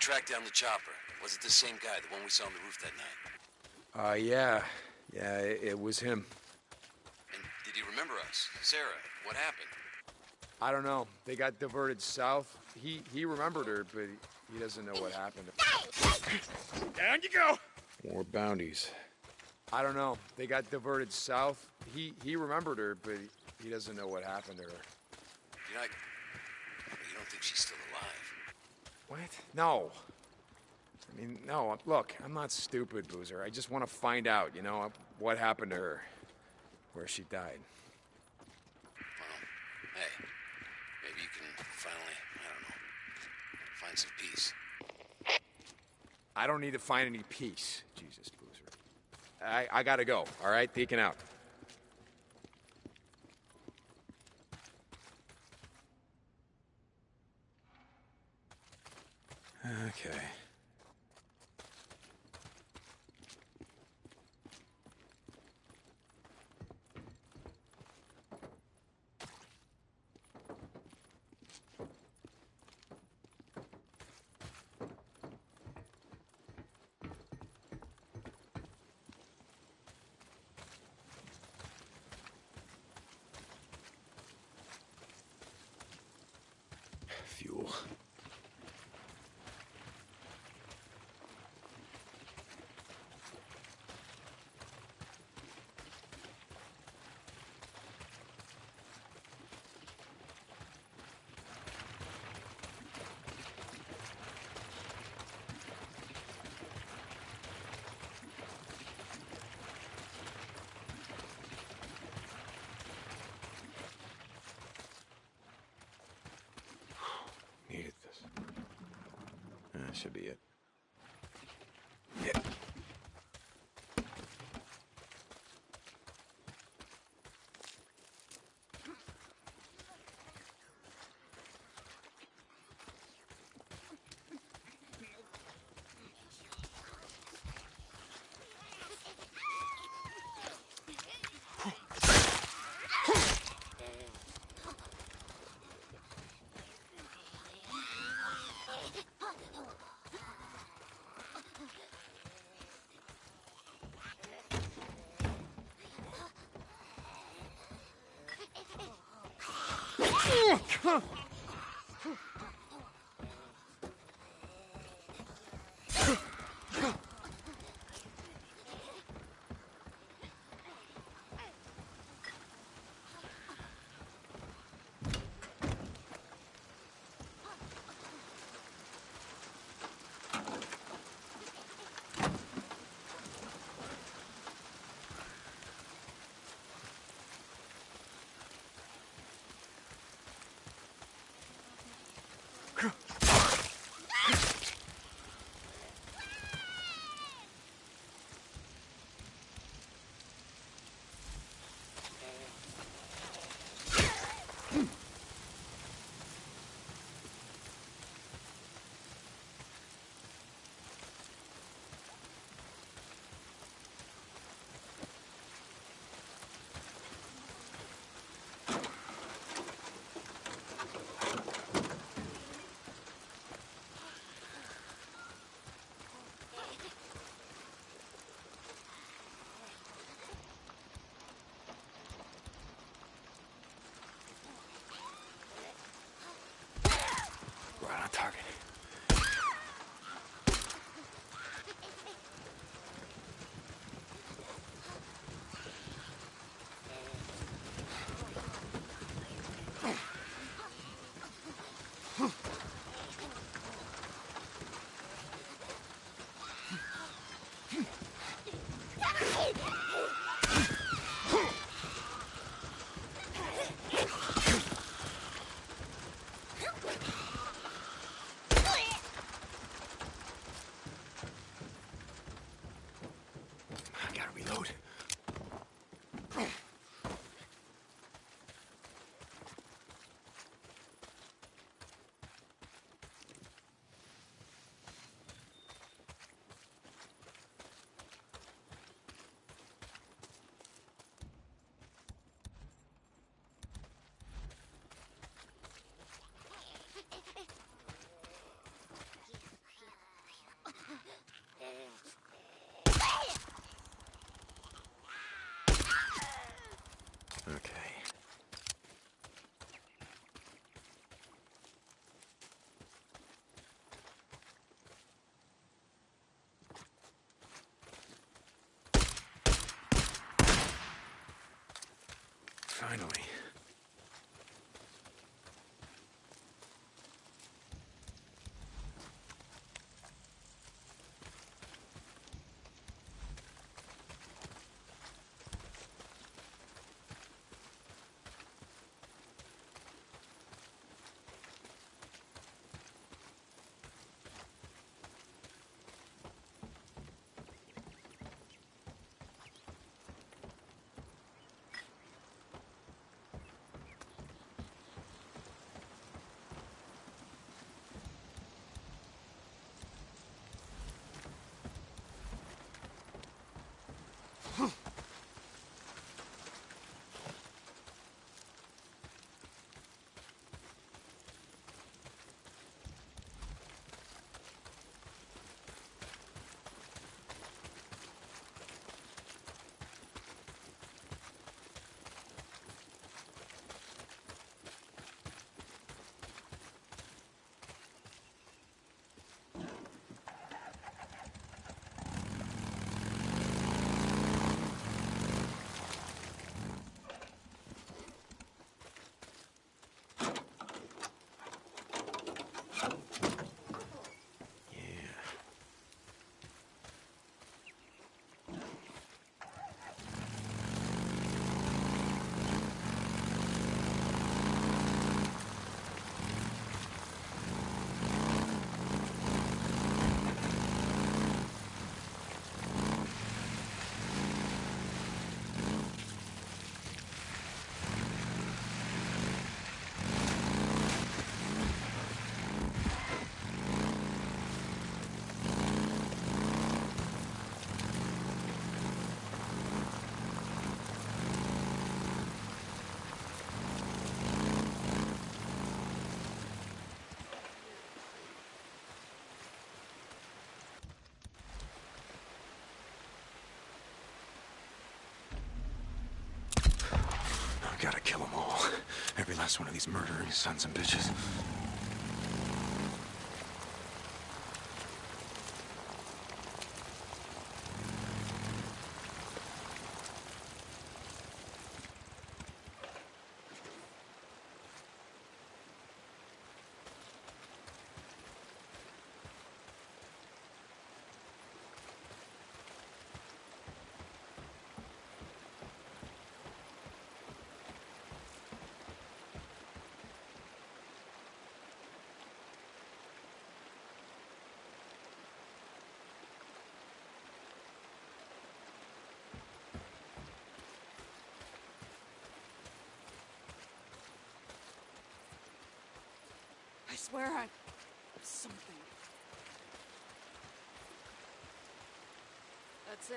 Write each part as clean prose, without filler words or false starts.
track down the chopper? Was it the same guy, the one we saw on the roof that night? Yeah. Yeah, it was him. And did he remember us? Sarah, what happened? I don't know. They got diverted south. He remembered her, but he doesn't know what happened. Down you go! More bounties. I don't know. They got diverted south. He remembered her, but he doesn't know what happened to her. You don't think she's still alive? What? No. I mean, no, look, I'm not stupid, Boozer. I just want to find out, you know, what happened to her. Where she died. Well, hey, maybe you can finally, I don't know, find some peace. I don't need to find any peace, Jesus, Boozer. I gotta go, all right? Peeking out. Okay. Fuel. Needed this. That should be it. Yeah. Gotta kill them all. Every last one of these murdering sons and bitches. I swear I... something. That's it.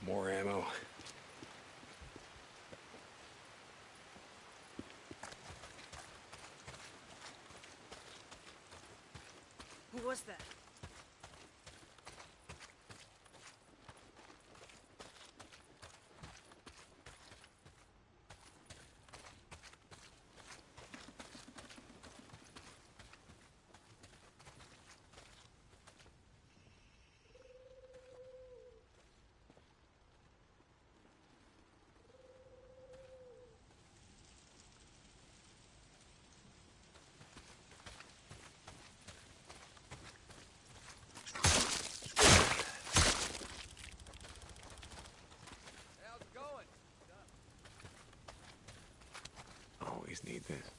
More ammo. Who was that? Always need this.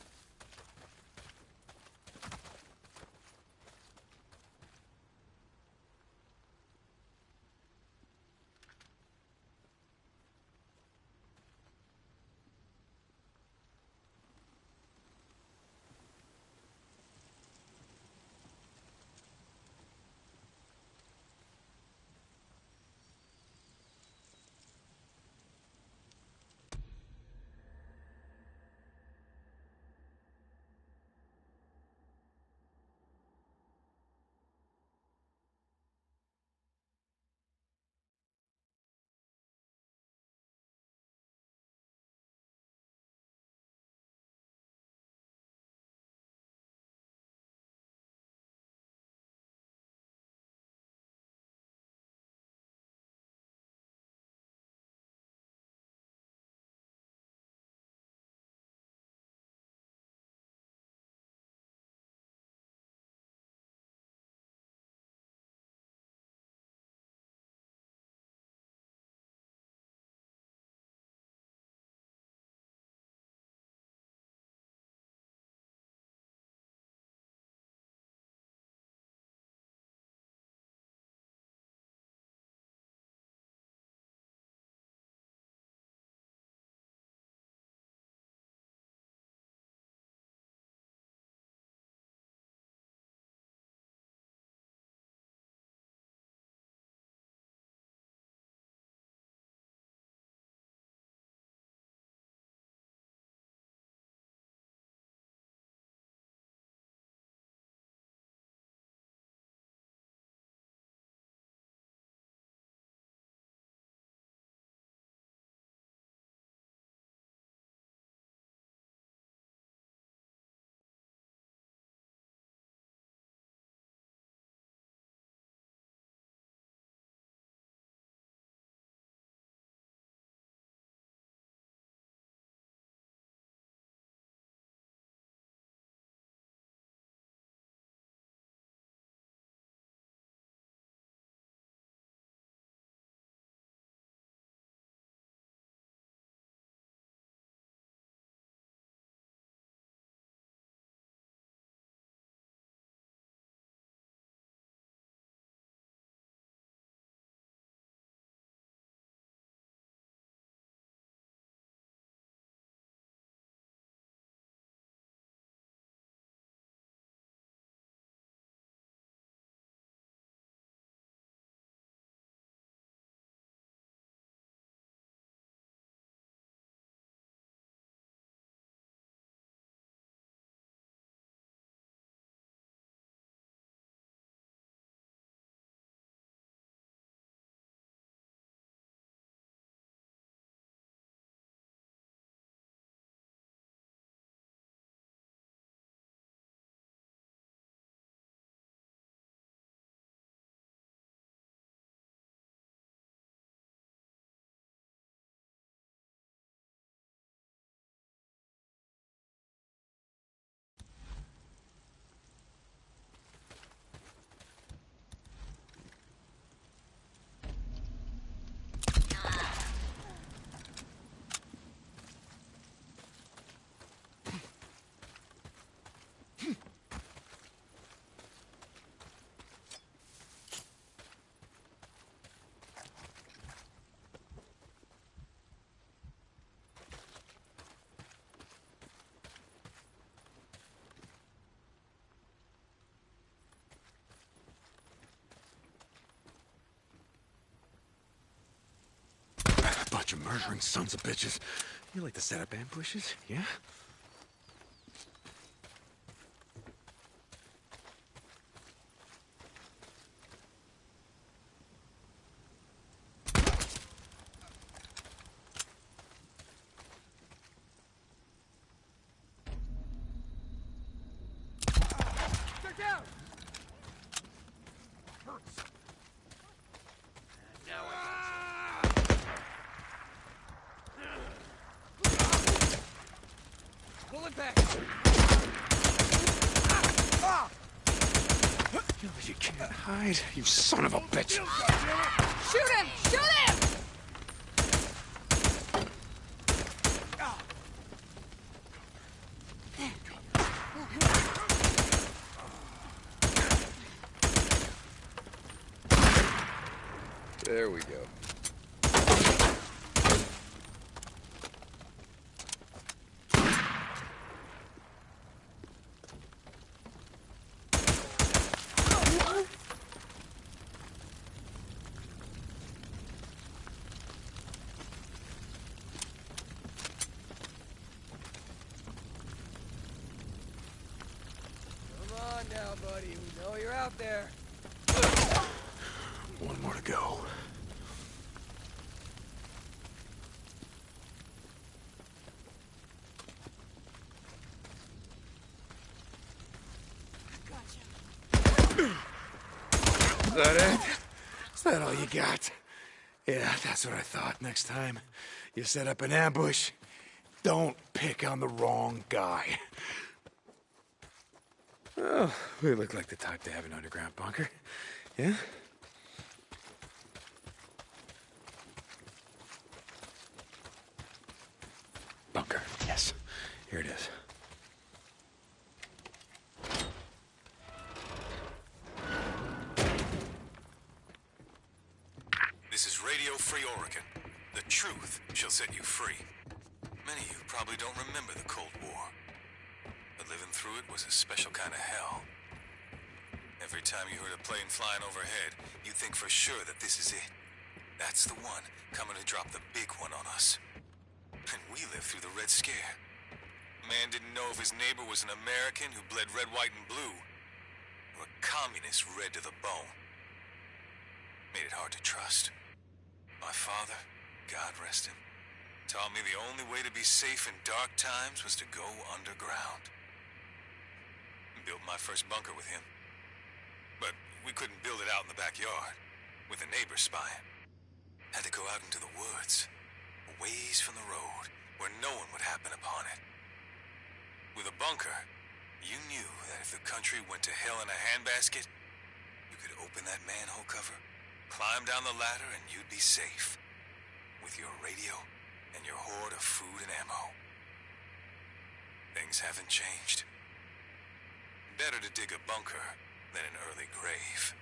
murdering sons of bitches. You like to set up ambushes, yeah? They're down! Hurts. Now pull it back! You can't hide, you son of a bitch! Shoot him! Shoot him! There we go. Come on now, buddy. We know you're out there. One more to go. Gotcha. Is that it? Is that all you got? Yeah, that's what I thought. Next time you set up an ambush, don't pick on the wrong guy. Oh, we look like the type to have an underground bunker. Yeah? Bunker, yes. Here it is. This is Radio Free Oregon. The truth shall set you free. Many of you probably don't remember the Cold War. But living through it was a special kind of hell. Every time you heard a plane flying overhead, you'd think for sure that this is it. That's the one coming to drop the big one on us. And we lived through the Red Scare. Man didn't know if his neighbor was an American who bled red, white, and blue, or a communist red to the bone. Made it hard to trust. My father, God rest him, taught me the only way to be safe in dark times was to go underground. Built my first bunker with him. But we couldn't build it out in the backyard, with a neighbor spying. Had to go out into the woods, a ways from the road, where no one would happen upon it. With a bunker, you knew that if the country went to hell in a handbasket, you could open that manhole cover, climb down the ladder, and you'd be safe. With your radio and your hoard of food and ammo. Things haven't changed. Better to dig a bunker than an early grave.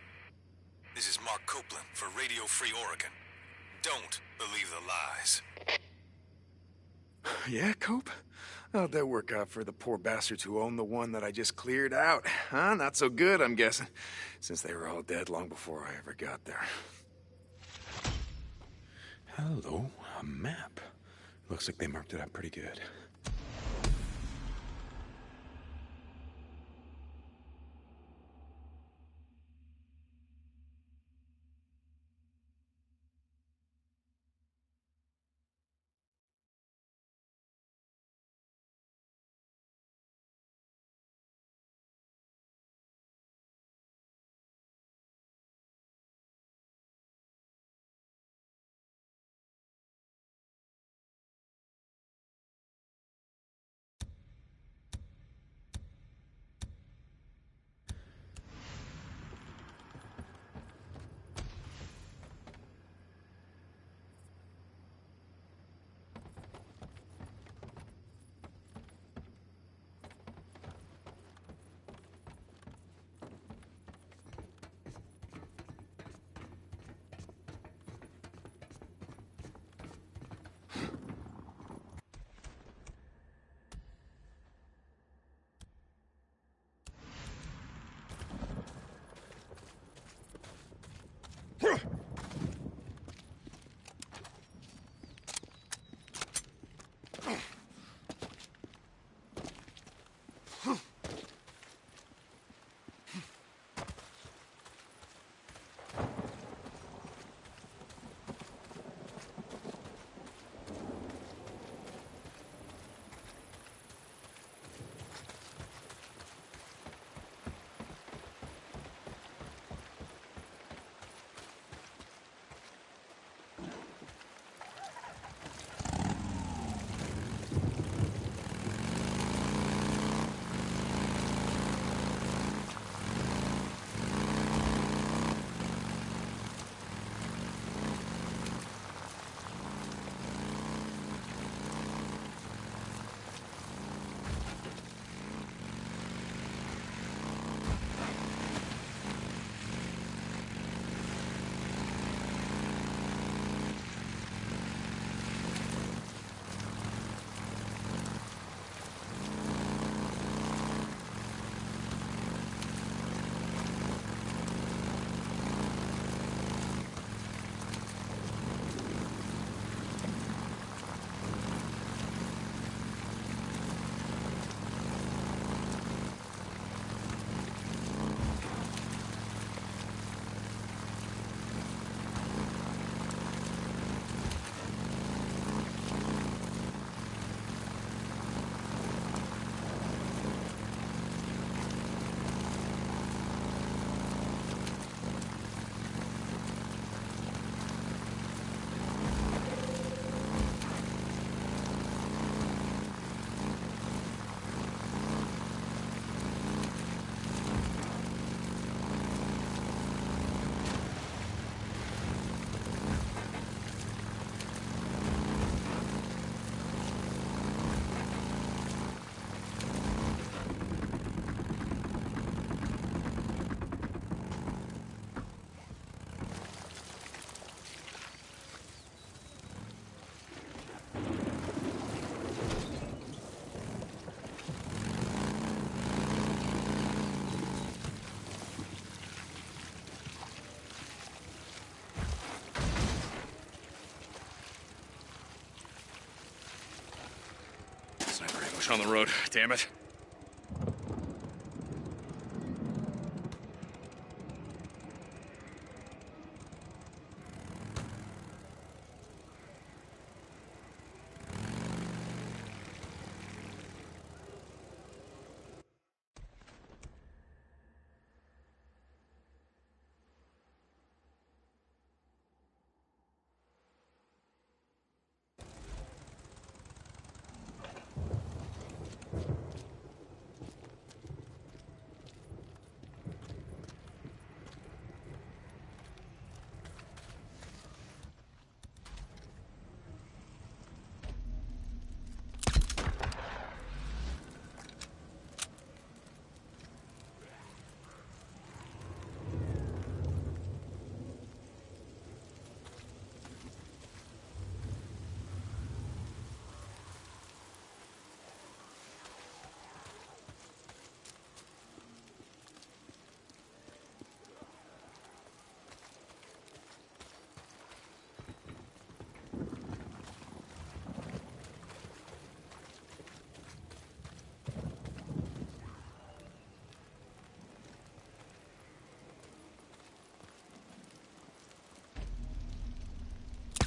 This is Mark Copeland for Radio Free Oregon. Don't believe the lies. Yeah, Cope? How'd that work out for the poor bastards who own the one that I just cleared out? Huh? Not so good, I'm guessing. Since they were all dead long before I ever got there. Hello, a map. Looks like they marked it up pretty good. Push on the road, damn it.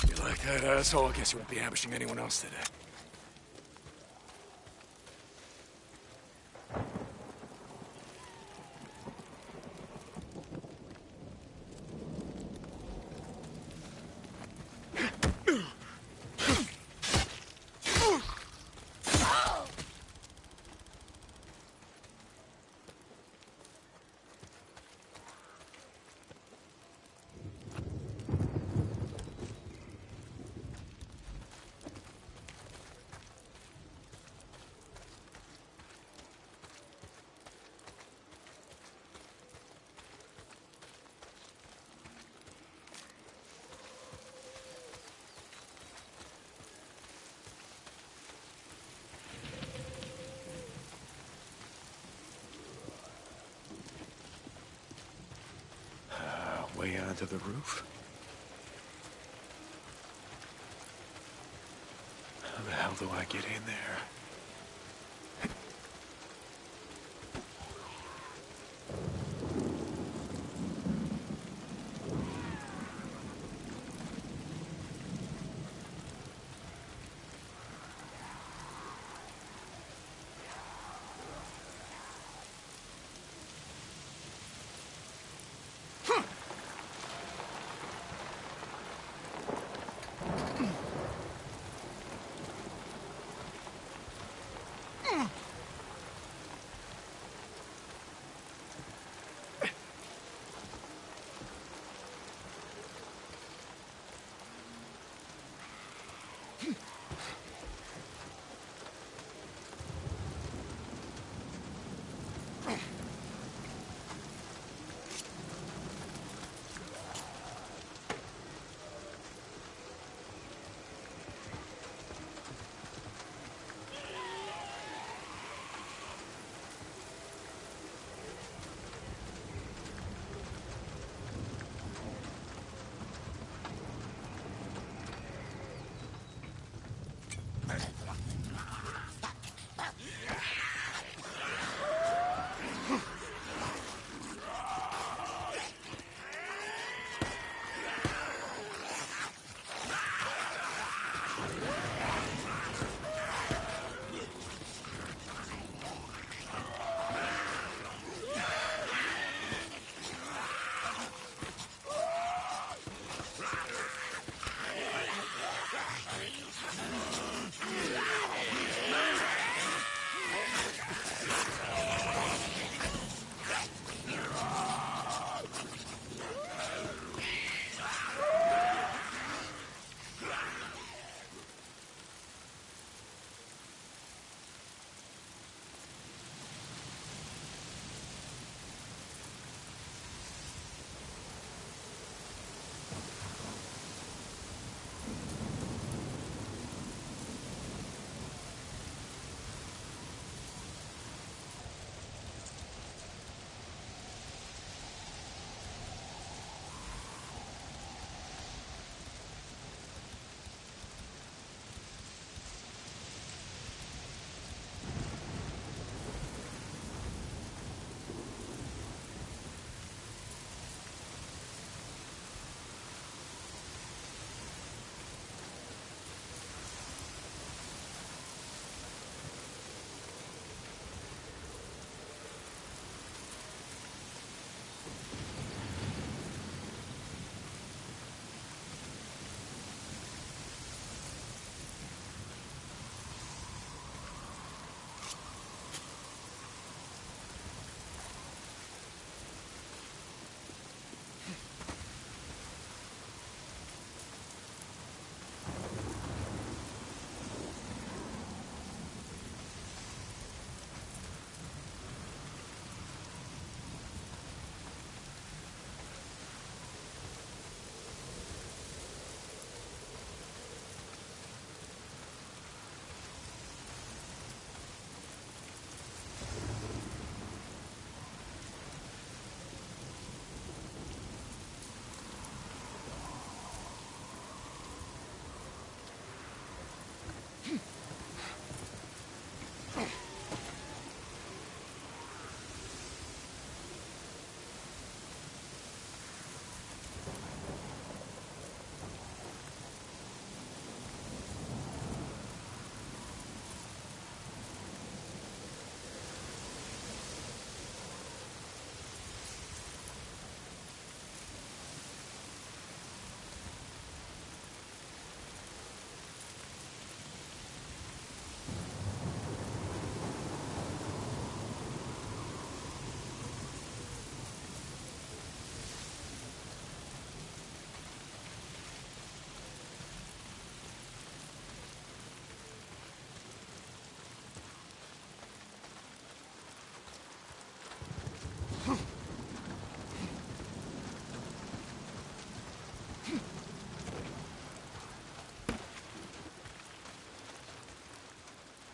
You like that, asshole? I guess you won't be ambushing anyone else today. Way onto the roof? How the hell do I get in there?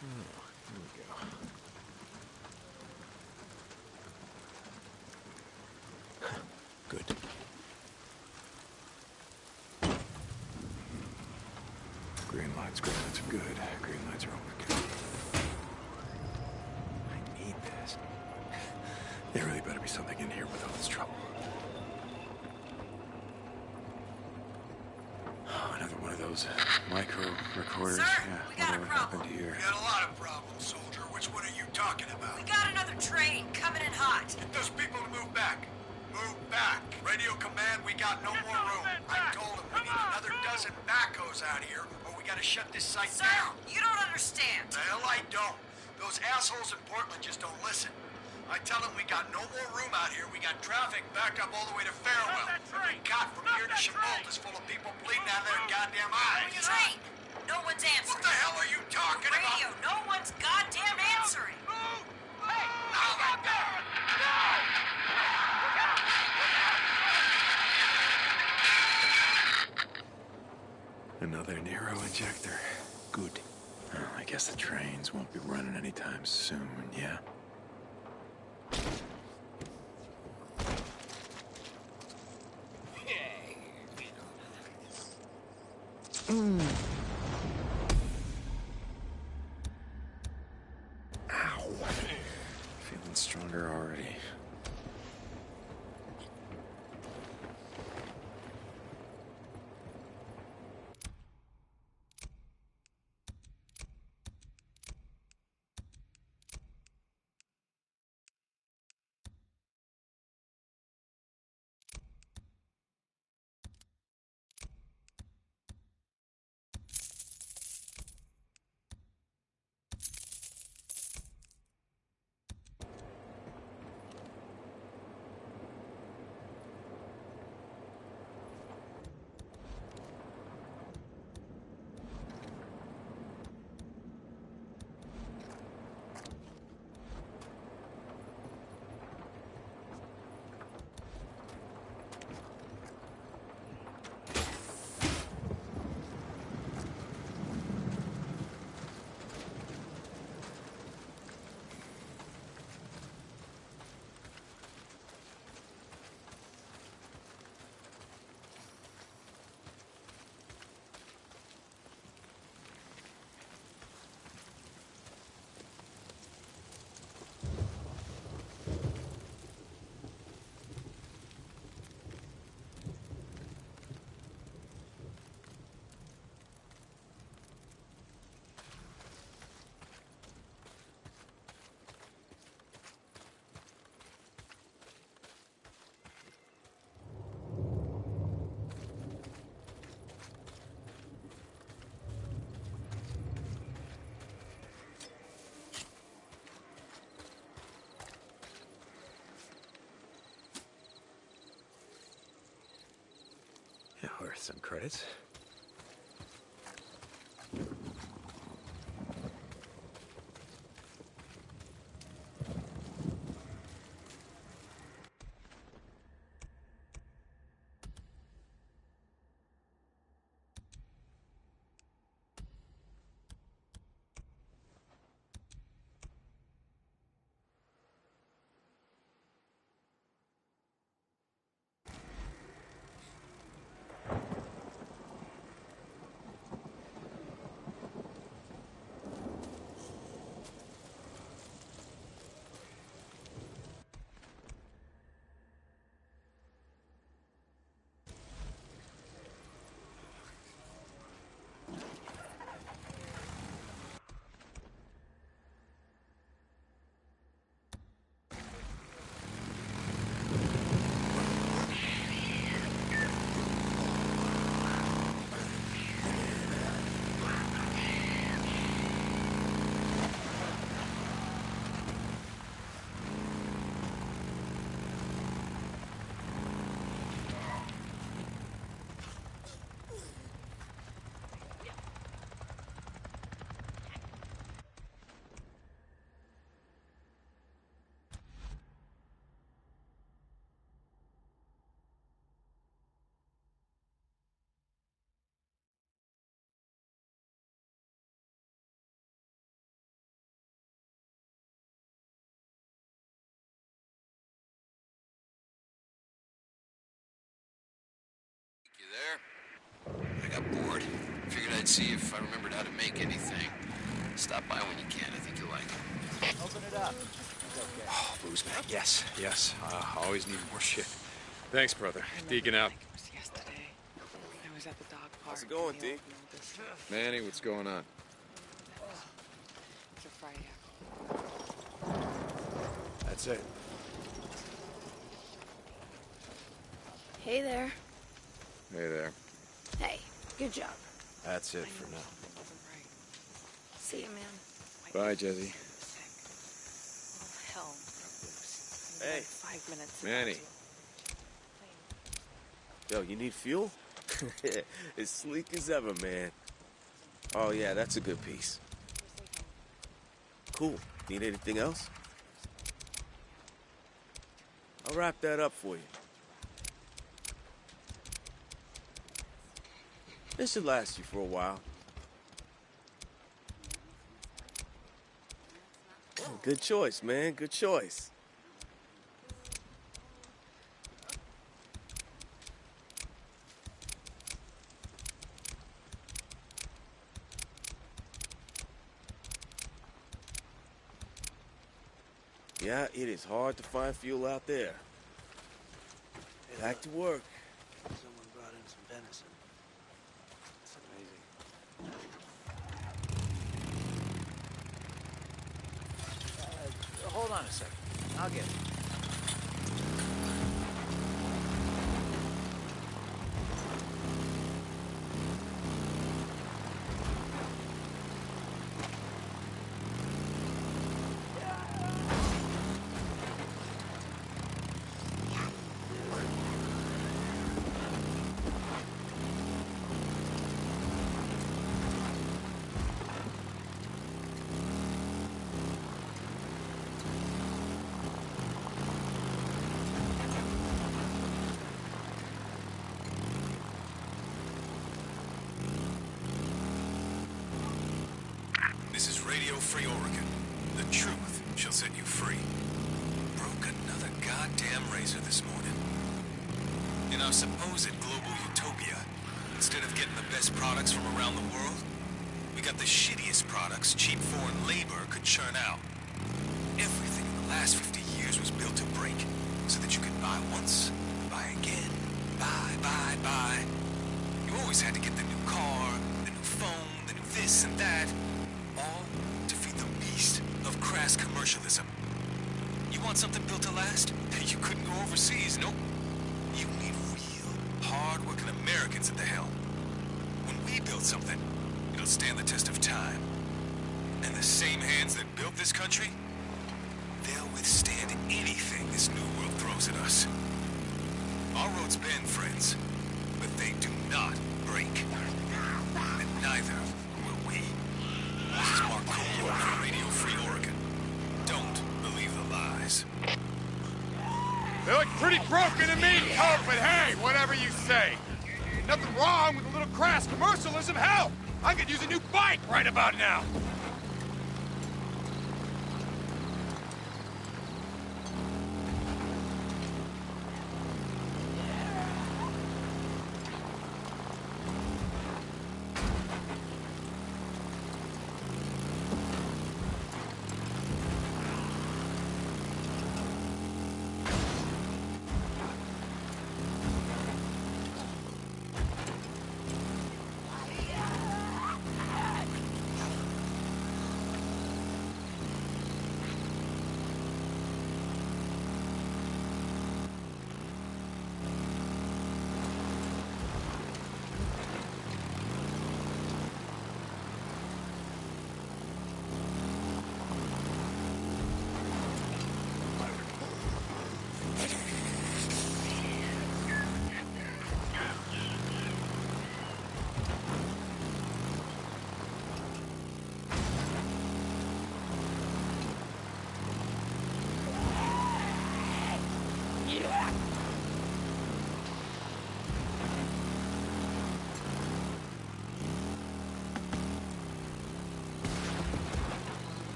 Here we go. Good. Green lights are good. Green lights are always good. I need this. There really better be something in here with all this trouble. Oh, another one of those micro recorders. Sir, Yeah, we got a whatever problem. happened here? We got a lot of problems, soldier. Which one are you talking about? We got another train coming in hot. Get those people to move back. Move back. Radio command, we got no more room. I told them we need another dozen backhoes out here, or we gotta shut this site Sir, down. you don't understand. The hell I don't. Those assholes in Portland just don't listen. I tell them we got no more room out here. We got traffic backed up all the way to Farewell. Every cot from here to Chevault is full of people bleeding out of their goddamn eyes. Train. No one's What answering. the hell are you talking Radio. about? No one's goddamn answering. Oh my God! Another Nero injector. Good. Well, I guess the trains won't be running anytime soon, yeah? Ow. Feeling stronger already. Yeah, worth some credits. and see if I remembered how to make anything. Stop by when you can. I think you'll like it. Open it up. Oh, booze, man. Yes, yes. Always need more shit. Thanks, brother. Deacon out. It was yesterday. I was at the dog park. How's it going, and the Deke? old notice. Manny, what's going on? It's a Friday. That's it. Hey there. Hey there. Hey, good job. That's it for now. Something wasn't right. See you, man. Bye, Jesse. Sick. Oh, hell broke loose. Hey. Like 5 minutes. Manny. Yo, you need fuel? It's sleek as ever, man. Oh, yeah, that's a good piece. Cool. Need anything else? I'll wrap that up for you. This should last you for a while. Good choice, man. Good choice. Yeah, it is hard to find fuel out there. Back to work. Someone brought in some venison. It's amazing. Hold on a second. I'll get it. This is Radio Free Oregon. The truth shall set you free. Broke another goddamn razor this morning. In our supposed global utopia, instead of getting the best products from around the world, we got the shittiest products cheap foreign labor could churn out. Everything in the last 50 years was built to break, so that you could buy once, buy again, buy. You always had to get the new car, the new phone, the new this and that, all to feed the beast of crass commercialism. You want something built to last? You couldn't go overseas, nope. You need real, hard-working Americans at the helm. When we build something, it'll stand the test of time. And the same hands that built this country, they'll withstand anything this new world throws at us. Our roads bend, friends, but they do not break. And neither will we. This is Mark Coulter from Radio Free Oregon. Don't believe the lies. They look pretty broken to me, Cope, but hey, whatever you say. Nothing wrong with a little crass commercialism. Hell, I could use a new bike right about now.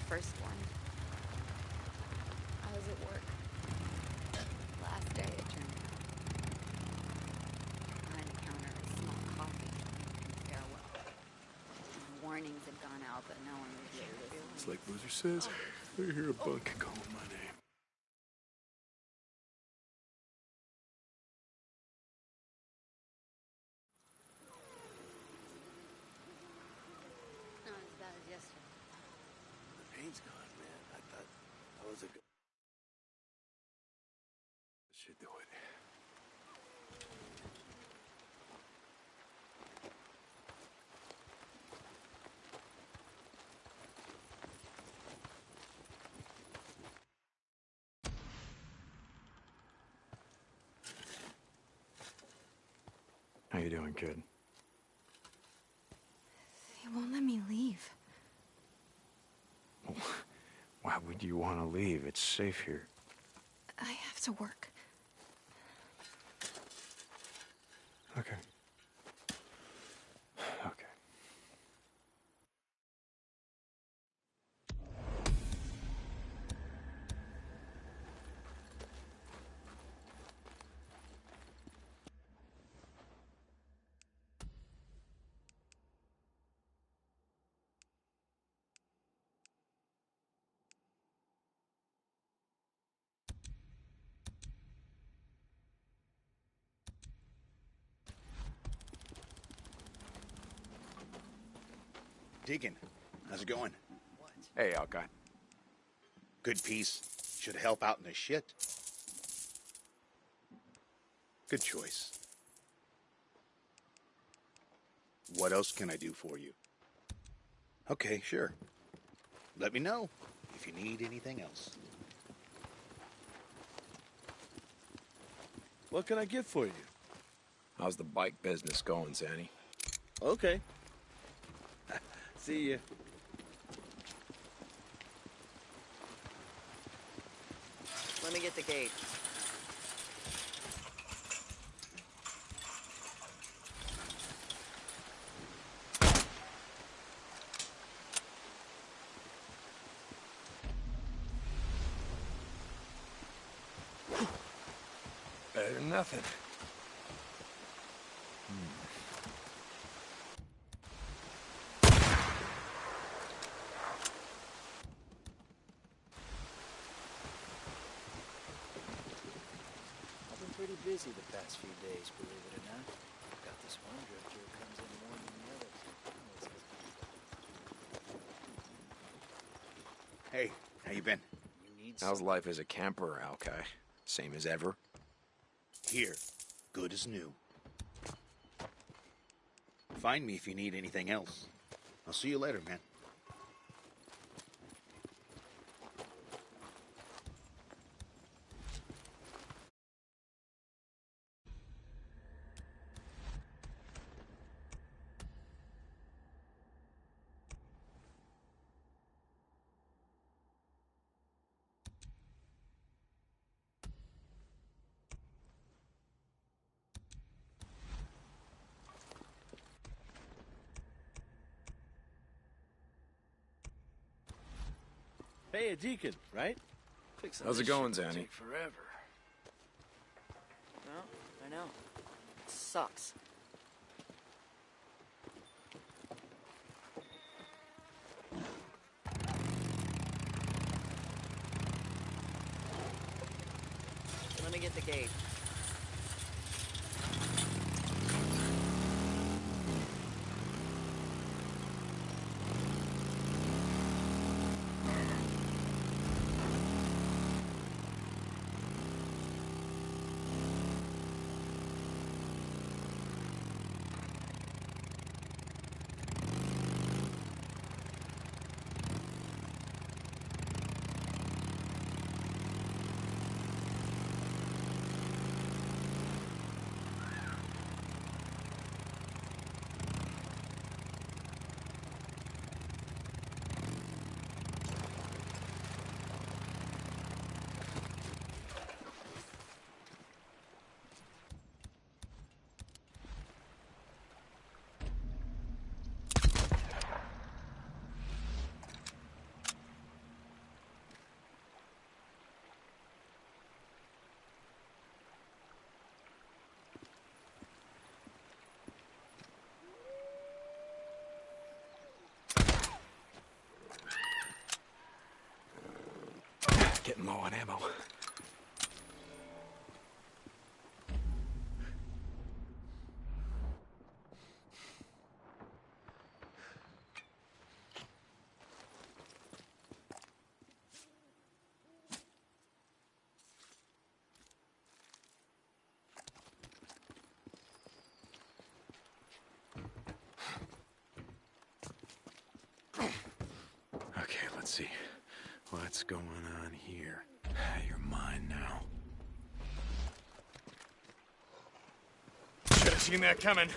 first one. I was at work. Last day, it turned out. Behind the counter, a small coffee and farewell. Warnings had gone out, but no one was really listening. It's like Boozer says, I hear a bug calling my name. Not as bad as yesterday. The pain's gone, man. I thought I was a good... Should do it. How you doing, kid? They won't let me leave. Why would you want to leave? It's safe here. I have to work. Okay. Okay. Deacon, how's it going? Hey, Alki. Good piece. Should help out in the shit. Good choice. What else can I do for you? Okay, sure. Let me know if you need anything else. What can I get for you? How's the bike business going, Zanny? Okay. See ya. Let me get the gate. Better than nothing. I've been pretty busy the past few days, believe it or not. Got this one drifter who comes in more than the others. Hey, how you been? You need How's life as a camper, Alki? Same as ever? Here. Good as new. Find me if you need anything else. I'll see you later, man. Hey, a deacon, right? Fixing How's it this going, shit will Zanny? take forever. No, I know. It sucks. Let me get the gate. low on ammo. Okay, let's see. What's going on here? You're mine now. Should have seen that coming.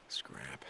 Scrap.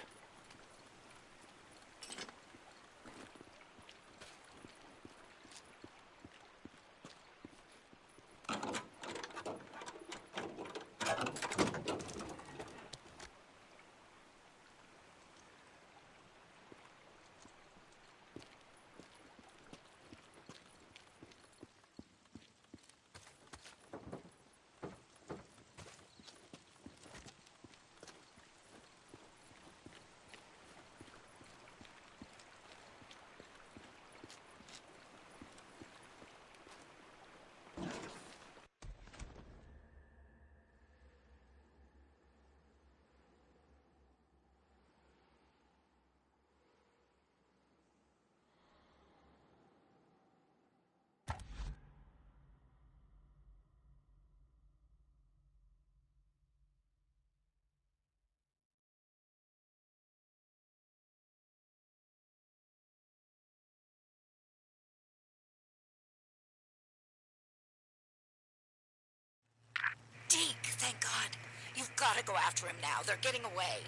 Deke, thank God. You've got to go after him now. They're getting away.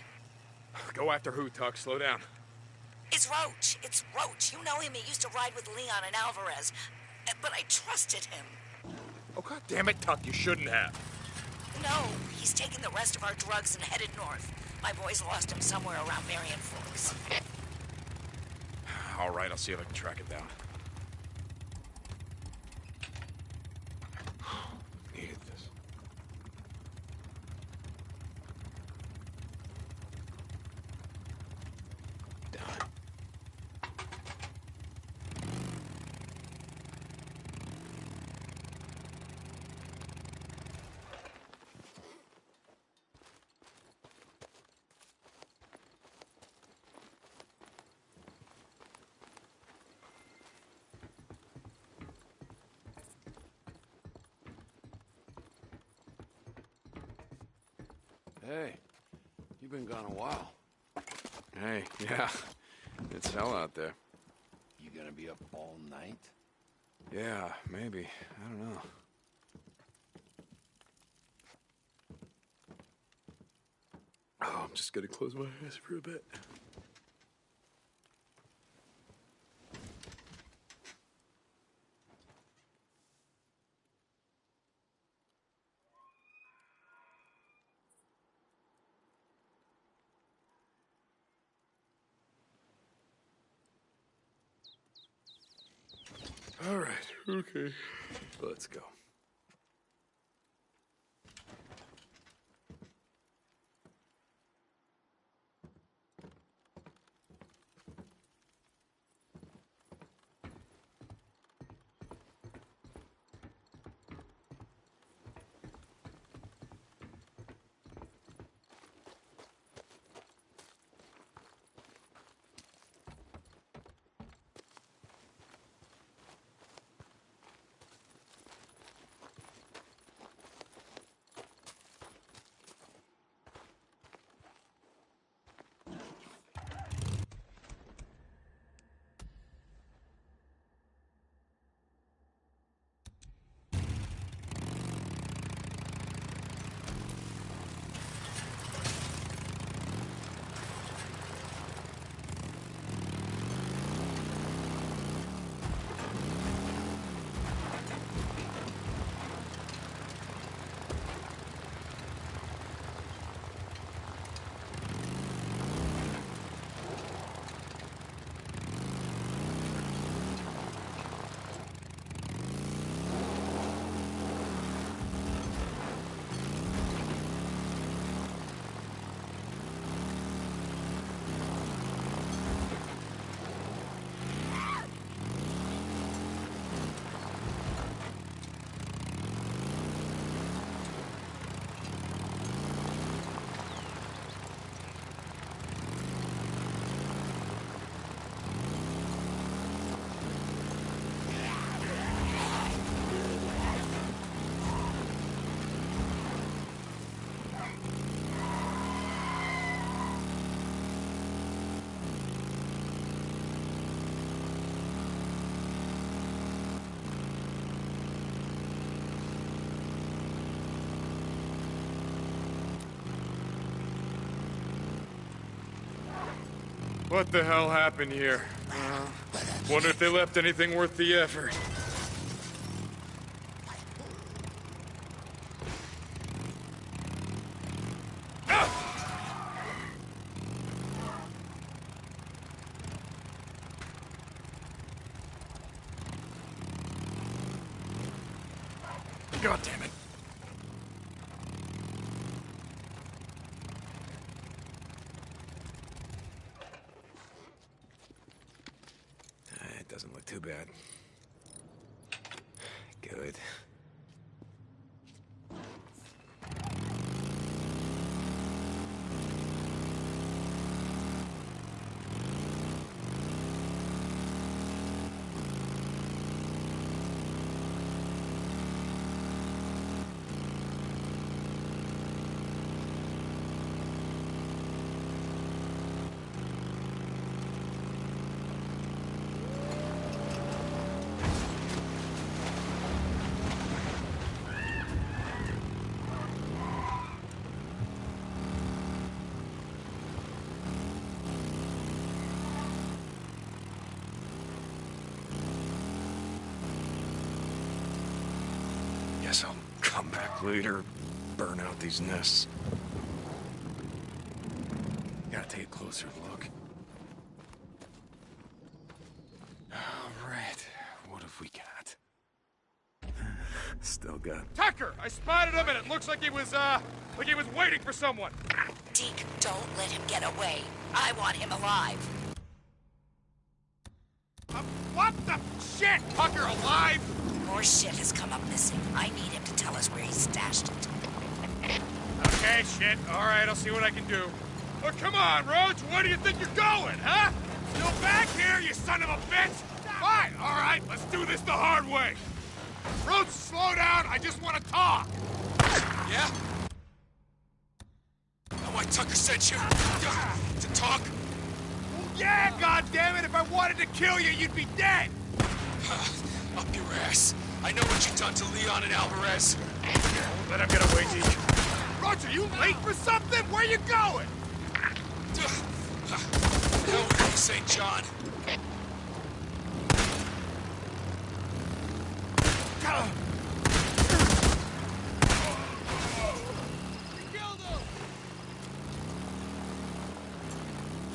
Go after who, Tuck? Slow down. It's Roach. It's Roach. You know him. He used to ride with Leon and Alvarez. But I trusted him. Oh, God damn it, Tuck. You shouldn't have. No, he's taken the rest of our drugs and headed north. My boys lost him somewhere around Marion Forks. All right, I'll see if I can track it down. Needed this. Done. Hey, you've been gone a while. Hey, yeah. It's hell out there. You gonna be up all night? Yeah, maybe. I don't know. Oh, I'm just gonna close my eyes for a bit. All right, okay. Let's go. What the hell happened here? Wonder if they left anything worth the effort. God damn it. It doesn't look too bad. Good. Guess I'll come back later, burn out these nests. Gotta take a closer look. All right, what have we got? Still got... Tucker! I spotted him and it looks like he was waiting for someone! Deke, don't let him get away. I want him alive. What the shit? Tucker alive? More shit has come up missing. I need him to tell us where he stashed it. Okay, shit. All right, I'll see what I can do. Oh, come on, Roach. Where do you think you're going, huh? Still back here, you son of a bitch? Fine. All right, let's do this the hard way. Roach, slow down. I just want to talk. Yeah? Now why Tucker sent you? To talk? Well, yeah, goddammit. If I wanted to kill you, you'd be dead. Up your ass. I know what you've done to Leon and Alvarez. Let him get away, Deke. Roach, are you late for something? Where you going? Hell with you, St. John.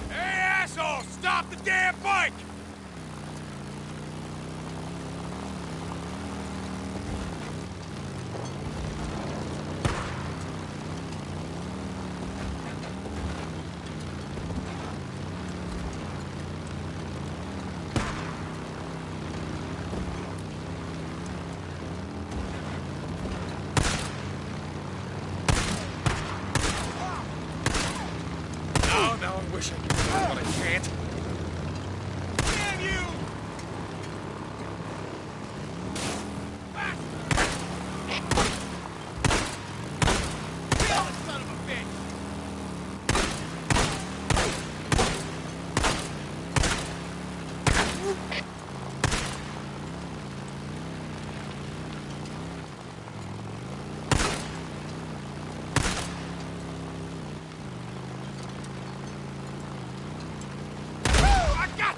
Hey, asshole! Stop the damn bike! Now I wish I could, but I can't. Damn you! Kill the son of a bitch!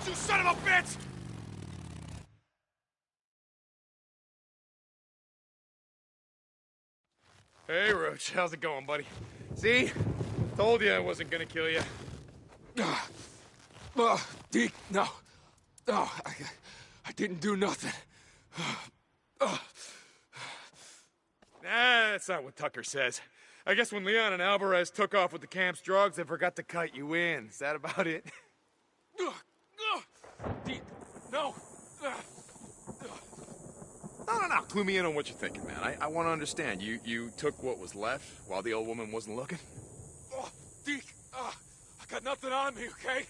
You son of a bitch! Hey, Roach. How's it going, buddy? See? Told you I wasn't gonna kill you. Deke, no. No, I didn't do nothing. Nah, that's not what Tucker says. I guess when Leon and Alvarez took off with the camp's drugs, they forgot to cut you in. Is that about it? Deke, no. No. Clue me in on what you're thinking, man. I want to understand. You took what was left while the old woman wasn't looking? Oh, Deke, I got nothing on me, okay?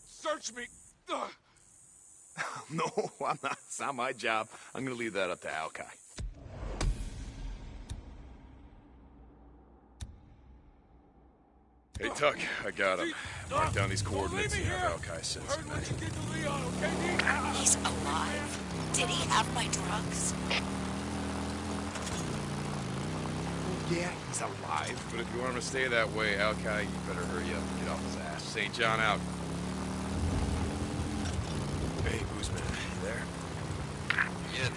Search me. No, I'm not. It's not my job. I'm going to leave that up to Alki. Hey, Tuck, I got him. Mark down these coordinates and have Alki send some men. He's alive. Did he have my drugs? Yeah, he's alive. But if you want him to stay that way, Alki, you better hurry up and get off his ass. St. John out. Hey, Boozman, you there? Yeah,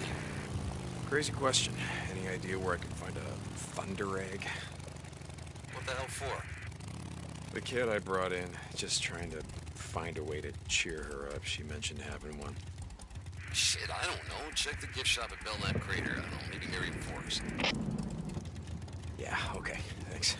Crazy question. Any idea where I can find a thunder egg? what the hell for? The kid I brought in, just trying to find a way to cheer her up. She mentioned having one. Shit, I don't know. Check the gift shop at Belknap Crater. I don't know, maybe Marion Forest. Yeah, okay, thanks.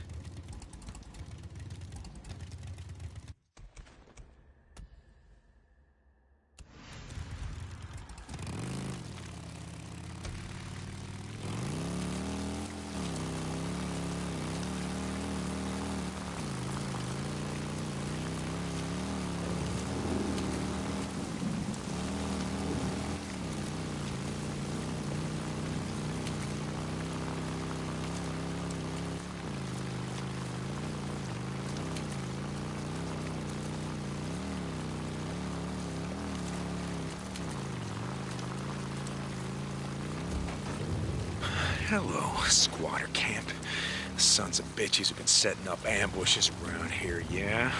Hello, squatter camp. Sons of bitches who've been setting up ambushes around here, yeah?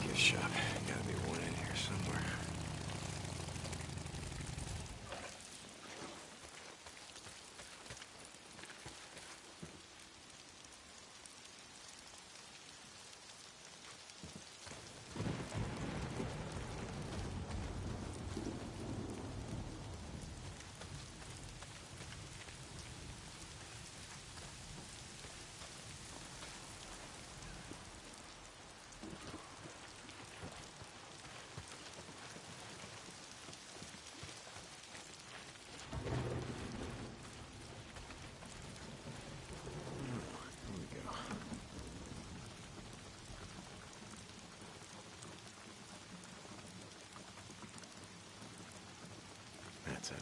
Gift shop. Gotta be one in here somewhere. Here we go. That's it.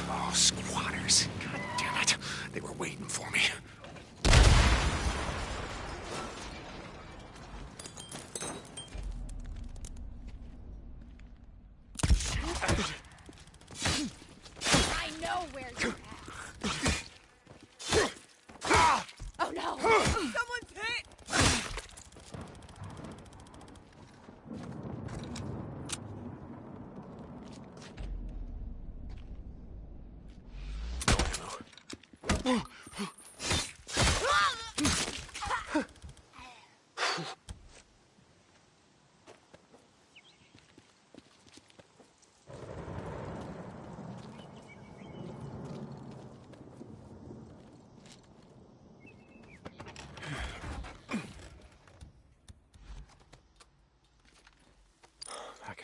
Oh, squatters. God damn it. They were waiting for me. I know where you're at. Oh no! Someone's hit!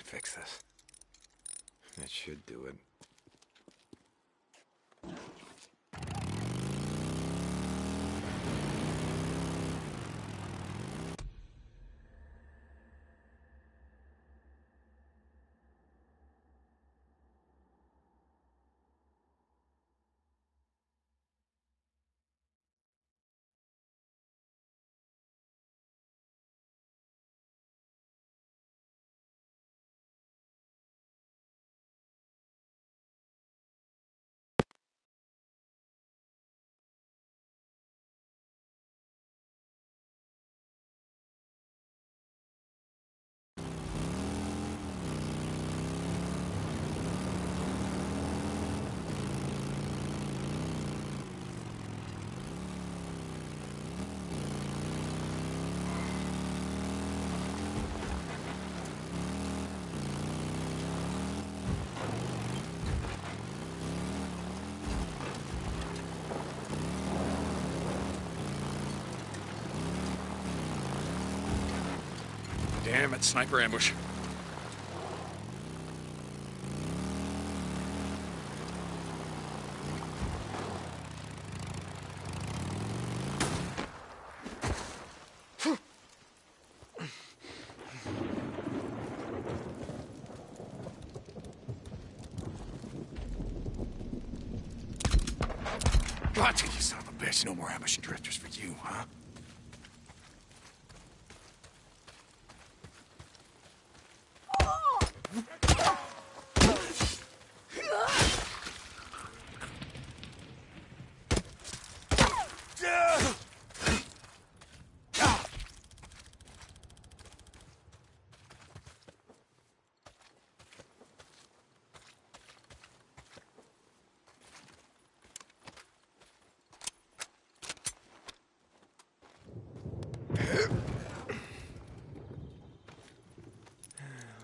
fix this. That should do it. Damn it, sniper ambush. Gotcha, you son of a bitch. No more ambush and drifters for you, huh?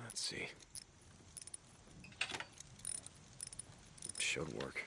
Let's see. Should work.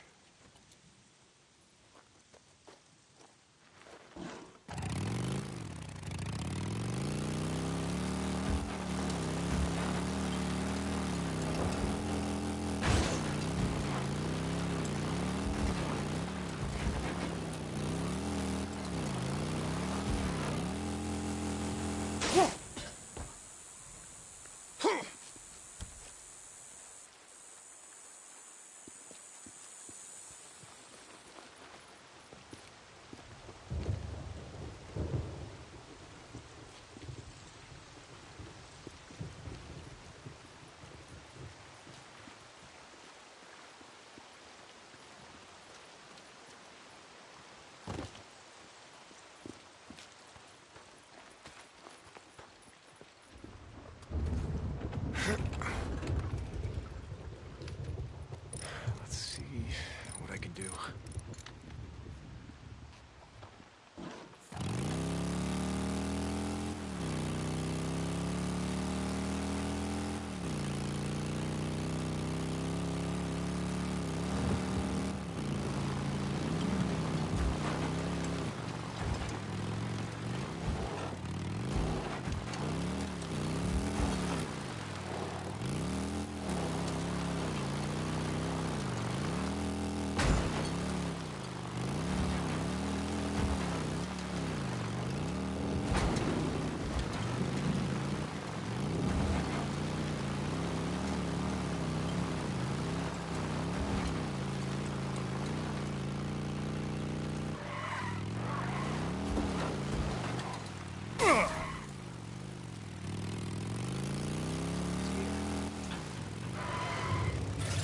Let's see what I can do.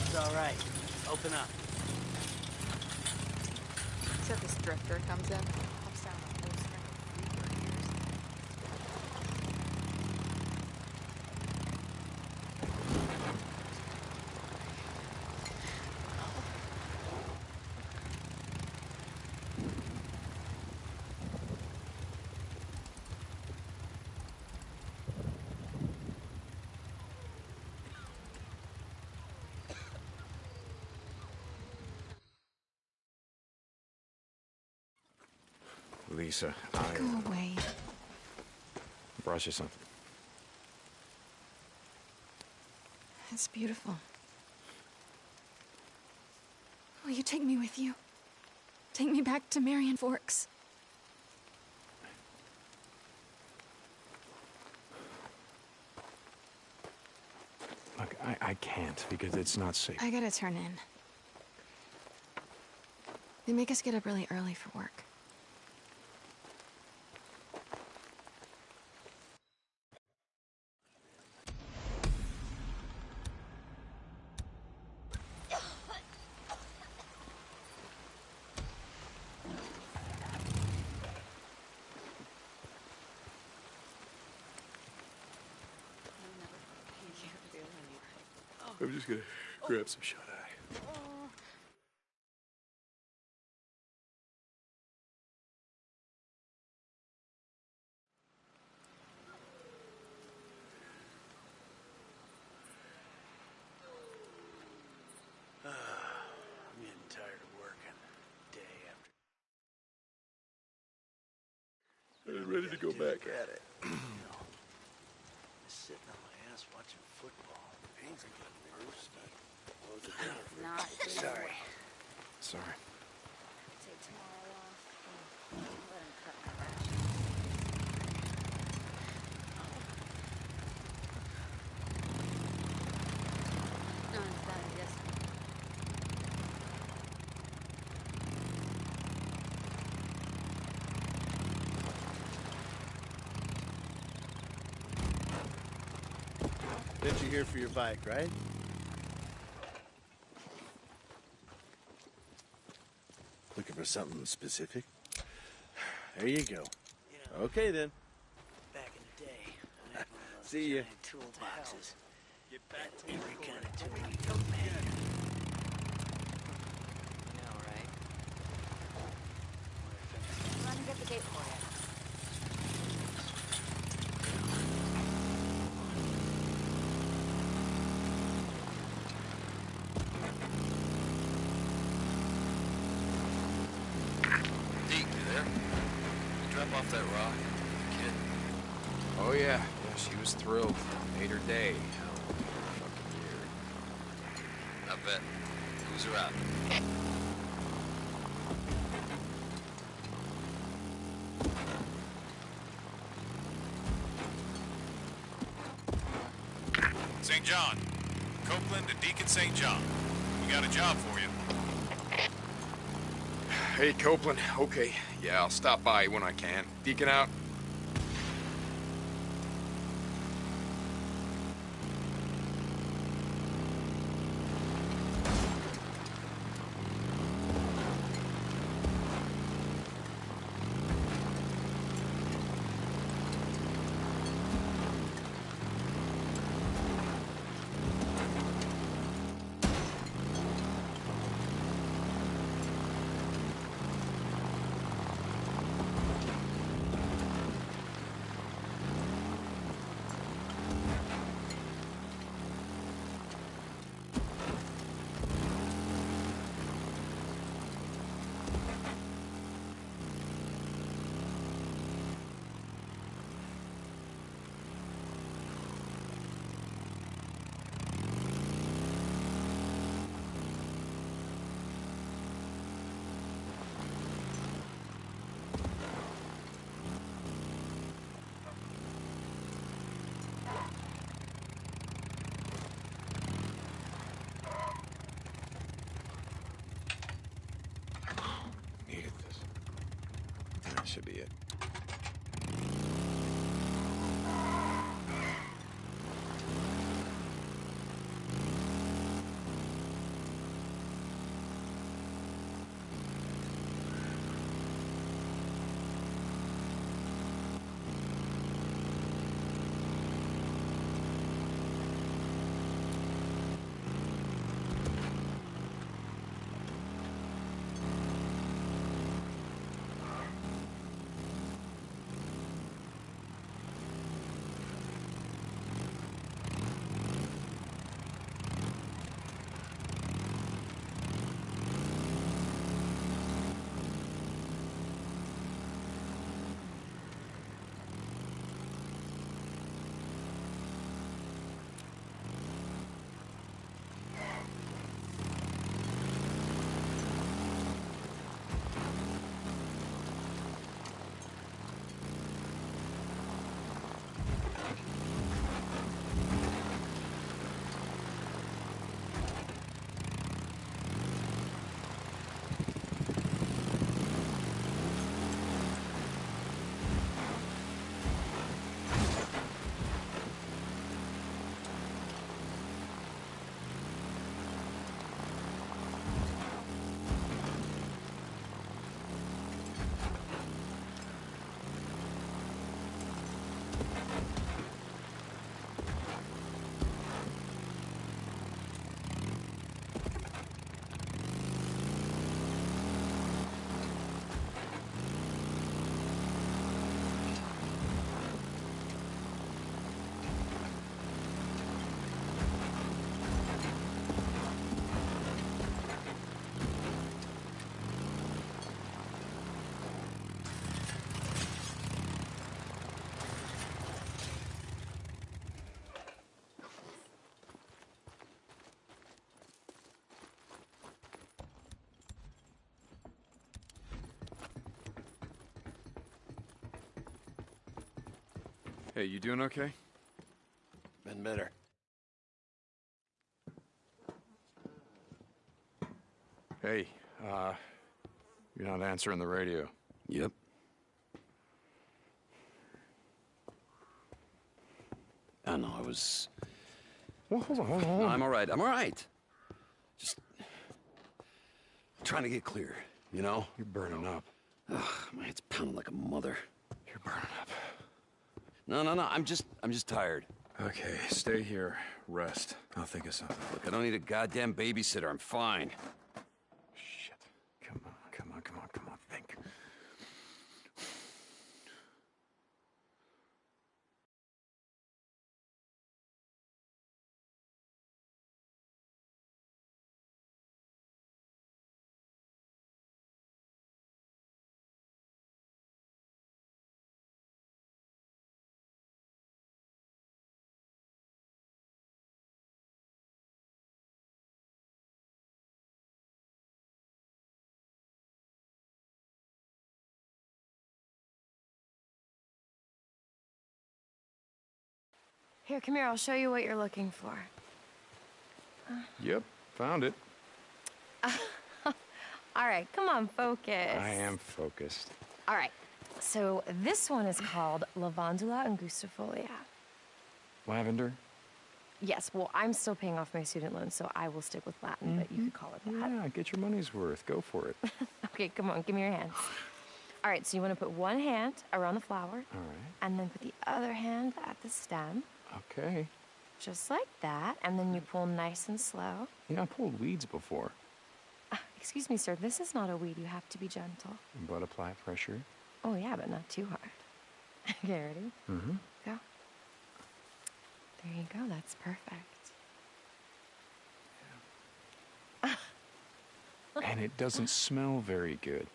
It's all right. Open up. So this drifter comes in, pops down a whole string of creeper ears. Lisa, Go away. brought you something. It's beautiful. Will you take me with you? Take me back to Marion Forks. Look, I can't because it's not safe. I gotta turn in. They make us get up really early for work. I'm just gonna grab some shut-eye. I'm getting tired of working day after. I'm ready to go back at it. Just sitting on my ass watching football. Pains are getting worse, but what was it Not Sorry. Sorry. Take tomorrow off. Let him cut my rations. Not as bad as yesterday. Sent you here for your bike, right? Looking for something specific? There you go. Okay then. Back in the day, I had one of those See ya. giant toolboxes. Get back to every kind of tool you can imagine. I know, right? Run and get the gate for you. Deke, you there? You drop off that rock? Kid? Oh, yeah. Yeah, she was thrilled. Made her day. Hell, fucking year. I bet. Who's her out? St. John. Copeland to Deacon St. John. We got a job for you. Hey, Copeland. Okay. Yeah, I'll stop by when I can. Deacon out. Needed this. That should be it. Hey, you doing okay? Been better. Hey, you're not answering the radio. Yep. I know, I was... Well, hold on. No, I'm all right. Just trying to get clear, you know? You're burning up. Ugh, my head's pounding like a mother. You're burning up. No, I'm just tired. Okay, stay here. Rest. I'll think of something. Look, I don't need a goddamn babysitter. I'm fine. Shit. Come on. Think. Here, come here. I'll show you what you're looking for. Yep, found it. All right, come on, focus. I am focused. All right, so this one is called Lavandula angustifolia. Lavender? Yes, well, I'm still paying off my student loan, so I will stick with Latin, but you could call it that. Yeah, get your money's worth. Go for it. Okay, come on, give me your hands. All right, so you want to put one hand around the flower. All right. And then put the other hand at the stem. Okay. Just like that, and then you pull nice and slow. You know, I pulled weeds before. Excuse me, sir, this is not a weed. You have to be gentle. But apply pressure. Oh, yeah, but not too hard. Okay, ready? Mm-hmm. Go. There you go. That's perfect. And it doesn't smell very good.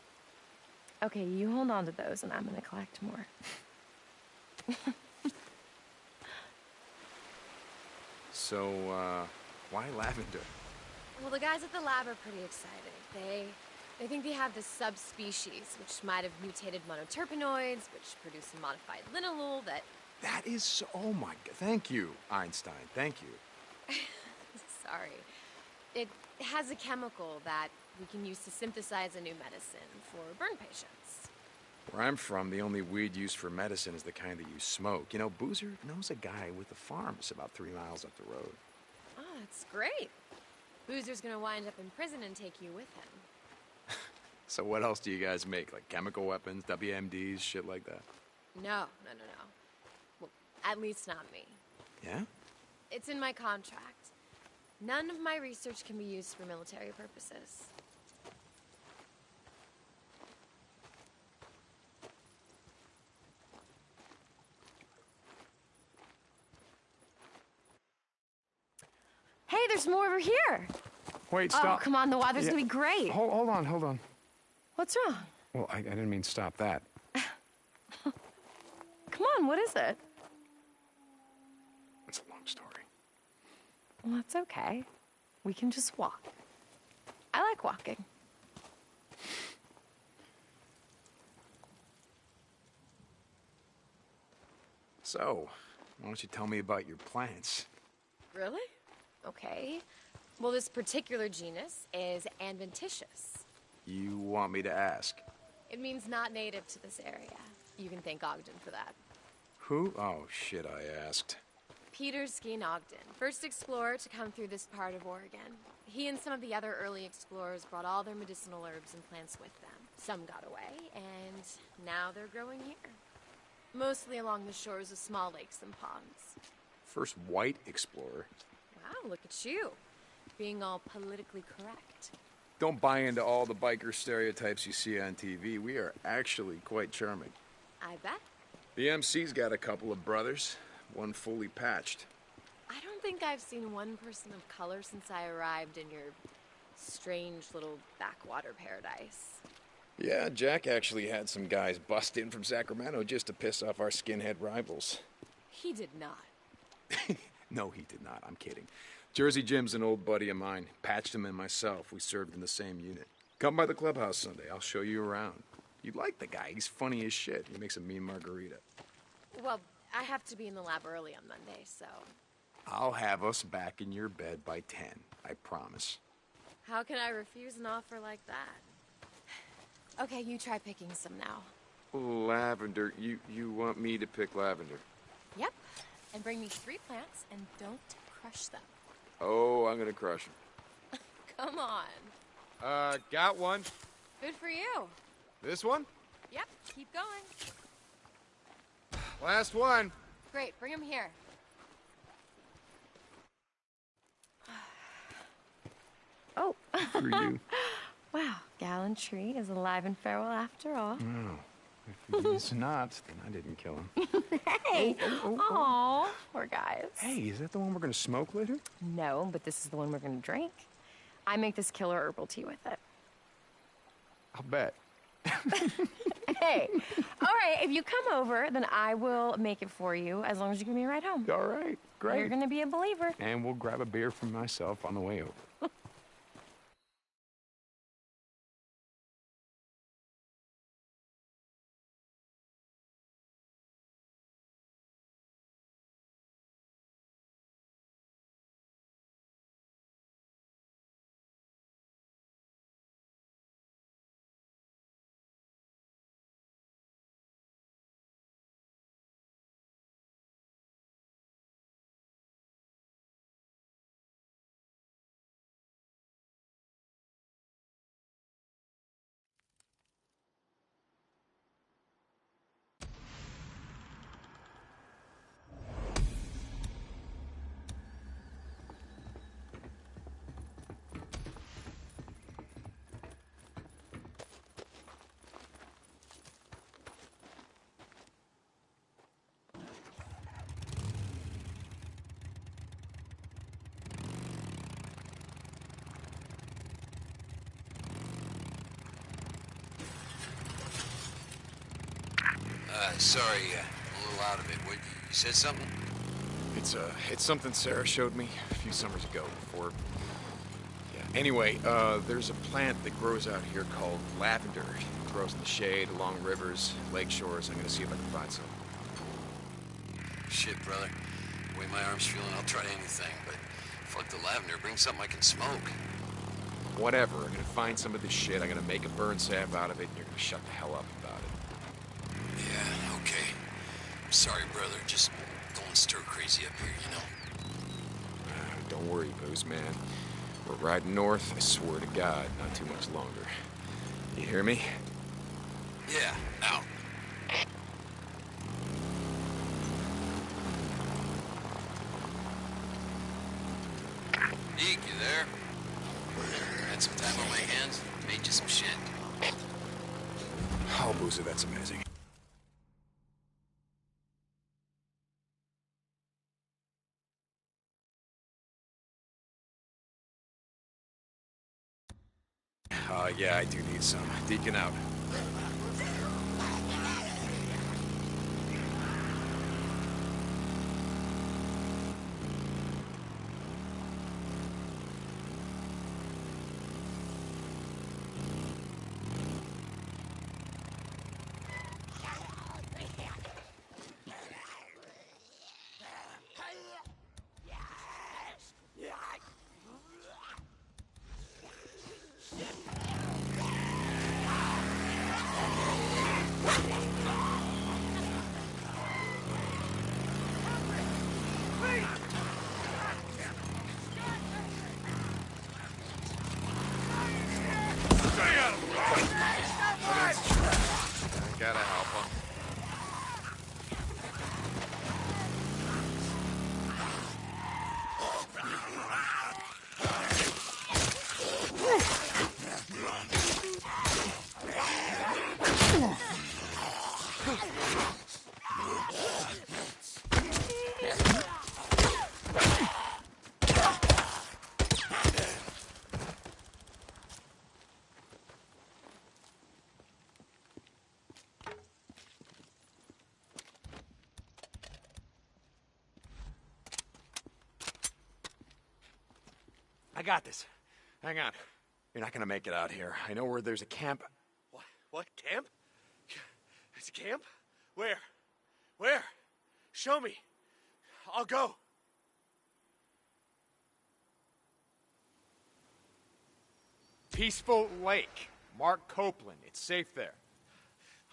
Okay, you hold on to those, and I'm going to collect more. So, why lavender? Well, the guys at the lab are pretty excited. They think they have this subspecies, which might have mutated monoterpenoids, which produce a modified linalool that... That is so... Oh, my God. Thank you, Einstein. Thank you. Sorry. It has a chemical that we can use to synthesize a new medicine for burn patients. Where I'm from, the only weed used for medicine is the kind that you smoke. You know, Boozer knows a guy with a farm that's about 3 miles up the road. Oh, that's great. Boozer's gonna wind up in prison and take you with him. So what else do you guys make? Like chemical weapons, WMDs, shit like that? No. Well, at least not me. Yeah? It's in my contract. None of my research can be used for military purposes. Hey, there's more over here. Wait, stop. Oh, come on, the water's gonna be great. Hold on. What's wrong? Well, I didn't mean stop that. Come on, what is it? It's a long story. Well, that's okay. We can just walk. I like walking. So, why don't you tell me about your plants? Really? Okay. Well, this particular genus is adventitious. You want me to ask? It means not native to this area. You can thank Ogden for that. Who? Oh, shit, I asked. Peter Skeen Ogden, first explorer to come through this part of Oregon. He and some of the other early explorers brought all their medicinal herbs and plants with them. Some got away, and now they're growing here. Mostly along the shores of small lakes and ponds. First white explorer. Wow, look at you. Being all politically correct. Don't buy into all the biker stereotypes you see on TV. We are actually quite charming. I bet. The MC's got a couple of brothers, one fully patched. I don't think I've seen one person of color since I arrived in your strange little backwater paradise. Yeah, Jack actually had some guys bust in from Sacramento just to piss off our skinhead rivals. He did not. No, he did not. I'm kidding. Jersey Jim's an old buddy of mine. Patched him and myself. We served in the same unit. Come by the clubhouse Sunday. I'll show you around. You'd like the guy. He's funny as shit. He makes a mean margarita. Well, I have to be in the lab early on Monday, so... I'll have us back in your bed by 10, I promise. How can I refuse an offer like that? Okay, you try picking some now. Lavender. You want me to pick lavender? Yep. And bring me 3 plants, and don't crush them. Oh, I'm gonna crush them. Come on. Got one. Good for you. This one? Yep, keep going. Last one. Great, bring him here. Oh. For you. Wow, Gallantry is alive and farewell after all. No. If he's not, then I didn't kill him. Hey! Aw, poor guys. Hey, is that the one we're gonna smoke later? No, but this is the one we're gonna drink. I make this killer herbal tea with it. I'll bet. Hey, all right, if you come over, then I will make it for you as long as you give me a ride home. All right, great. You're gonna be a believer. And we'll grab a beer for myself on the way over. Sorry, a little out of it. What, you said something? It's something Sarah showed me a few summers ago before... Yeah. Anyway, there's a plant that grows out here called lavender. It grows in the shade, along rivers, lake shores. I'm gonna see if I can find some. Shit, brother. The way my arm's feeling, I'll try anything, but fuck the lavender. Bring something I can smoke. Whatever. I'm gonna find some of this shit. I'm gonna make a burn sap out of it, and you're gonna shut the hell up about it. Yeah, okay. I'm sorry, brother. Just going stir crazy up here, you know? Don't worry, Booze Man. We're riding north, I swear to God, not too much longer. You hear me? Yeah, out. Deke, you there? Had some time on my hands, made you some shit. Oh, Boozer, that's amazing. Yeah, I do need some. Deacon out. Gotta help him. I got this. Hang on. You're not gonna make it out here. I know where there's a camp. What? Camp? It's a camp? Where? Where? Show me. I'll go. Peaceful Lake. Mark Copeland. It's safe there.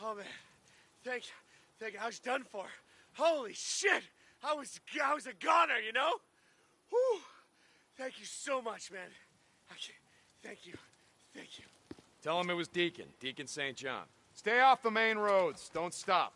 Oh, man. Thank you. I was done for. Holy shit. I was a goner, you know? Whew. Thank you so much, man. Thank you. Tell him it was Deacon St. John. Stay off the main roads. Don't stop.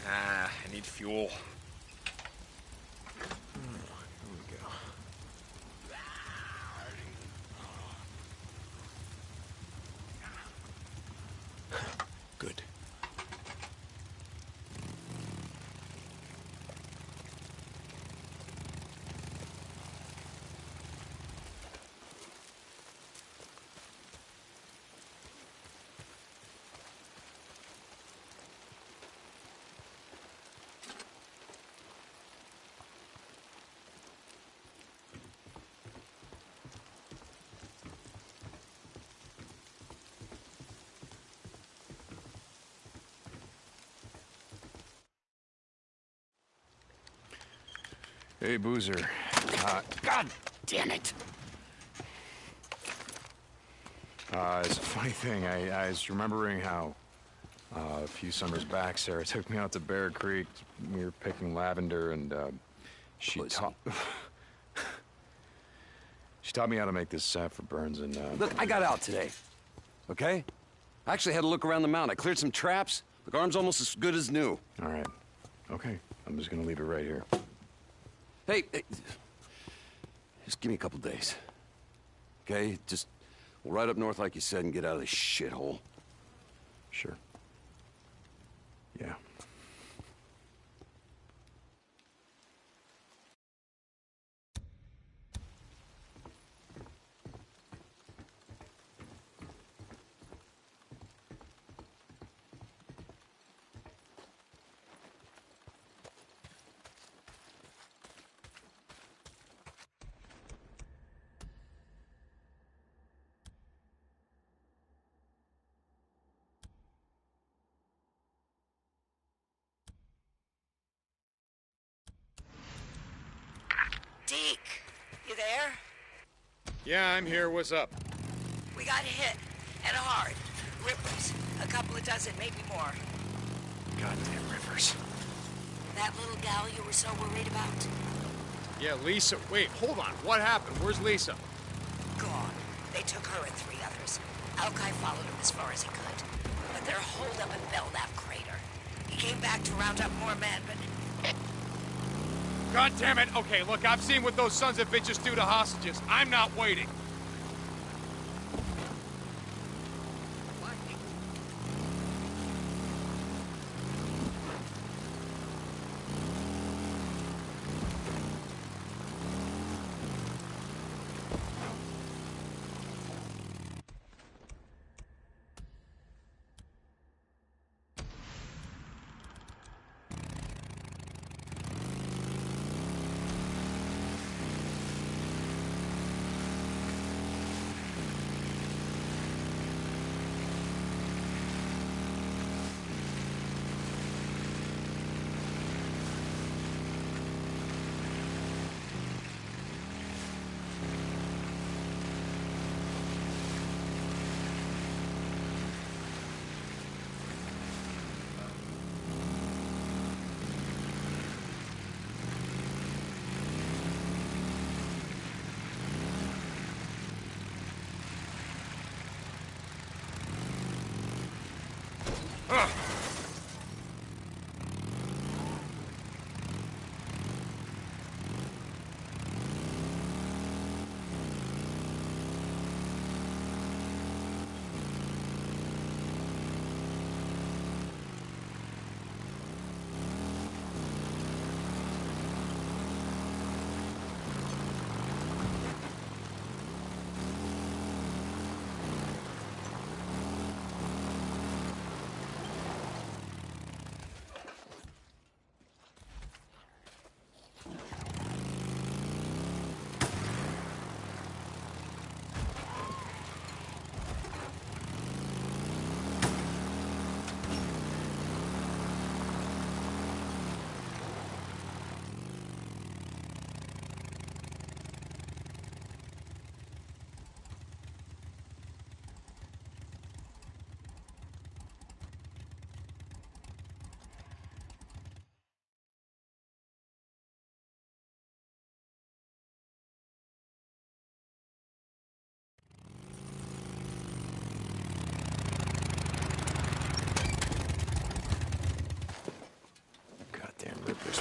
I need fuel. Good. Hey, Boozer. God damn it! It's a funny thing. I was remembering how a few summers back, Sarah took me out to Bear Creek. We were picking lavender, and she taught she taught me how to make this sap for burns. And Look, I got out today. Okay? I actually had a look around the mountain. I cleared some traps. The arm's almost as good as new. All right. Okay. I'm just gonna leave it right here. Hey, just give me a couple days. Okay? Just, we'll ride up north like you said and get out of this shithole. Sure. Yeah. Deke, you there? Yeah, I'm here. What's up? We got hit, and hard. Rippers. A couple of dozen, maybe more. Goddamn rivers. That little gal you were so worried about? Yeah, Lisa. Wait, hold on. What happened? Where's Lisa? Gone. They took her and 3 others. Alki followed him as far as he could. But they're holed up in Belknap Crater. He came back to round up more men, but... God damn it. Okay, look, I've seen what those sons of bitches do to hostages. I'm not waiting.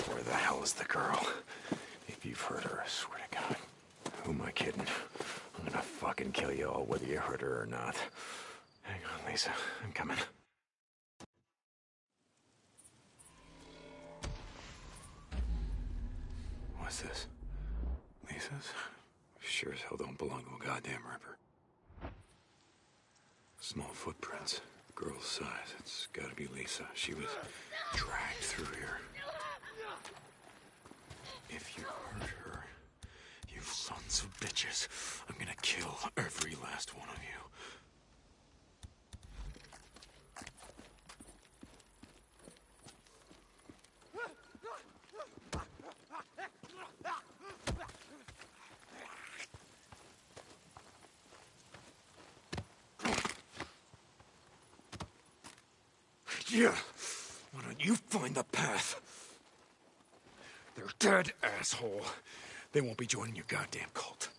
Where the hell is the girl? If you've hurt her, I swear to God. Who am I kidding? I'm gonna fucking kill you all, whether you hurt her or not. Hang on, Lisa. I'm coming. What's this? Lisa's? Sure as hell don't belong to a goddamn ripper. Small footprints. Girl's size. It's gotta be Lisa. She was dragged through here. If you hurt her, you sons of bitches, I'm gonna kill every last one of you. Yeah. Why don't you find the path? They're dead, asshole. They won't be joining your goddamn cult.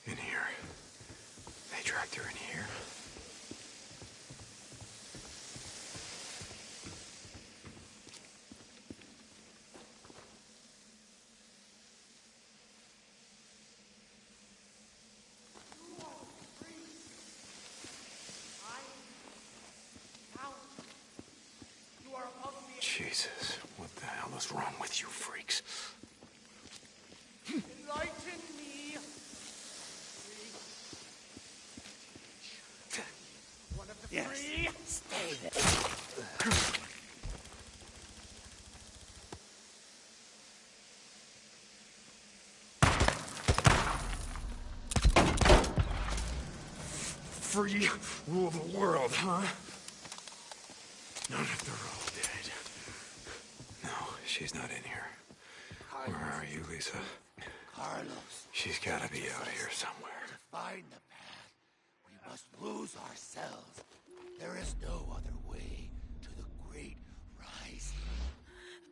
In here. They dragged her in here. Jesus, what the hell is wrong with you freaks? Enlighten me. One of the free. Stay there. Free rule the world, huh? Not if they're all dead. No, she's not in here. Where are you, Lisa? Carlos. She's gotta be out here somewhere. To find the path, we must lose ourselves. There is no other way to the great rising.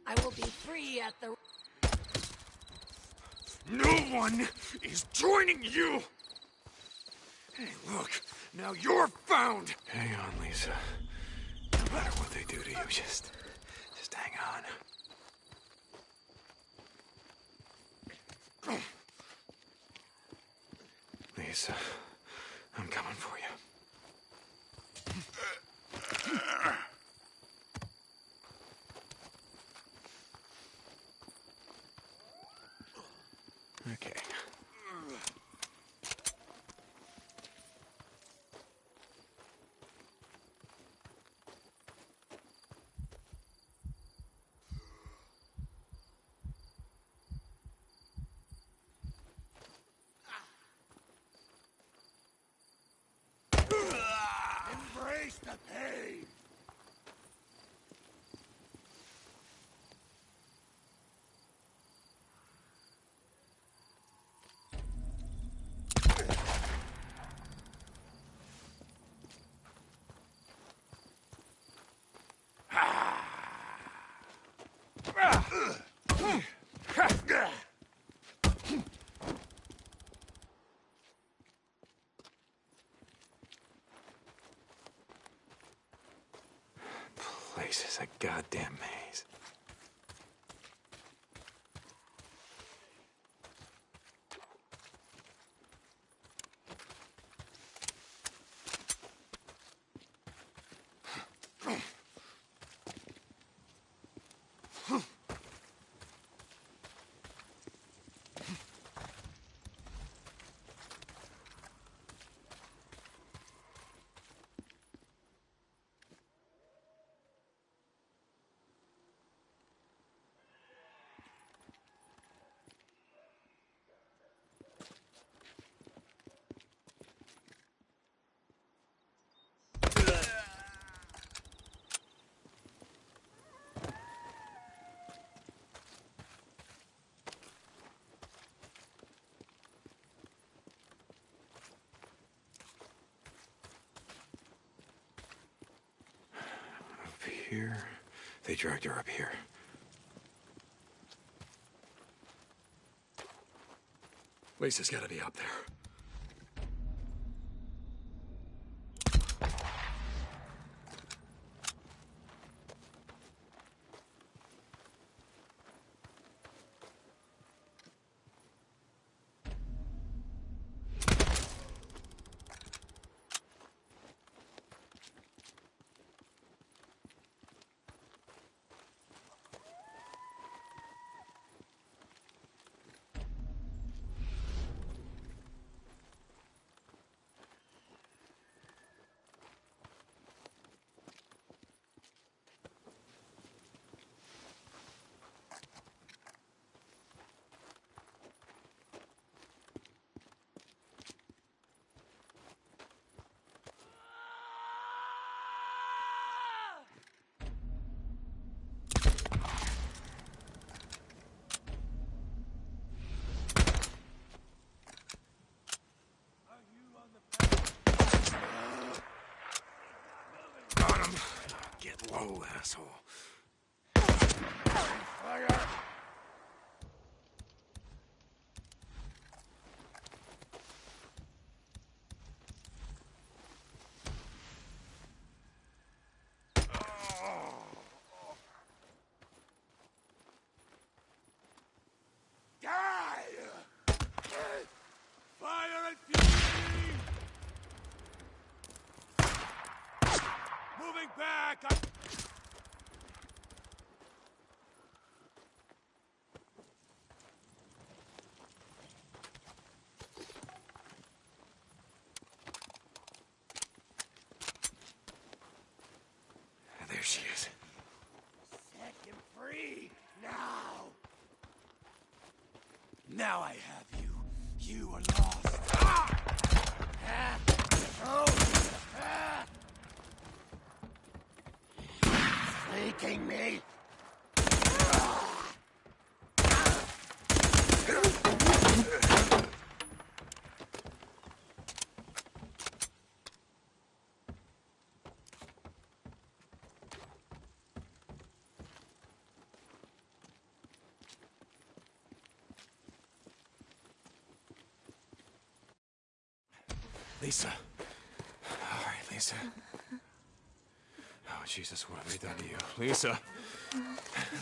I will be free at the... No one is joining you! Hey, look, now you're found! Hang on, Lisa. No matter what they do to you, just hang on. Lisa, I'm coming for you. Okay. Embrace the pain. Place is a goddamn maze. Here. They dragged her up here. Lisa's gotta be up there. Oh, asshole. Fire! Fire and fury! Moving back! There she is. Set him free! Now! Now I have you. You are lost. Ah! Ah! Oh! Ah! Fleeking me! Lisa. All right, Lisa. Oh, Jesus, what have they done to you? Lisa.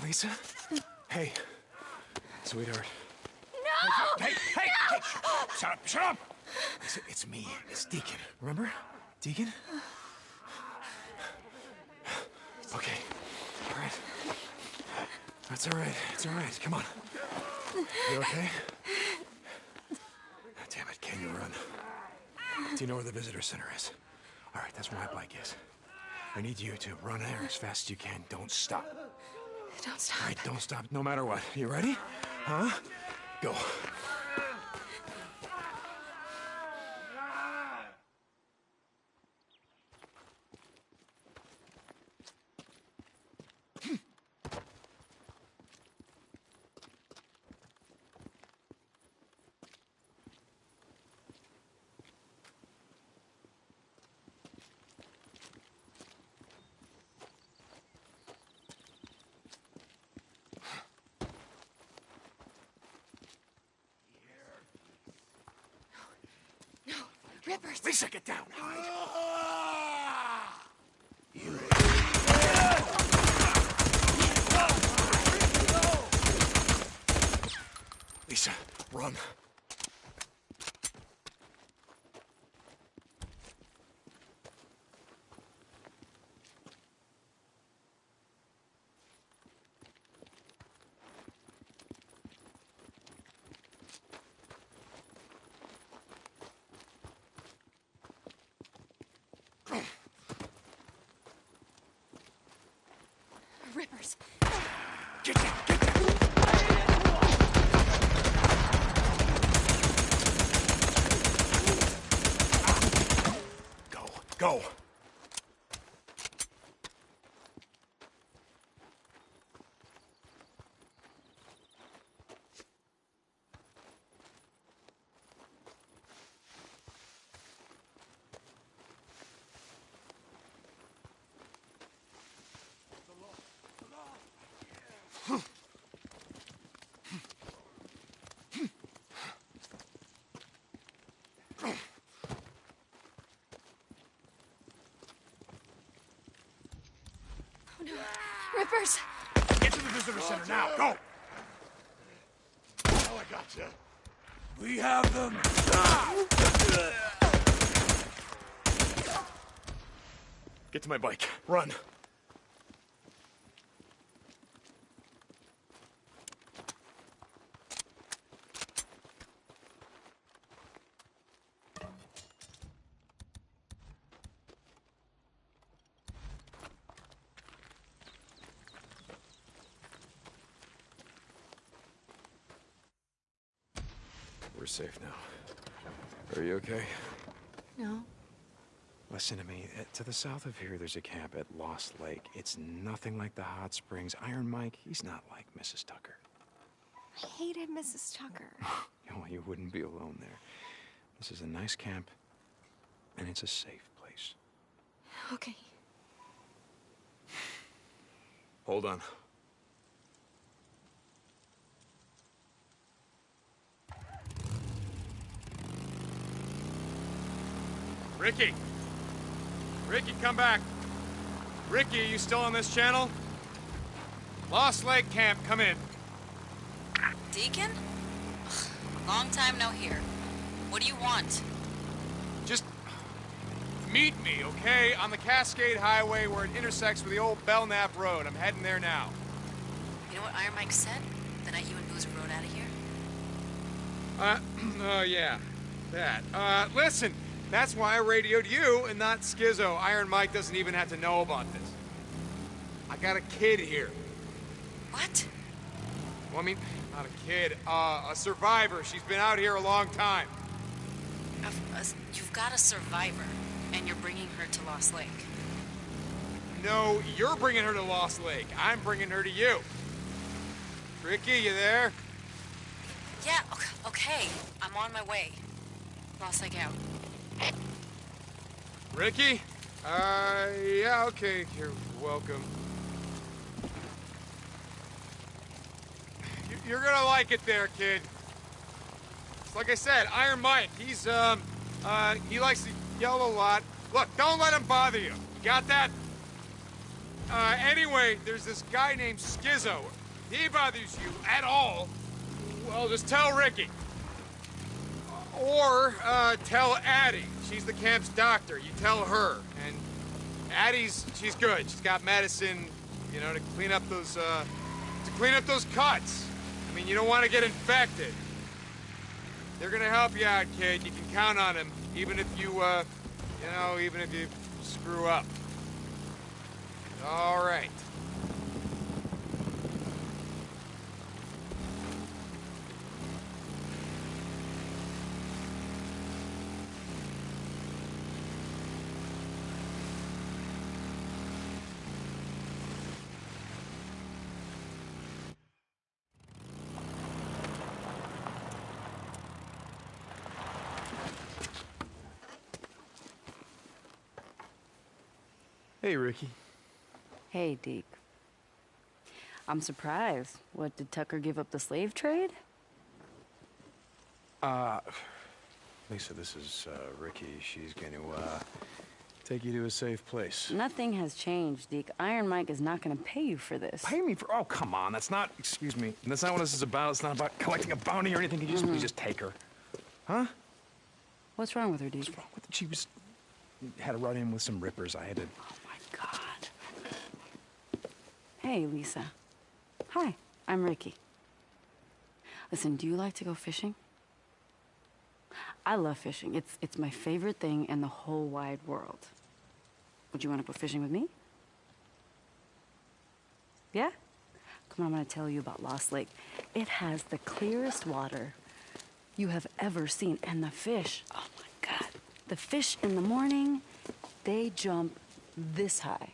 Lisa? Hey. Sweetheart. No! Hey! Shut up! Shut up! Lisa, it's me. It's Deacon. Remember? Deacon? Okay. All right. That's all right. It's all right. Come on. You okay? Damn it, can you run? Do you know where the visitor center is? All right, that's where my bike is. I need you to run there as fast as you can. Don't stop. Don't stop. All right, don't stop, no matter what. You ready? Huh? Go. No, Rippers. Lisa, get down. Hide. Lisa, run. Rippers. Get down, get down. Go. Oh no. Rippers! Get to the visitor center now. Go! Oh, I gotcha. We have them. Get to my bike. Run. We're safe now. Are you okay? No. Listen to me. To the south of here, there's a camp at Lost Lake. It's nothing like the hot springs. Iron Mike, he's not like Mrs. Tucker. I hated Mrs. Tucker. Well, you wouldn't be alone there. This is a nice camp, and it's a safe place. Okay. Hold on. Ricky! Ricky, come back! Ricky, you still on this channel? Lost Lake Camp, come in. Deacon? Ugh, long time no hear. What do you want? Just meet me, okay? On the Cascade Highway where it intersects with the old Belknap Road. I'm heading there now. You know what Iron Mike said the night you and Boozer rode out of here? Oh yeah, that. Listen, that's why I radioed you and not Schizo. Iron Mike doesn't even have to know about this. I got a kid here. What? Well, I mean, not a kid, a survivor. She's been out here a long time. You've got a survivor, and you're bringing her to Lost Lake. No, you're bringing her to Lost Lake. I'm bringing her to you. Ricky, you there? Yeah, okay. I'm on my way. Lost Lake out. Ricky? Yeah, okay. You're welcome. You're gonna like it there, kid. Like I said, Iron Mike, he's, he likes to yell a lot. Look, don't let him bother you. You got that? Anyway, there's this guy named Schizo. If he bothers you at all, well, just tell Ricky. Or, tell Addie. She's the camp's doctor. You tell her. And Addie's, she's good. She's got medicine, you know, to clean up those cuts. I mean, you don't want to get infected. They're gonna help you out, kid. You can count on them, even if you, even if you screw up. All right. Hey, Ricky. Hey, Deke. I'm surprised. What, did Tucker give up the slave trade? Lisa, this is, Ricky. She's going to, take you to a safe place. Nothing has changed, Deke. Iron Mike is not going to pay you for this. Pay me for... Oh, come on. That's not... Excuse me. That's not what this is about. It's not about collecting a bounty or anything. Can you just please just take her? Huh? What's wrong with her, Deke? What's wrong with her? She was... Had a run-in with some rippers. I had to... Oh, my God. Hey, Lisa. Hi, I'm Ricky. Listen, do you like to go fishing? I love fishing. It's my favorite thing in the whole wide world. Would you want to go fishing with me? Yeah? Come on, I'm going to tell you about Lost Lake. It has the clearest water you have ever seen. And the fish, oh my God. The fish in the morning, they jump this high.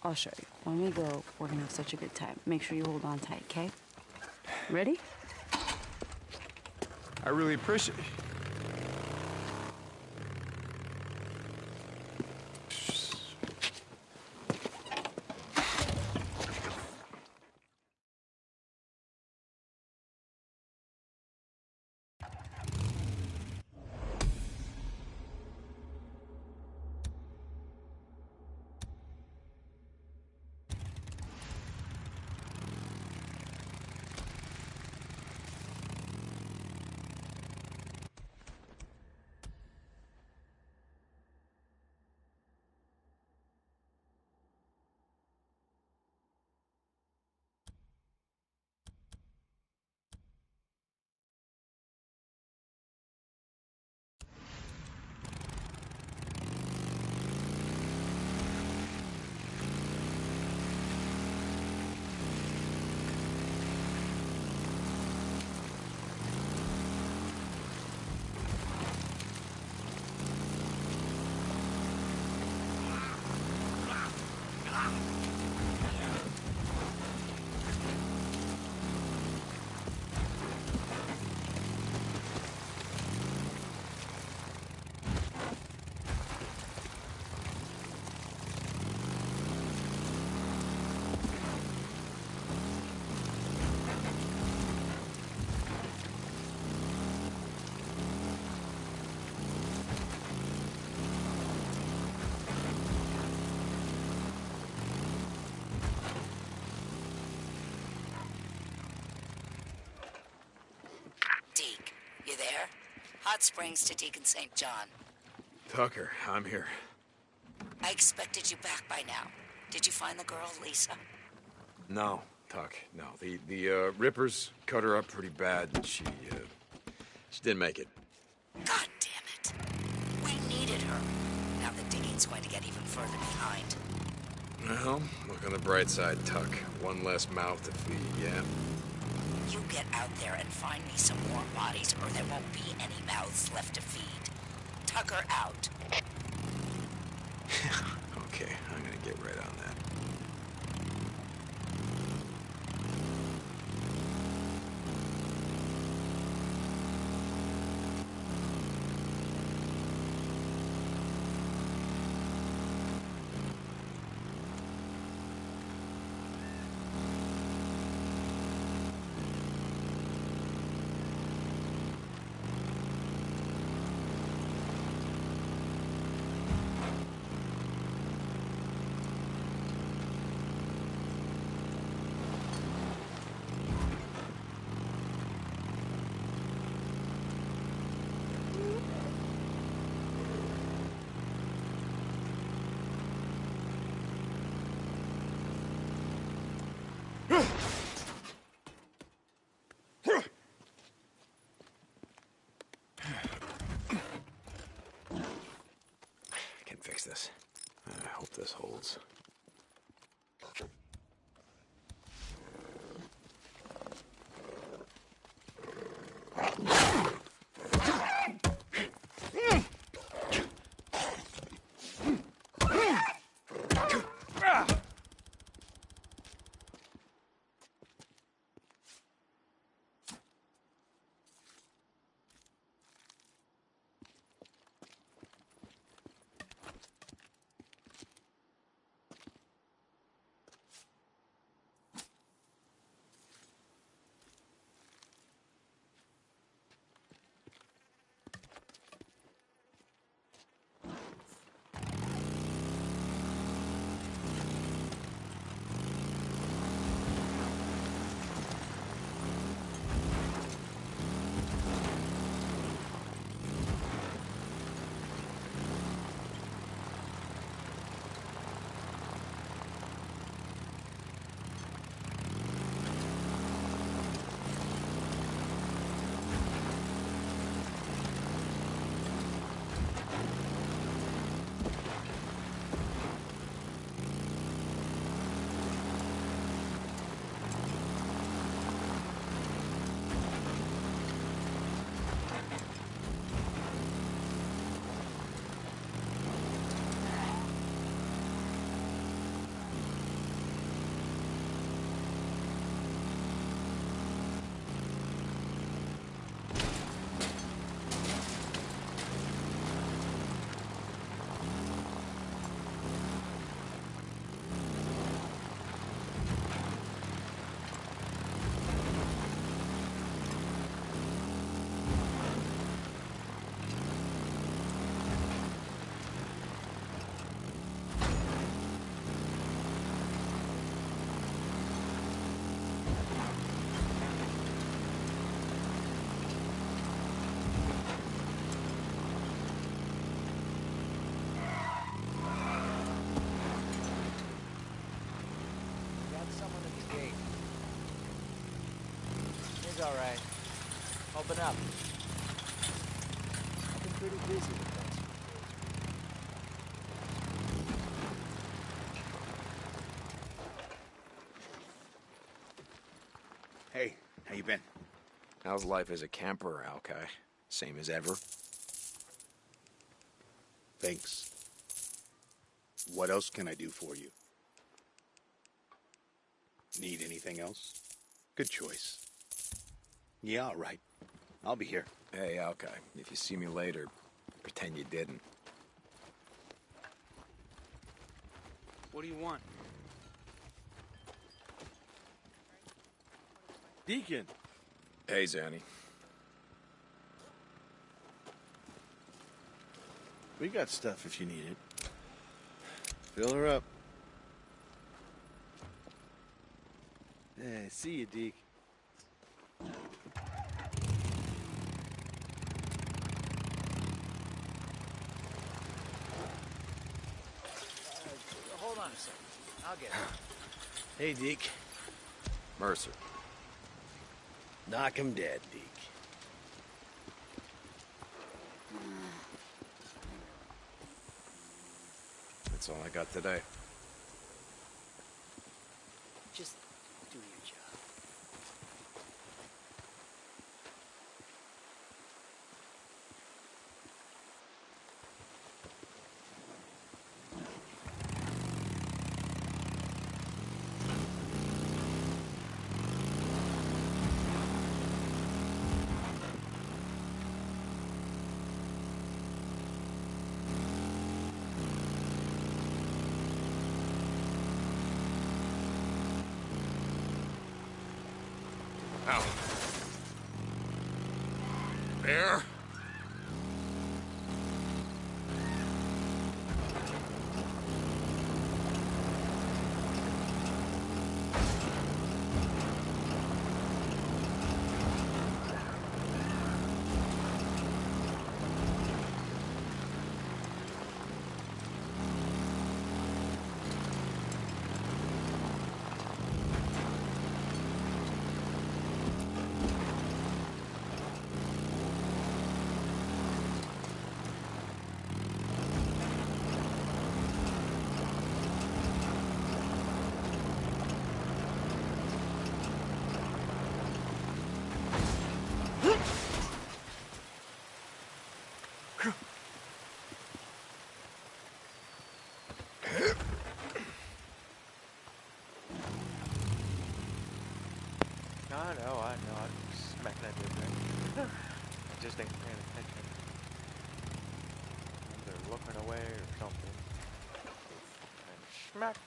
I'll show you. When we go, we're going to have such a good time. Make sure you hold on tight, okay? Ready? I really appreciate... Springs to Deacon St. John. Tucker, I'm here. I expected you back by now. Did you find the girl, Lisa? No, Tuck, no. The Rippers cut her up pretty bad, and she didn't make it. God damn it. We needed her. Now the digging's going to get even further behind. Well, look on the bright side, Tuck. One less mouth to feed, yeah? You get out there and find me some more bodies, or there won't be any mouths left to feed. Tucker out. Okay, I'm gonna get right on that. Fix this. I hope this holds. All right. Open up. I've been pretty busy with things. Hey, how you been? How's life as a camper, Alkai? Same as ever? Thanks. What else can I do for you? Need anything else? Good choice. Yeah, all right. I'll be here. Hey, Alkai, if you see me later, pretend you didn't. What do you want? Deacon! Hey, Zanny. We got stuff if you need it. Fill her up. Hey, see you, Deke. on a second. I'll get it. Hey, Deke. Mercer. Knock him dead, Deke. That's all I got today. Just do your job. Out. There. I know, I'm smacking that dude there. I just ain't paying attention. They're looking away or something. And smack.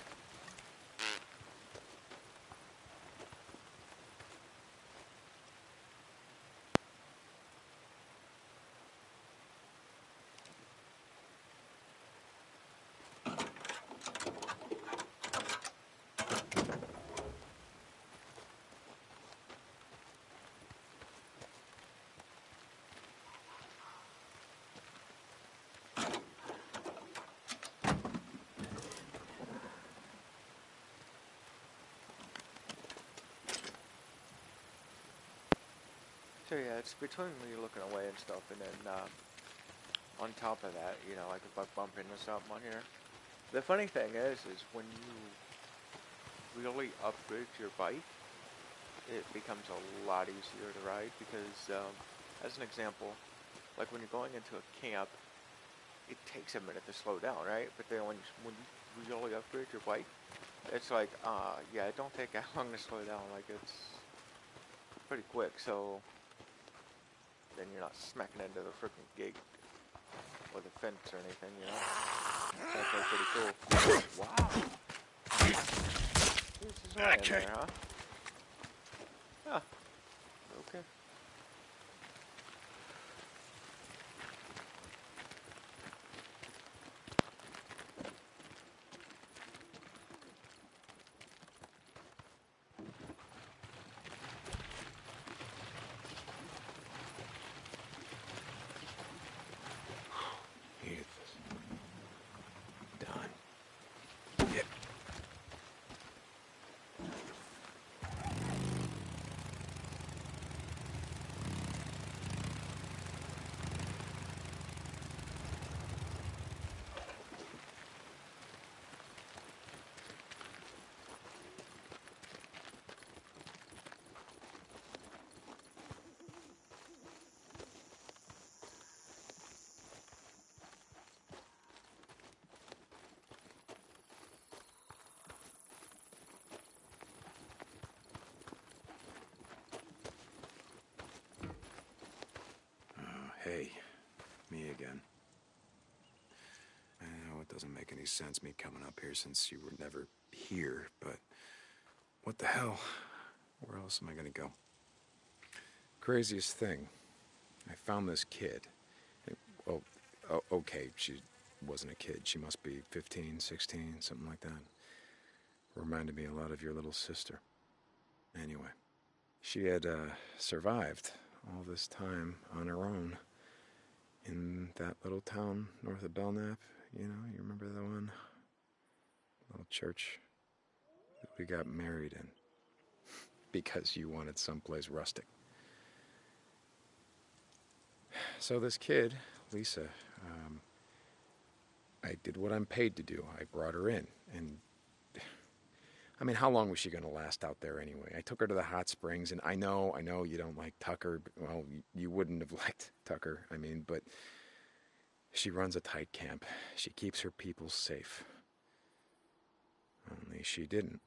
So yeah, it's between me looking away and stuff, and then on top of that, you know, I could bump into something on here. The funny thing is when you really upgrade your bike, it becomes a lot easier to ride because, as an example, like when you're going into a camp, it takes a minute to slow down, right? But then when you really upgrade your bike, it's like, yeah, it don't take that long to slow down. Like it's pretty quick. So then you're not smacking into the freaking gate or the fence or anything, you know? It's actually pretty cool. Wow. This is right in there, huh? Huh. Okay. Hey, me again. I know it doesn't make any sense me coming up here since you were never here, but what the hell? Where else am I gonna go? Craziest thing, I found this kid. Well, okay, she wasn't a kid. She must be 15, 16, something like that. Reminded me a lot of your little sister. Anyway, she had survived all this time on her own in that little town north of Belknap. You know, you remember the one? Little church that we got married in. Because you wanted someplace rustic. So this kid, Lisa, I did what I'm paid to do. I brought her in. And, I mean, how long was she going to last out there anyway? I took her to the hot springs, and I know you don't like Tucker. Well, you wouldn't have liked Tucker, I mean, but she runs a tight camp. She keeps her people safe. Only she didn't.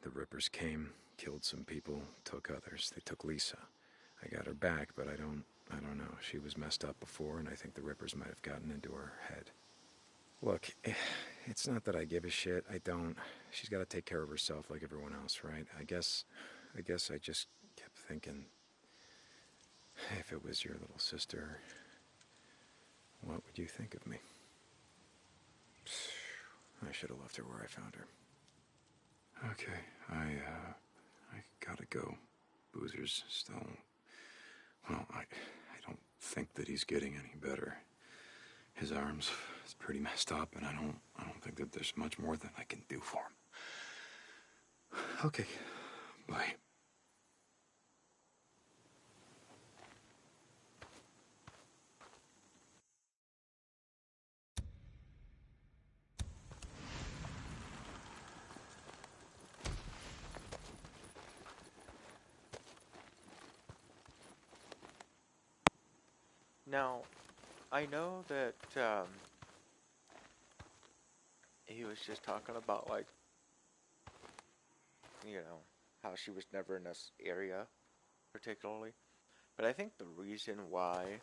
The Rippers came, killed some people, took others. They took Lisa. I got her back, but I don't know. She was messed up before, and I think the Rippers might have gotten into her head. Look, it's not that I give a shit. I don't. She's got to take care of herself like everyone else, right? I guess I just kept thinking, if it was your little sister, what would you think of me? I should have left her where I found her. Okay, I gotta go. Boozer's still... Well, I don't think that he's getting any better. His arm's pretty messed up, and I don't think that there's much more that I can do for him. Okay, bye. Now, I know that he was just talking about, like, you know, how she was never in this area particularly. But I think the reason why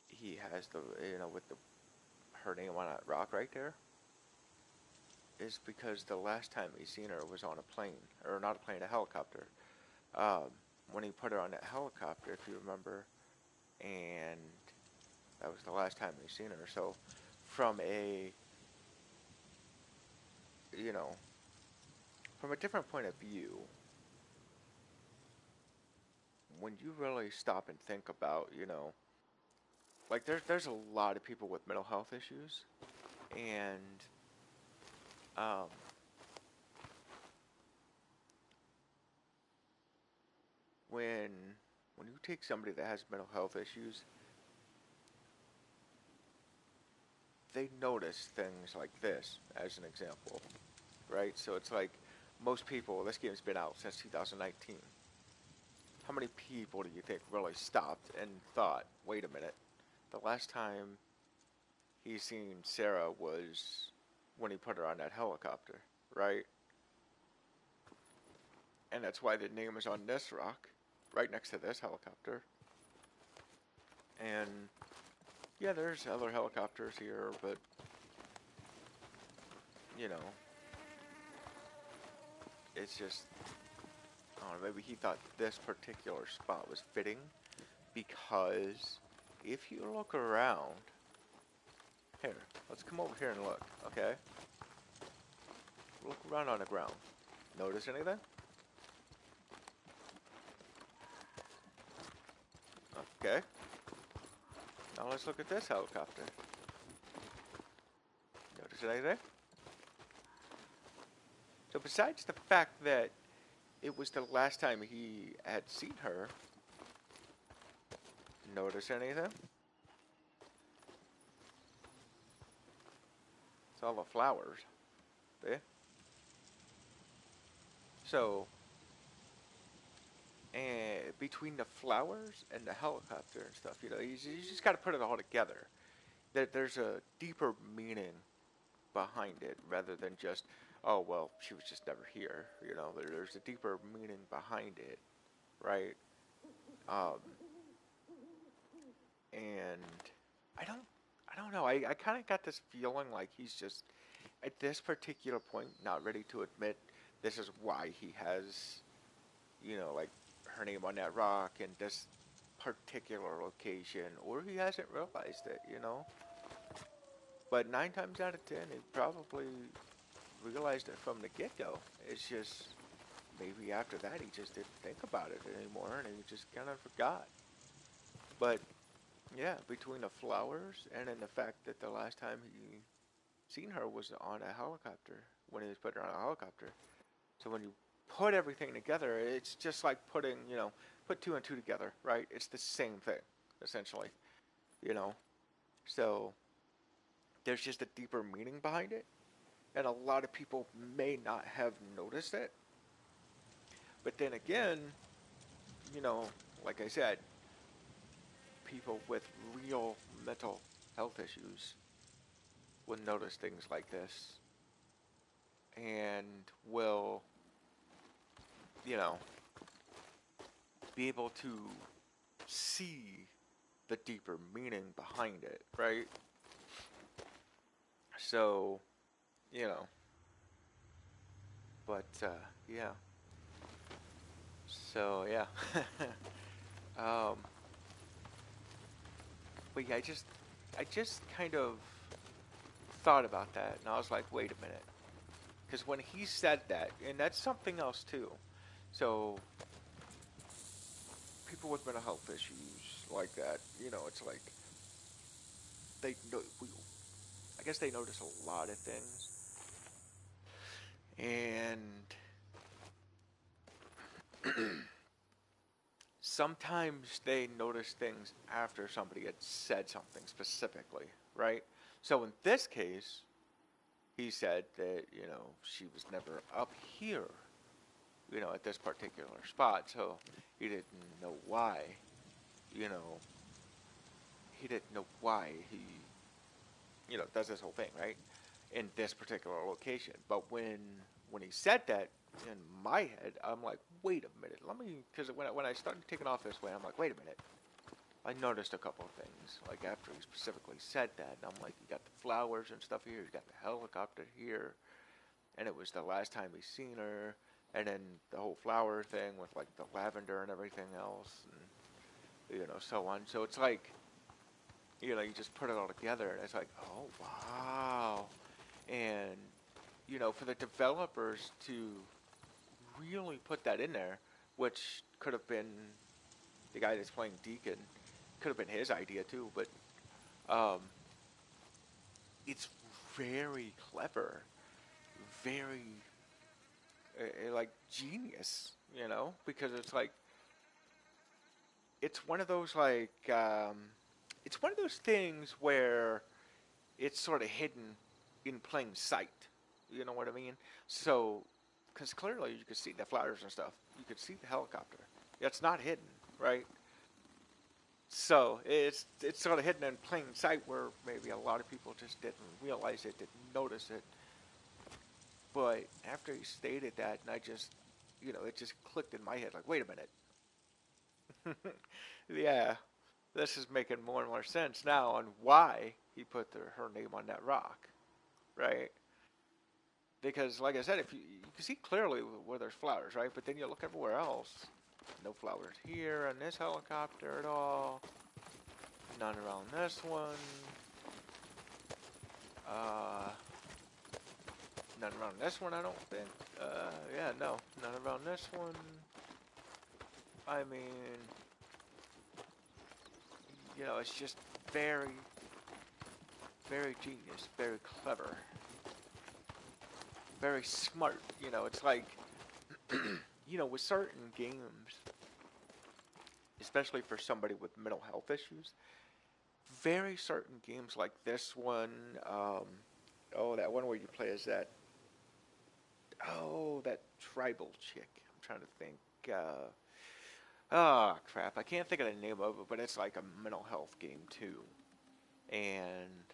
he has the, with the her name on that rock right there is because the last time he seen her was on a plane, or not a plane, a helicopter. When he put her on that helicopter, if you remember, and that was the last time he seen her. So, from a, from a different point of view, when you really stop and think about, like there's a lot of people with mental health issues, and when you take somebody that has mental health issues, they notice things like this, as an example, right? So it's like most people, this game's been out since 2019. How many people do you think really stopped and thought, wait a minute, the last time he seen Sarah was when he put her on that helicopter, right? And that's why the name is on this rock, right next to this helicopter. And yeah, there's other helicopters here, but it's just, I don't know, maybe he thought this particular spot was fitting because if you look around, here, let's come over here and look, okay? Look around on the ground. Notice anything? Okay. Now let's look at this helicopter. Notice anything? So besides the fact that it was the last time he had seen her, notice anything? It's all the flowers. See? So, and between the flowers and the helicopter and stuff, you just got to put it all together. There's a deeper meaning behind it rather than just, oh, well, she was just never here. There's a deeper meaning behind it, right? And I don't know. I kind of got this feeling like he's just, at this particular point, not ready to admit this is why he has, like, her name on that rock in this particular location, or he hasn't realized it, But 9 times out of 10, he probably realized it from the get-go. It's just, maybe after that he just didn't think about it anymore, and he just kind of forgot. But, yeah, between the flowers and then the fact that the last time he seen her was on a helicopter when he was putting her on a helicopter. So when you put everything together, it's just like putting, put two and two together, right? It's the same thing, essentially, you know. So there's just a deeper meaning behind it, and a lot of people may not have noticed it. But then again, like I said, people with real mental health issues will notice things like this and will, you know, be able to see the deeper meaning behind it, right? So, you know, but yeah. So yeah. um, but yeah, I just kind of thought about that, and I was like, wait a minute, because when he said that, and that's something else too. So people with mental health issues like that, it's like they know. I guess they notice a lot of things, and sometimes they notice things after somebody had said something specifically, right? So in this case, he said that, she was never up here, at this particular spot, so he didn't know why, you know, he didn't know why he, does this whole thing, right? In this particular location. But when he said that, in my head, I'm like, wait a minute, because when I started taking off this way, I'm like, wait a minute. I noticed a couple of things, like after he specifically said that, and I'm like, you got the flowers and stuff here, you got the helicopter here, and it was the last time he's seen her, and then the whole flower thing with like the lavender and everything else, and so on. So it's like, you just put it all together, and it's like, oh wow, and for the developers to really put that in there, which could have been the guy that's playing Deacon, could have been his idea too, but it's very clever, very like genius, because it's like it's one of those it's one of those things where it's sort of hidden in plain sight. You know what I mean? So, because clearly you could see the flowers and stuff, you could see the helicopter. It's not hidden, right? So it's sort of hidden in plain sight where maybe a lot of people just didn't realize it, didn't notice it. But after he stated that, and I just, it just clicked in my head like, wait a minute. Yeah, this is making more and more sense now on why he put her name on that rock, right? Because, like I said, if you can see clearly where there's flowers, right? But then you look everywhere else, no flowers here on this helicopter at all. None around this one. None around this one, I don't think. Yeah, no, none around this one. I mean, it's just very, very genius, very clever, very smart. It's like, with certain games, especially for somebody with mental health issues, very certain games like this one, that one where you play as that tribal chick. I'm trying to think. Crap. I can't think of the name of it, but it's like a mental health game too. And,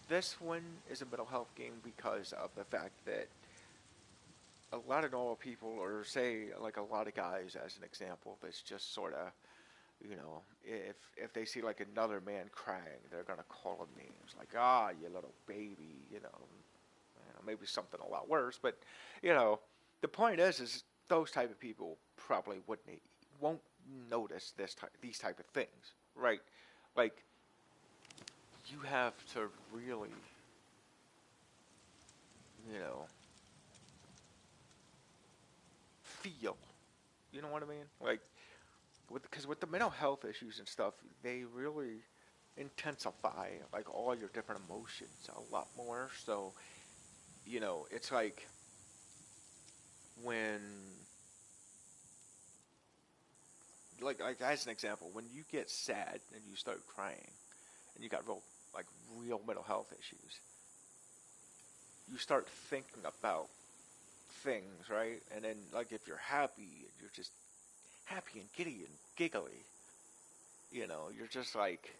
this one is a mental health game because of the fact that a lot of normal people, or say like a lot of guys as an example, that's just sort of, if they see like another man crying, they're going to call him names like, you little baby, maybe something a lot worse, but the point is those type of people probably won't notice these type of things, right? Like, you have to really, feel, you know what I mean? Like, because with the mental health issues and stuff, they really intensify like all your different emotions a lot more. So, you know, it's like when, like as an example, when you get sad and you start crying, and you got real mental health issues, you start thinking about things, right? And then like if you're happy and you're just happy and giddy and giggly, you know, you're just like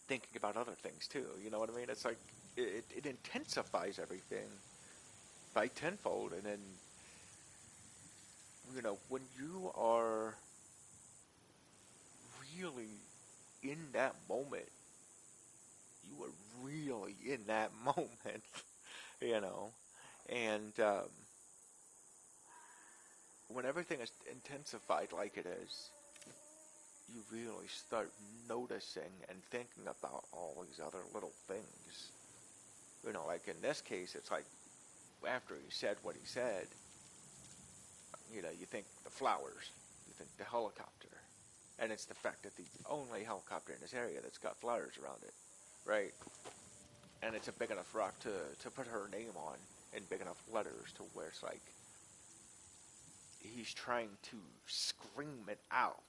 thinking about other things too. You know what I mean? It's like it intensifies everything by tenfold, and then you know when you are really in that moment, you are really in that moment, you know, and when everything is intensified like it is, you really start noticing and thinking about all these other little things. You know, like in this case, it's like after he said what he said, you know, you think the flowers, you think the helicopter, and it's the fact that the only helicopter in this area that's got flowers around it, right? And it's a big enough rock to put her name on in big enough letters to where it's like he's trying to scream it out.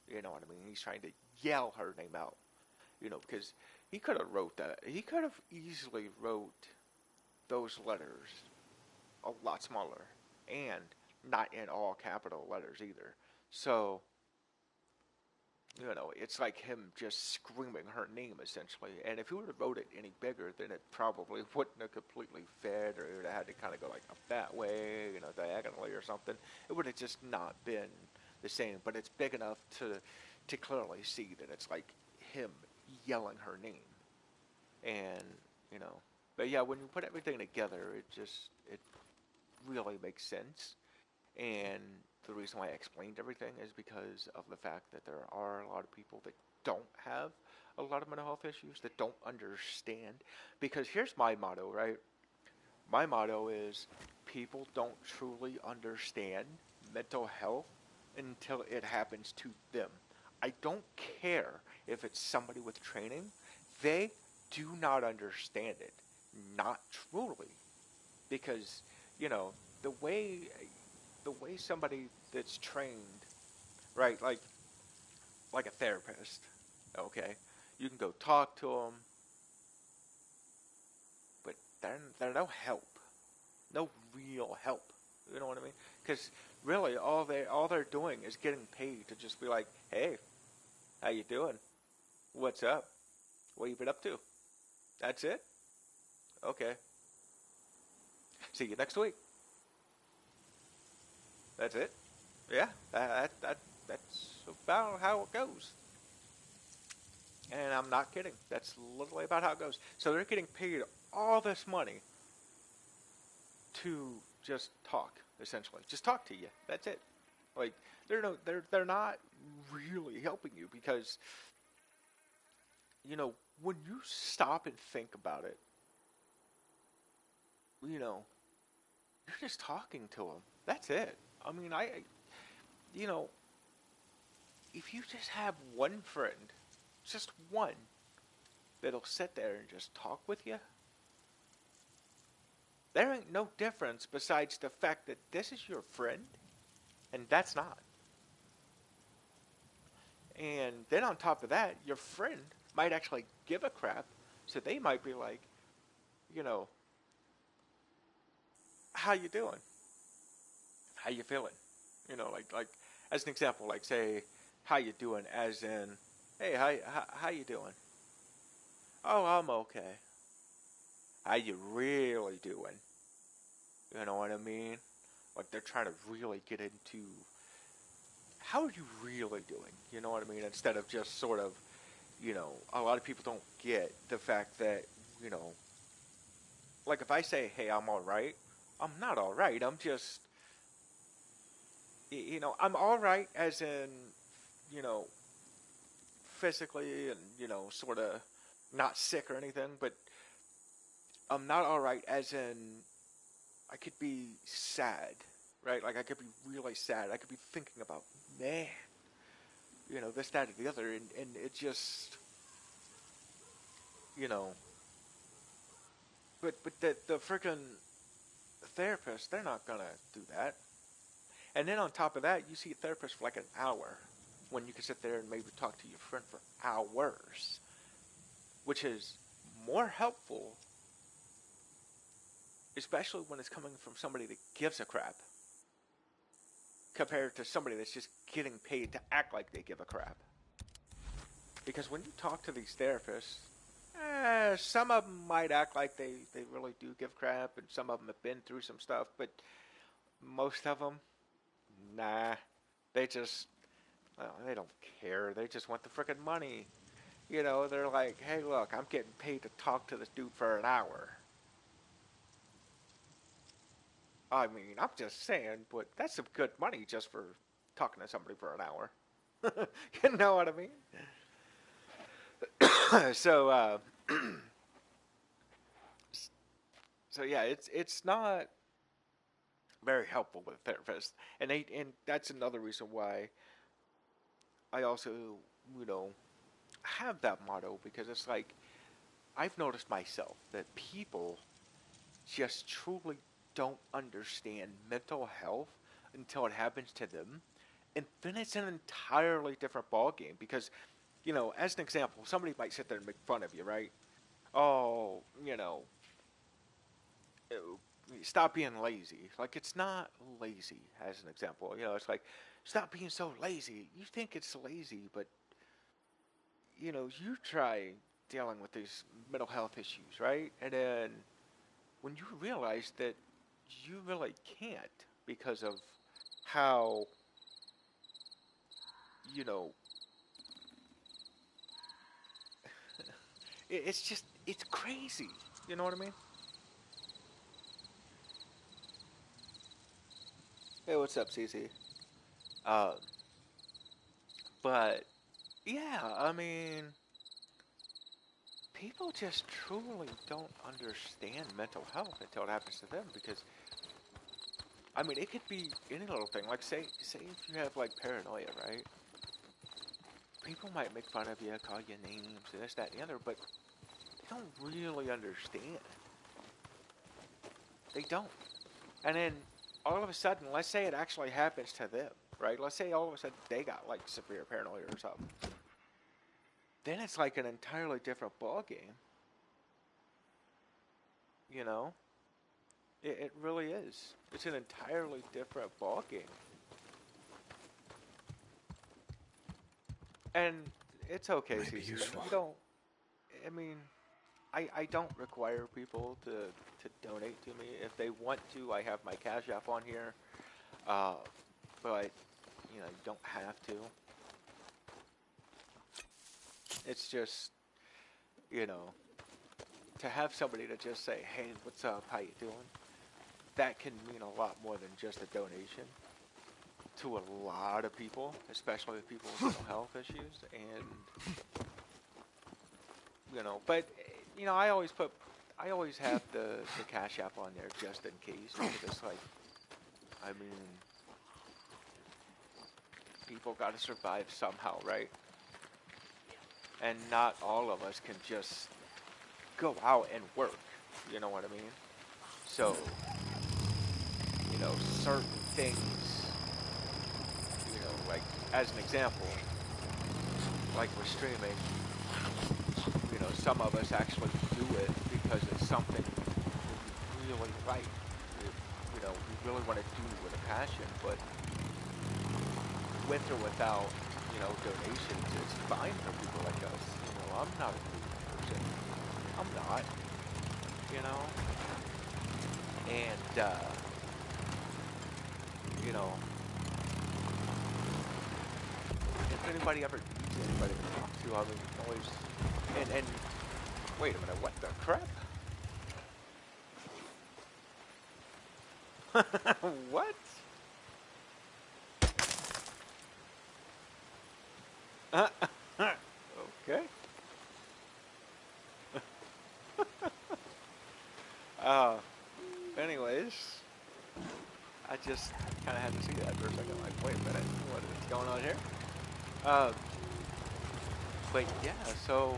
You know what I mean? He's trying to yell her name out. You know, because he could have wrote that. He could have easily wrote those letters a lot smaller and not in all capital letters either. So, you know, it's like him just screaming her name essentially. And if he would have wrote it any bigger, then it probably wouldn't have completely fit, or it would have had to kind of go like up that way, you know, diagonally or something. It would have just not been the same. But it's big enough to clearly see that it's like him yelling her name. And, you know, but yeah, when you put everything together, it really makes sense. And the reason why I explained everything is because of the fact that there are a lot of people that don't have a lot of mental health issues, that don't understand. Because here's my motto, right? My motto is people don't truly understand mental health until it happens to them. I don't care if it's somebody with training. They do not understand it. Not truly. Because, you know, the way somebody that's trained, right, like a therapist, okay, you can go talk to them, but they're no help, no real help. You know what I mean? Because really, all they're doing is getting paid to just be like, hey, how you doing? What's up? What you been up to? That's it. Okay. See you next week. That's it. Yeah, that's about how it goes. And I'm not kidding. That's literally about how it goes. So they're getting paid all this money to just talk, essentially. Just talk to you. That's it. Like they're not really helping you because you know, when you stop and think about it, you know, you're just talking to them. That's it. I mean, you know, if you just have one friend, just one, that'll sit there and just talk with you, there ain't no difference besides the fact that this is your friend and that's not. And then on top of that, your friend might actually give a crap, so they might be like, you know, how you doing? How you feeling? You know, like as an example, like say, how you doing? As in, hey, how you doing? Oh, I'm okay. How you really doing? You know what I mean? Like they're trying to really get into how are you really doing? You know what I mean? Instead of just sort of, you know, a lot of people don't get the fact that, you know, like if I say, hey, I'm all right, I'm not all right. I'm just, you know, I'm all right as in, you know, physically and, you know, sort of not sick or anything, but I'm not all right as in I could be sad, right? Like I could be really sad. I could be thinking about, man, you know, this, that, or the other, and it just, you know, but the freaking therapist, they're not gonna do that. And then on top of that, you see a therapist for like an hour, when you can sit there and maybe talk to your friend for hours, which is more helpful, especially when it's coming from somebody that gives a crap, compared to somebody that's just getting paid to act like they give a crap. Because when you talk to these therapists, some of them might act like they really do give crap, and some of them have been through some stuff, but most of them, nah, they just, well, they don't care. They just want the frickin' money. You know, they're like, hey, look, I'm getting paid to talk to this dude for an hour. I mean, I'm just saying, but that's some good money just for talking to somebody for an hour. You know what I mean? So, so yeah, it's not very helpful with therapists, and that's another reason why I also, you know, have that motto, because it's like I've noticed myself that people just truly don't understand mental health until it happens to them, and then it's an entirely different ballgame. Because, you know, as an example, somebody might sit there and make fun of you, right? Oh, you know, stop being lazy. Like, it's not lazy, as an example. You know, it's like, stop being so lazy. You think it's lazy, but, you know, you try dealing with these mental health issues, right? And then when you realize that you really can't, because of how, you know, it's just, it's crazy. You know what I mean? Hey, what's up, CC? Um, but yeah, I mean, people just truly don't understand mental health until it happens to them. Because, I mean, it could be any little thing. Like, say if you have like paranoia, right? People might make fun of you, call you names, this, that, and the other, but they don't really understand. They don't. And then all of a sudden, let's say it actually happens to them, right? Let's say all of a sudden they got like severe paranoia or something. Then it's like an entirely different ball game. You know? It really is. It's an entirely different ball game. And it's okay, CC. You don't, I mean, I don't require people to donate to me. If they want to, I have my Cash App on here. But, you know, you don't have to. It's just, you know, to have somebody to just say, hey, what's up, how you doing? That can mean a lot more than just a donation to a lot of people, especially with people with mental health issues. And, you know, but, you know, I always have the Cash App on there just in case, because it's like, I mean, people gotta survive somehow, right? And not all of us can just go out and work, you know what I mean? So, you know, certain things, you know, like, as an example, like with streaming, you know, some of us actually do it because it's something we really like. You know, we really want to do with a passion, but with or without, you know, donations, it's fine for people like us. You know, I'm not a greedy person. I'm not, you know? And, you know, if anybody ever needs anybody to talk to, I mean, always, and, wait a minute, what the crap? What? Okay. Anyways, I just kind of had to see that for a second, like, wait a minute, what is going on here? Uh, but yeah, so,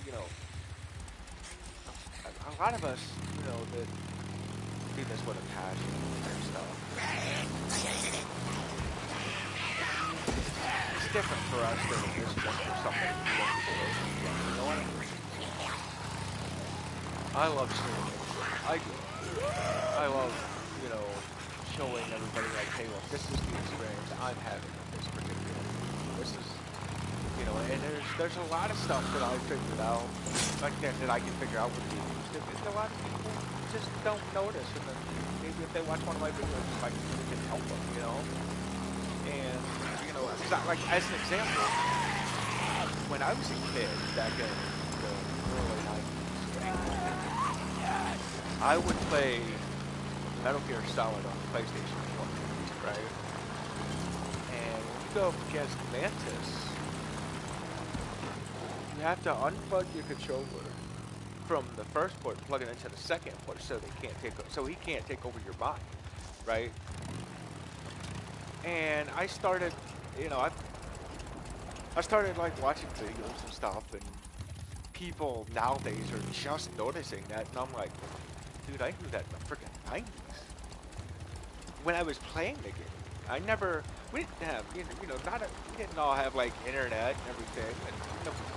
you know, a lot of us, you know, that do this with a passion and stuff. It's different for us than it is just for somebody to look for. You know what I mean? I love streaming. I do. I love, you know, showing everybody like, hey, look, this is the experience I'm having with this particular. This is, you know, and there's a lot of stuff that I figured out, like that I can figure out with games that a lot of people just don't notice, and then maybe if they watch one of my videos, like it can help them, you know. And you know, it's not like as an example, when I was a kid back in the early '90s, I would play Metal Gear Solid on the PlayStation 4, right? And when you go up against Mantis, you have to unplug your controller from the first port and plug it into the second port so he can't take over your mind, right? And I started, you know, I started like watching videos and stuff, and people nowadays are just noticing that, and I'm like, dude, I knew that in the freaking 90s. When I was playing the game, we didn't have, we didn't all have like internet and everything, and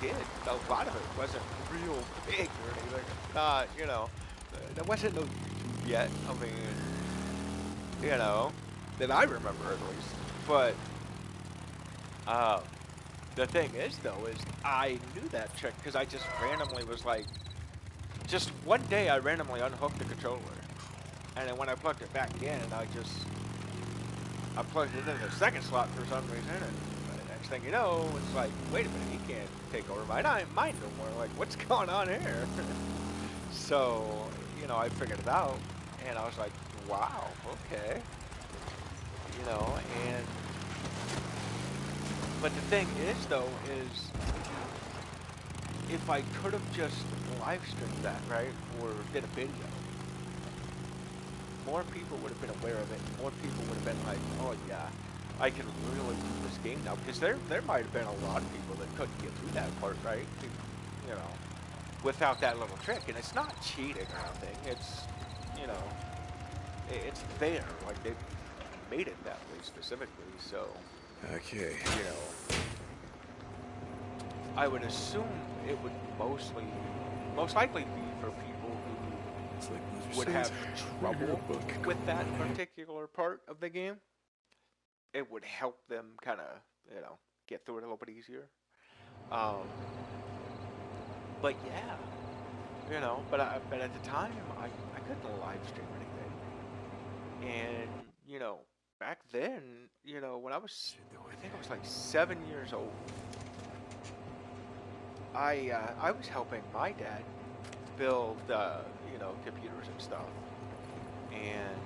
we did. A lot of it wasn't real big or anything. Not, you know, there wasn't no YouTube yet. I mean, you know, that I remember at least. But the thing is, though, is I knew that trick because I just randomly was like, just one day I randomly unhooked the controller, and then when I plugged it back in, I plugged it in the second slot for some reason, and the next thing you know, it's like, wait a minute, he can't take over my mind no more. Like, what's going on here? So, you know, I figured it out, and I was like, wow, okay. You know, and but the thing is, though, is if I could have just live streamed that, right, or did a video, more people would have been aware of it. More people would have been like, oh yeah, I can really do this game now. Because there might have been a lot of people that couldn't get through that part, right? You know, without that little trick. And it's not cheating or anything. It's, you know, it's there. Like, they made it that way specifically, so... Okay. You know, I would assume it would most likely be for people who would have trouble with that particular part of the game. It would help them kind of, you know, get through it a little bit easier. But yeah, you know, but at the time, I couldn't live stream anything. And, you know, back then, you know, when I think I was like 7 years old, I was helping my dad build, you know, computers and stuff, and,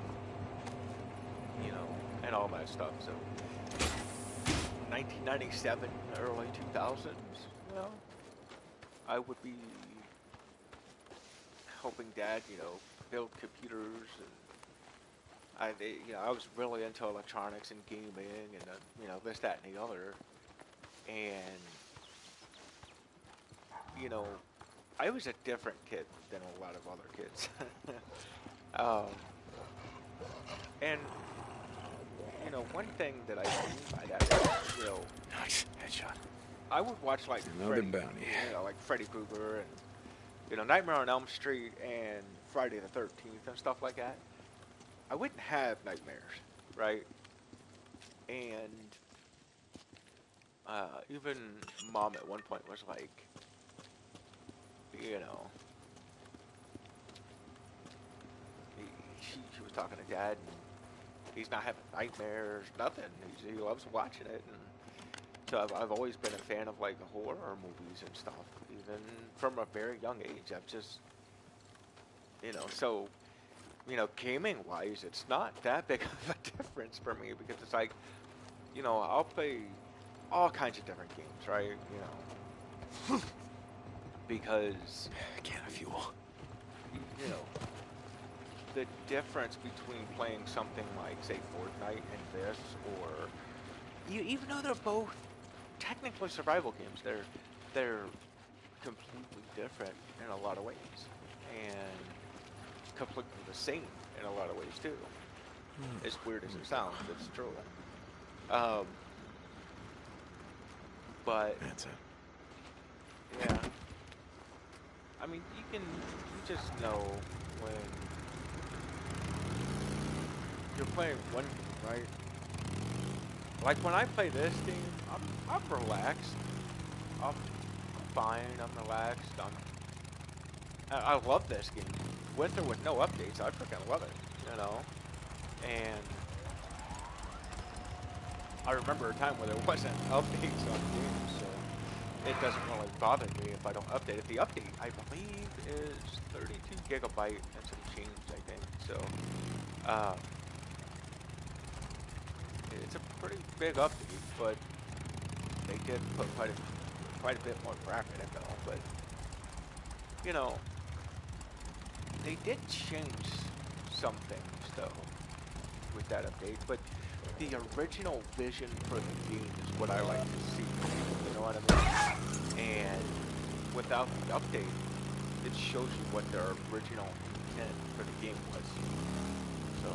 you know, and all that stuff. So, 1997, early 2000s, you know, I would be helping Dad, you know, build computers, and you know, I was really into electronics and gaming, and you know, this, that, and the other, and you know, I was a different kid than a lot of other kids. And, you know, one thing that I mean by that is, you know, nice headshot. I would watch like Another bounty. You know, like Freddy Krueger and, you know, Nightmare on Elm Street and Friday the 13th and stuff like that. I wouldn't have nightmares, right? And even Mom at one point was like, you know, she was talking to Dad, and he's not having nightmares, nothing. He loves watching it, and so I've always been a fan of like horror movies and stuff, even from a very young age. I've just, you know, so, you know, gaming-wise, it's not that big of a difference for me, because it's like, you know, I'll play all kinds of different games, right? You know, because can of fuel. You know, the difference between playing something like, say, Fortnite and this, or even though they're both technically survival games, they're completely different in a lot of ways, and completely the same in a lot of ways too. As weird as it sounds, it's true. But That's it. yeah, I mean, you just know when you're playing one game, right? Like when I play this game, I'm relaxed. I'm fine. I'm relaxed. I love this game, with or with no updates. I freaking love it, you know. And I remember a time where there wasn't updates on games, so it doesn't really bother me if I don't update it. The update, I believe, is 32 gigabyte and some change, I think. So, it's a pretty big update, but they did put quite a bit more crap in it, though. But you know, they did change some things, though, with that update. But the original vision for the game is what I like to see. You know what I mean? And without the update, it shows you what their original intent for the game was. So,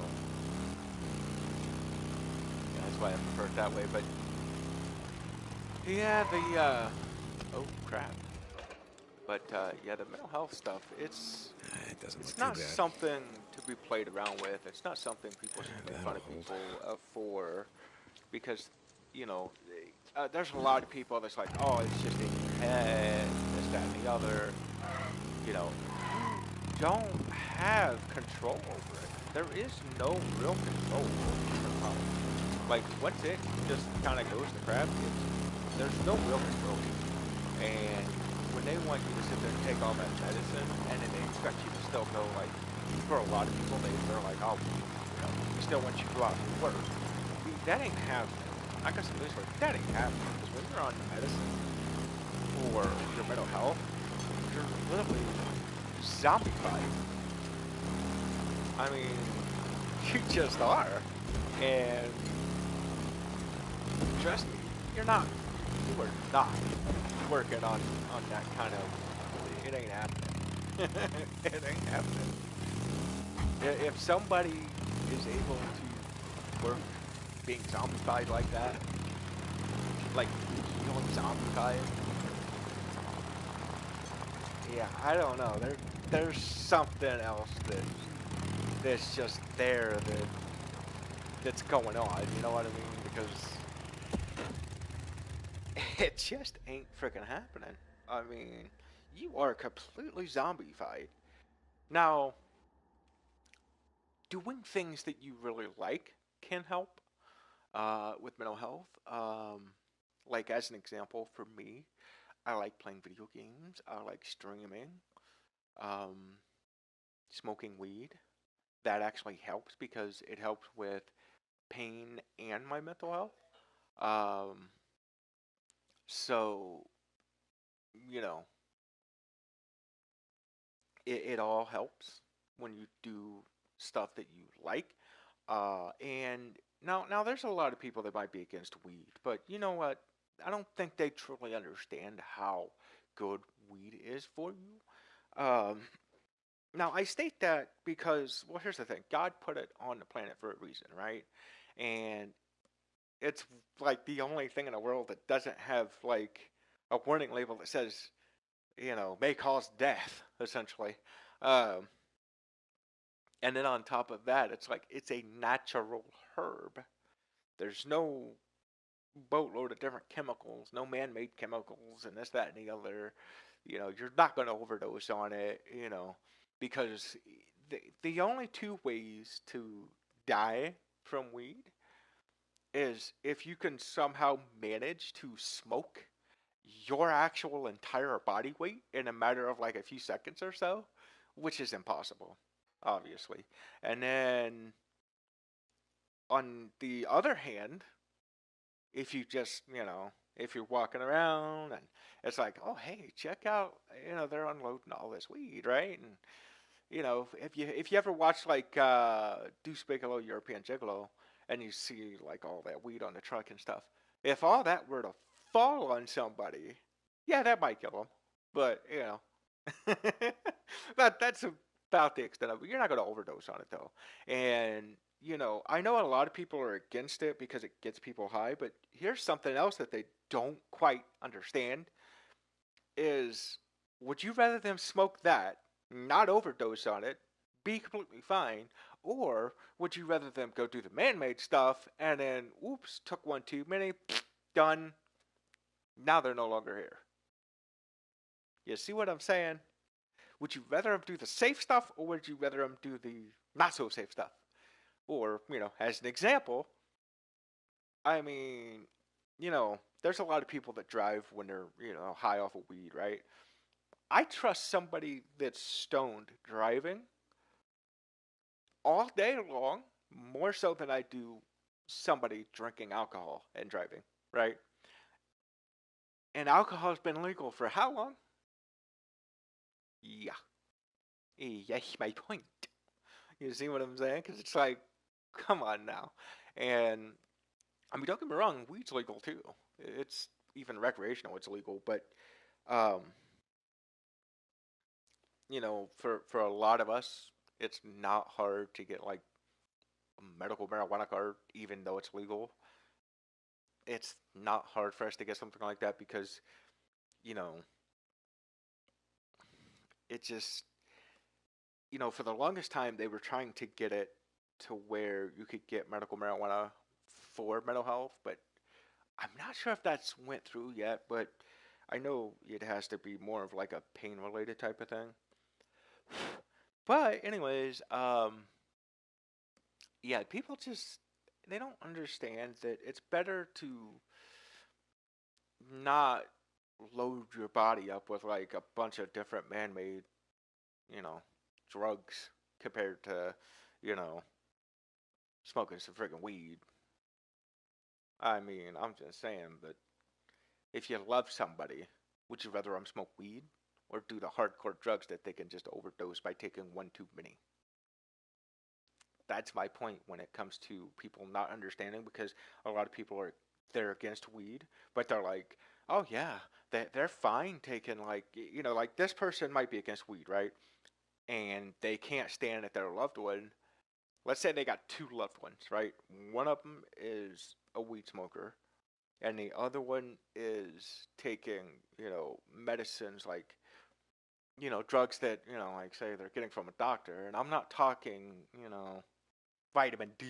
yeah, that's why I prefer it that way. But yeah, oh crap. But yeah, the mental health stuff, it's not something to be played around with. It's not something people should make fun of people for, because, you know, there's a lot of people that's like, oh, it's just in your head, this, that, and the other. You know, you don't have control over it. There is no real control over mental health. Like, once it just kind of goes to crap, there's no real control. And when they want you to sit there and take all that medicine, and then they expect you to still go, like, for a lot of people, they're like, oh, you know, we still want you to go out and work. That ain't happening. I got some news for you. That ain't happening. Because when you're on medicine for your mental health, you're literally zombified. I mean, you just are. And trust me, you are not working on that kind of, it ain't happening. It ain't happening. If somebody is able to work being zombified like that, like feeling zombified, yeah, I don't know. There's something else that's just there that's going on. You know what I mean? Because it just ain't freaking happening. I mean, you are completely zombified. Now, doing things that you really like can help with mental health. Like, as an example, for me, I like playing video games. I like streaming. Um, Smoking weed. That actually helps because it helps with pain and my mental health. Um, so, you know, it all helps when you do stuff that you like. And now there's a lot of people that might be against weed, but you know what? I don't think they truly understand how good weed is for you. Now I state that because, well, here's the thing: God put it on the planet for a reason, right? And it's like the only thing in the world that doesn't have like a warning label that says, you know, may cause death, essentially. Um, and then on top of that, it's like it's a natural herb. There's no boatload of different chemicals, no man-made chemicals, and this, that, and the other. You know, you're not going to overdose on it, you know, because the only two ways to die from weed is if you can somehow manage to smoke your actual entire body weight in a matter of like a few seconds or so, which is impossible, obviously. And then on the other hand, if you just, you know, if you're walking around and it's like, oh, hey, check out, you know, they're unloading all this weed, right? And, you know, if you ever watch like Deuce Bigelow, European Gigolo, and you see like all that weed on the truck and stuff, If all that were to fall on somebody, yeah, that might kill them. But, you know, that's about the extent of it. You're not going to overdose on it, though. And, you know, I know a lot of people are against it because it gets people high, but here's something else that they don't quite understand is, would you rather them smoke that, not overdose on it, be completely fine, or would you rather them go do the man-made stuff and then, oops, took one too many, done, now they're no longer here? You see what I'm saying? Would you rather them do the safe stuff, or would you rather them do the not so safe stuff? Or, you know, as an example, I mean, you know, there's a lot of people that drive when they're, you know, high off of weed, right? I trust somebody that's stoned driving all day long more so than I do somebody drinking alcohol and driving, right? And alcohol has been legal for how long? Yeah. That's my point. You see what I'm saying? Because it's like, come on now. And, I mean, don't get me wrong, weed's legal too. It's even recreational, it's legal. But, um, you know, for a lot of us, it's not hard to get, like, a medical marijuana card, even though it's legal. It's not hard for us to get something like that because, you know, it just, you know, for the longest time, they were trying to get it to where you could get medical marijuana for mental health, but I'm not sure if that's went through yet, but I know it has to be more of like a pain related type of thing. But anyways, yeah, people just they don't understand that it's better to not load your body up with like a bunch of different man-made, you know, drugs compared to, you know, smoking some freaking weed. I mean, I'm just saying that if you love somebody, would you rather them smoke weed or do the hardcore drugs that they can just overdose by taking one too many? That's my point when it comes to people not understanding, because a lot of people they're against weed, but they're like, oh yeah, they're fine taking, like, you know, like this person might be against weed, right? And they can't stand that their loved one, let's say they got two loved ones, right? One of them is a weed smoker, and the other one is taking, you know, medicines like, you know, drugs that, you know, like say they're getting from a doctor. And I'm not talking, you know, vitamin D.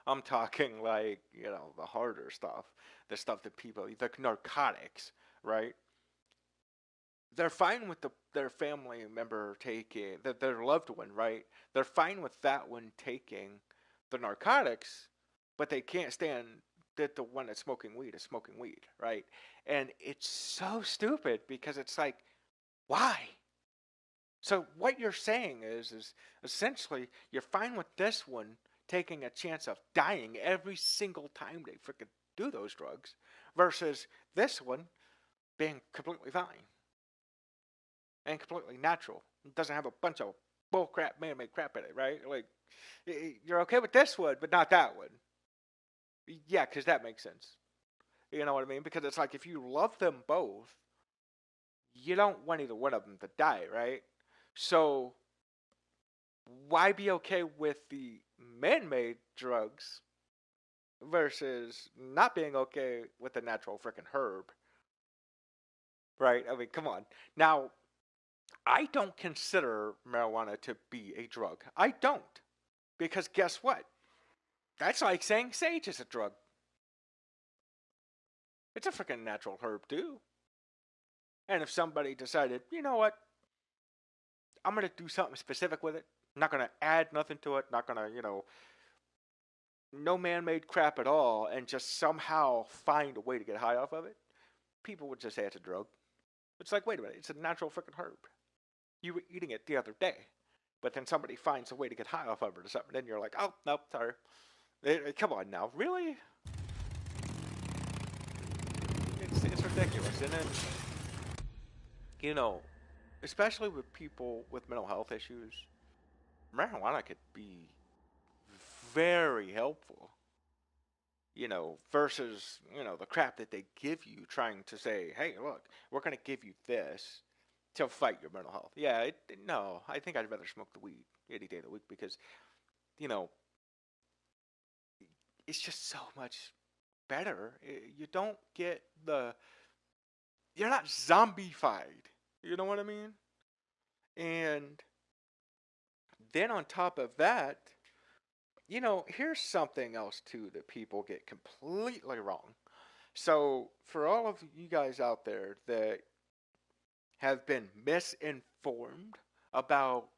I'm talking like, you know, the harder stuff, the stuff that people, the narcotics, right? They're fine with their family member taking, their loved one, right? They're fine with that one taking the narcotics, but they can't stand that the one that's smoking weed is smoking weed, right? And it's so stupid because it's like, why? So what you're saying is essentially you're fine with this one taking a chance of dying every single time they freaking do those drugs, versus this one being completely fine and completely natural. It doesn't have a bunch of bull crap, man-made crap in it, right? Like, you're okay with this one, but not that one. Yeah, because that makes sense. You know what I mean? Because it's like if you love them both, you don't want either one of them to die, right? So why be okay with the man-made drugs versus not being okay with the natural freaking herb? Right? I mean, come on. Now, I don't consider marijuana to be a drug. I don't. Because guess what? That's like saying sage is a drug. It's a freaking natural herb, too. And if somebody decided, you know what, I'm going to do something specific with it, I'm not going to add nothing to it, not going to, you know, no man-made crap at all, and just somehow find a way to get high off of it, people would just say it's a drug. It's like, wait a minute, it's a natural freaking herb. You were eating it the other day, but then somebody finds a way to get high off of it or something, then you're like, oh, nope, sorry. Come on now, really? It's ridiculous, and then, you know, especially with people with mental health issues, marijuana could be very helpful. versus, the crap that they give you trying to say, hey, look, we're going to give you this to fight your mental health. Yeah, no, I think I'd rather smoke the weed any day of the week because, you know, it's just so much better. You don't get you're not zombified. You know what I mean? And then on top of that, here's something else too that people get completely wrong. So, for all of you guys out there that have been misinformed about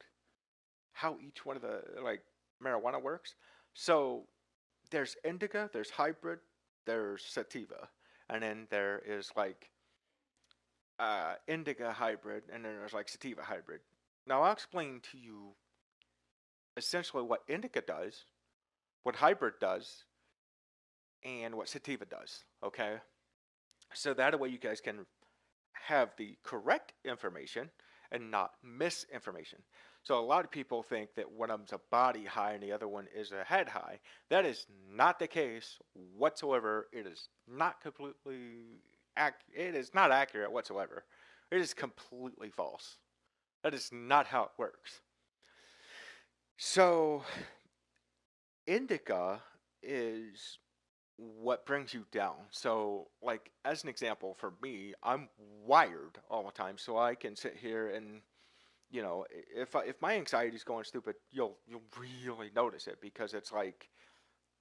how each one of the marijuana works, so there's indica, there's hybrid, there's sativa, and then there is indica hybrid, and then there's sativa hybrid. Now I'll explain to you essentially what indica does, what hybrid does, and what sativa does. Okay, so that way you guys can have the correct information and not misinformation. So a lot of people think that one of them's a body high and the other one is a head high. That is not the case whatsoever. It is not it is not accurate whatsoever. It is completely false. That is not how it works. So indica is what brings you down. So, as an example, for me, I'm wired all the time, so I can sit here and, if my anxiety's going stupid, you'll really notice it because it's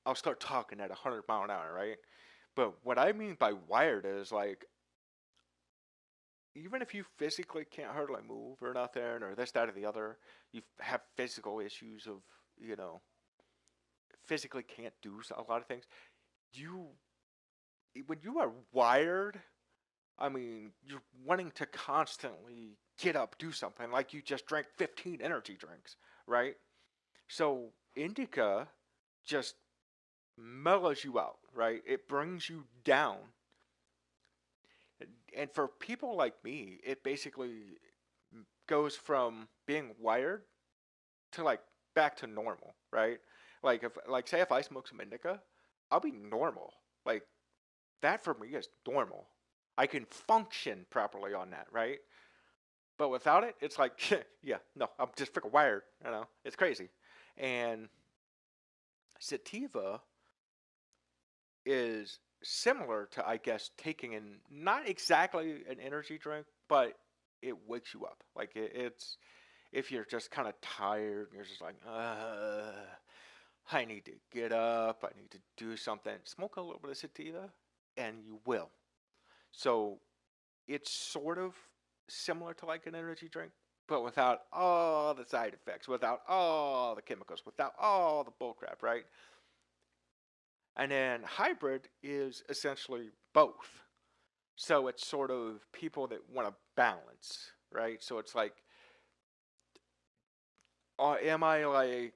I'll start talking at 100 mile an hour, right? But what I mean by wired is even if you physically can't hardly move or nothing, or this, that, or the other, you have physical issues of, physically can't do a lot of things. When you are wired, I mean, you're wanting to constantly get up, do something, like you just drank 15 energy drinks, right? So indica just mellows you out, right? It brings you down. And for people like me, it basically goes from being wired to back to normal, right? Say if I smoke some indica, I'll be normal. That for me is normal. I can function properly on that, right? But without it, it's yeah, no, I'm just freaking wired. It's crazy. And sativa is similar to, I guess, taking not exactly an energy drink, but it wakes you up. It's if you're just kind of tired, you're just I need to get up, I need to do something. Smoke a little bit of sativa, and you will. So it's sort of similar to an energy drink, but without all the side effects, without all the chemicals, without all the bullcrap, right? And then hybrid is essentially both. So it's sort of people that want to balance, right? So it's am I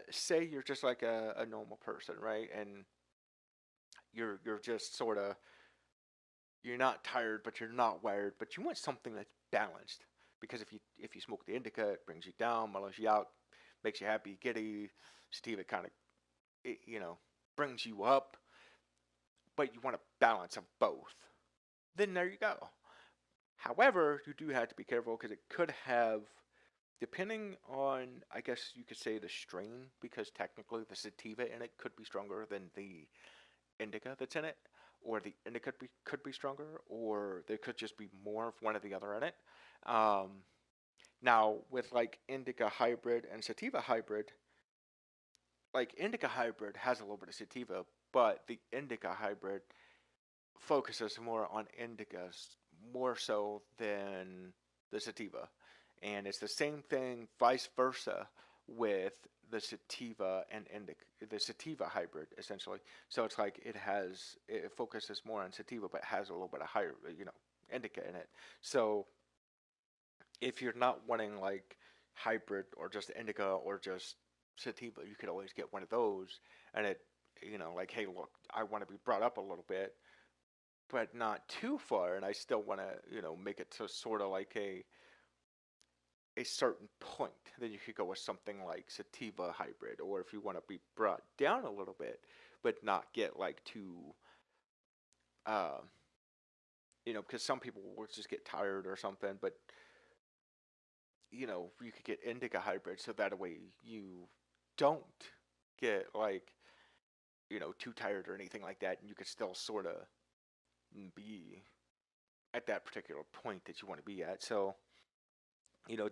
say you're just a normal person, right? And you're just sort of, you're not tired, but you're not wired, but you want something that's balanced. Because if you smoke the indica, it brings you down, mellows you out, makes you happy, giddy. Sativa kind of, brings you up, but you want a balance of both. Then there you go. However, you do have to be careful because it could have, depending on, I guess you could say, the strain, because technically the sativa in it could be stronger than the indica that's in it, or the indica could be stronger, or there could just be more of one or the other in it. Now, with indica hybrid and sativa hybrid, indica hybrid has a little bit of sativa, but the indica hybrid focuses more on indicas more so than the sativa. And it's the same thing vice versa with the sativa and indica, the sativa hybrid essentially. So it's it focuses more on sativa but has a little bit of higher, indica in it. So if you're not wanting hybrid or just indica or just sativa, you could always get one of those, and it, hey, look, I want to be brought up a little bit, but not too far, and I still want to, make it to sort of a certain point. Then you could go with something like sativa hybrid, or if you want to be brought down a little bit, but not get like too, uh, because some people will just get tired or something. But you could get indica hybrid, so that way you don't get like too tired or anything like that, and you could still sort of be at that particular point that you want to be at. So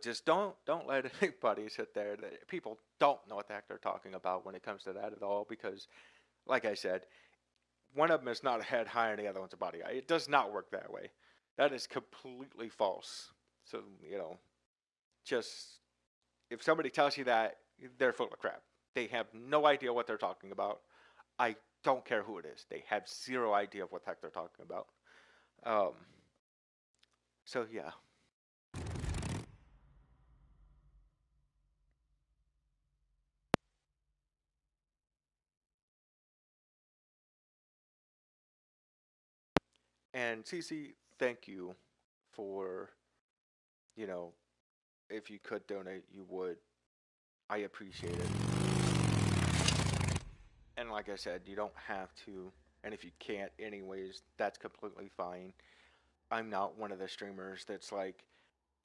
just don't let anybody sit there that people don't know what the heck they're talking about when it comes to that at all, because like I said, one of them is not a head high and the other one's a body high. It does not work that way. That is completely false. So just if somebody tells you that, they're full of crap. They have no idea what they're talking about. I don't care who it is. They have zero idea of what the heck they're talking about. So yeah. And Cece, thank you for, if you could donate, you would. I appreciate it. And like I said, you don't have to. And if you can't, anyways, that's completely fine. I'm not one of the streamers that's like,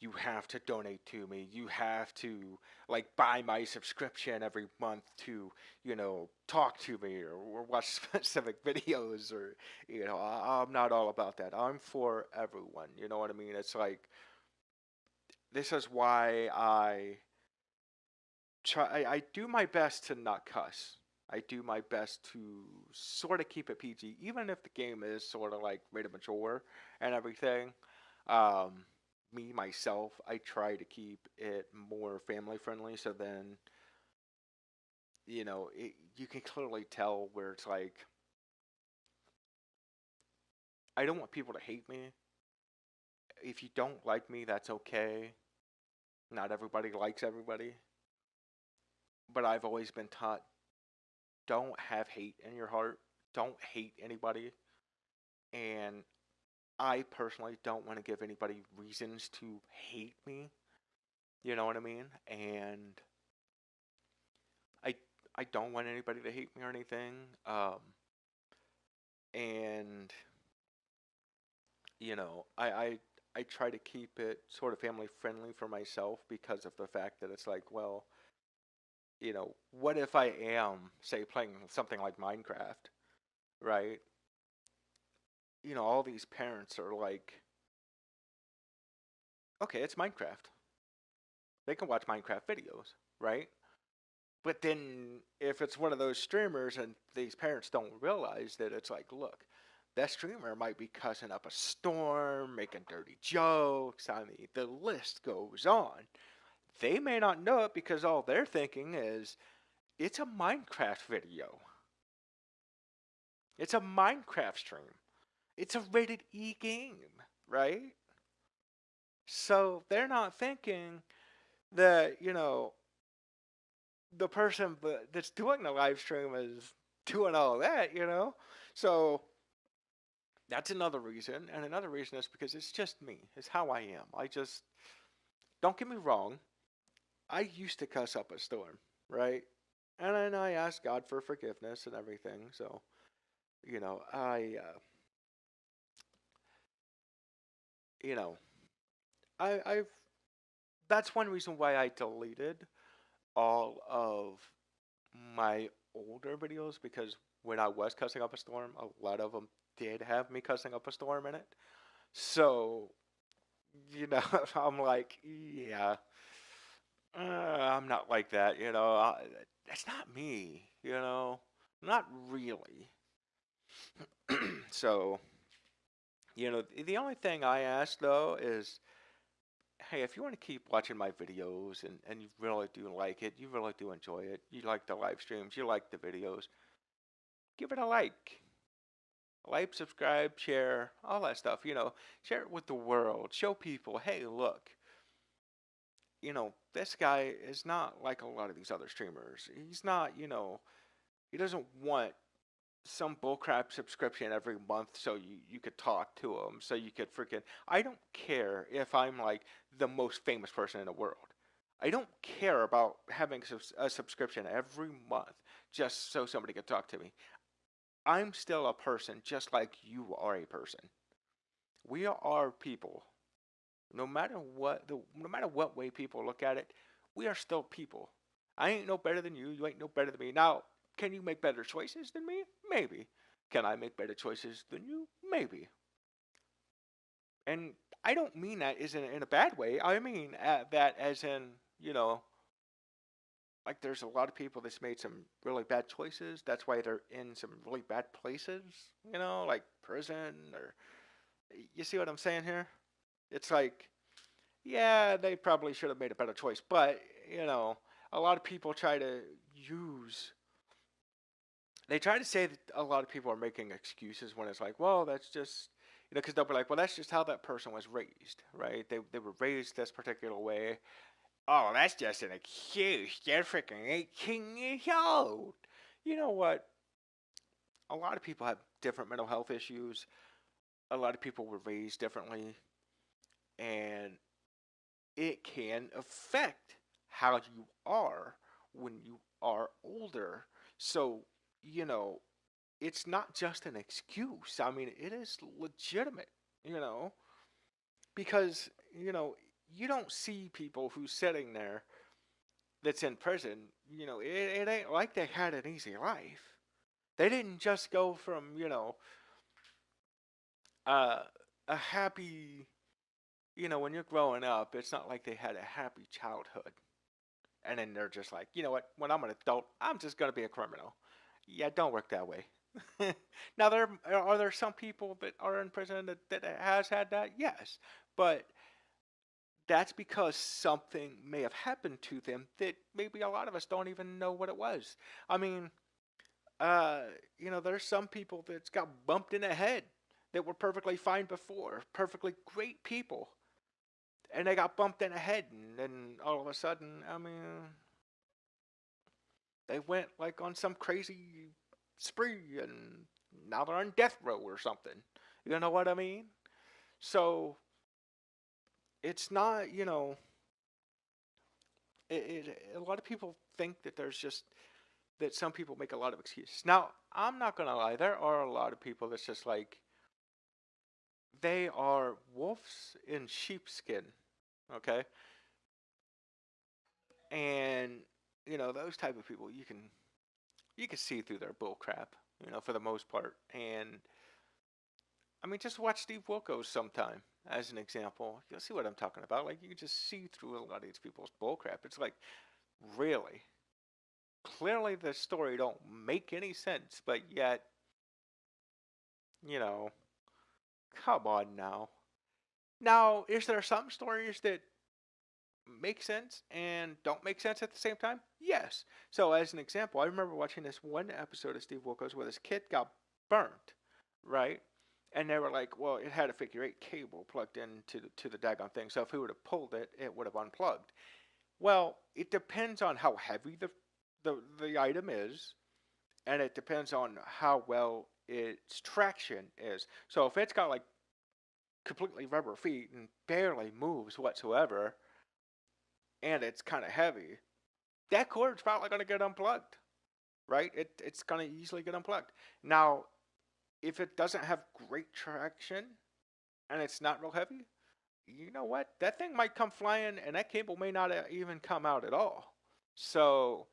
you have to donate to me. You have to like buy my subscription every month to, talk to me or watch specific videos or, I'm not all about that. I'm for everyone. You know what I mean? It's like, this is why I do my best to not cuss. I do my best to sort of keep it PG, even if the game is sort of like rated mature and everything. Me myself, I try to keep it more family friendly. So then, you can clearly tell where it's like, I don't want people to hate me. If you don't like me, that's okay. Not everybody likes everybody. But I've always been taught, don't have hate in your heart. Don't hate anybody. And I personally don't want to give anybody reasons to hate me. You know what I mean? And I I don't want anybody to hate me or anything. And I try to keep it sort of family friendly for myself because of the fact that it's like, well, what if I am, say, playing something like Minecraft, right? All these parents are like, okay, it's Minecraft. They can watch Minecraft videos, right? But then if it's one of those streamers and these parents don't realize that it's like, look, that streamer might be cussing up a storm, making dirty jokes. I mean, the list goes on. They may not know it because all they're thinking is, it's a Minecraft video. It's a Minecraft stream. It's a rated E game, right? So they're not thinking that, the person that's doing the live stream is doing all that, So that's another reason. And another reason is because it's just me. It's how I am. Don't get me wrong. I used to cuss up a storm, right? And then I asked God for forgiveness and everything. So, you know, I, uh, you know, I've, that's one reason why I deleted all of my older videos, because when I was cussing up a storm, a lot of them did have me cussing up a storm in it. So, I'm like, yeah, I'm not like that, that's not me, not really. So, the only thing I ask though is, hey, if you want to keep watching my videos and you really do like it, you really do enjoy it, you like the live streams, you like the videos, give it a like. Like, subscribe, share, all that stuff, share it with the world. Show people, hey, look, this guy is not like a lot of these other streamers. He's not, he doesn't want some bullcrap subscription every month so you could talk to him, so you could freaking. I don't care if I'm like the most famous person in the world. I don't care about having a subscription every month just so somebody could talk to me. I'm still a person just like you are a person. We are people. No matter what way people look at it, we are still people. I ain't no better than you. You ain't no better than me. Now, can you make better choices than me? Maybe. Can I make better choices than you? Maybe. And I don't mean that as in a bad way. I mean that as in, you know, like there's a lot of people that's made some really bad choices. That's why they're in some really bad places, you know, like prison or you see what I'm saying here? It's like, yeah, they probably should have made a better choice, but you know, a lot of people try to use they try to say that a lot of people are making excuses when it's like, well, that's just, you know, because they'll be like, well, that's just how that person was raised, right? They were raised this particular way. Oh, that's just an excuse. They're freaking 18 years old. You know what? A lot of people have different mental health issues. A lot of people were raised differently, and it can affect how you are when you are older. So, you know, it's not just an excuse. I mean, it is legitimate, you know, because, you know, you don't see people who's sitting there that's in prison, you know, it ain't like they had an easy life. They didn't just go from, you know, uh, a happy, you know, when you're growing up, it's not like they had a happy childhood. And then they're just like, you know what, when I'm an adult, I'm just going to be a criminal. Yeah, it don't work that way. Now, there some people that are in prison that has had that? Yes. But that's because something may have happened to them that maybe a lot of us don't even know what it was. I mean, uh, you know, there's some people that's got bumped in the head that were perfectly fine before, perfectly great people, and they got bumped in the head, and then all of a sudden, I mean, they went like on some crazy spree, and now they're on death row or something. You know what I mean? So it's not, you know, a lot of people think that there's just that some people make a lot of excuses. Now, I'm not gonna lie, there are a lot of people that's just like they are wolves in sheepskin, okay? And you know those type of people, you can see through their bull crap, you know, for the most part. And I mean, just watch Steve Wilkos sometime as an example. You'll see what I'm talking about. Like you can just see through a lot of these people's bull crap. It's like, really, clearly the story don't make any sense, but yet, you know, come on now. Now, is there some stories that make sense and don't make sense at the same time? Yes. So, as an example, I remember watching this one episode of Steve Wilkos where this kid got burnt, right? And they were like, well, it had a figure eight cable plugged into the daggone thing. So if he would have pulled it, it would have unplugged. Well, it depends on how heavy the item is, and it depends on how well its traction is. So if it's got like completely rubber feet and barely moves whatsoever, and it's kind of heavy, that cord's probably going to get unplugged, right? It's going to easily get unplugged. Now, if it doesn't have great traction and it's not real heavy, you know what? That thing might come flying, and that cable may not even come out at all. So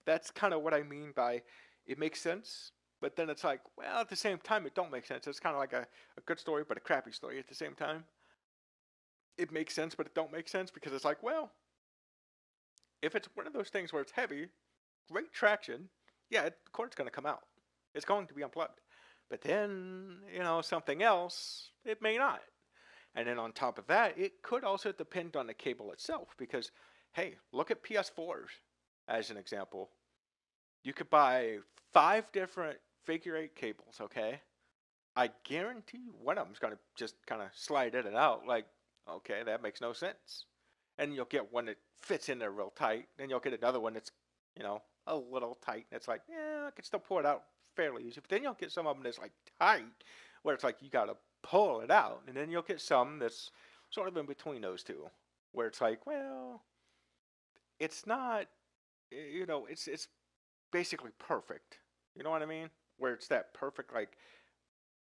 that's kind of what I mean by it makes sense, but then it's like, well, at the same time, it don't make sense. It's kind of like a good story, but a crappy story at the same time. It makes sense, but it don't make sense because it's like, well, if it's one of those things where it's heavy, great traction, yeah, the cord's going to come out. It's going to be unplugged. But then, you know, something else, it may not. And then on top of that, it could also depend on the cable itself because, hey, look at PS4s as an example. You could buy 5 different figure 8 cables, okay? I guarantee you one of them's going to just kind of slide in and out like, okay, that makes no sense. And you'll get one that fits in there real tight. Then you'll get another one that's, you know, a little tight. And it's like, yeah, I can still pull it out fairly easy. But then you'll get some of them that's like tight, where it's like you got to pull it out. And then you'll get some that's sort of in between those two, where it's like, well, it's not, you know, it's basically perfect. You know what I mean? Where it's that perfect, like,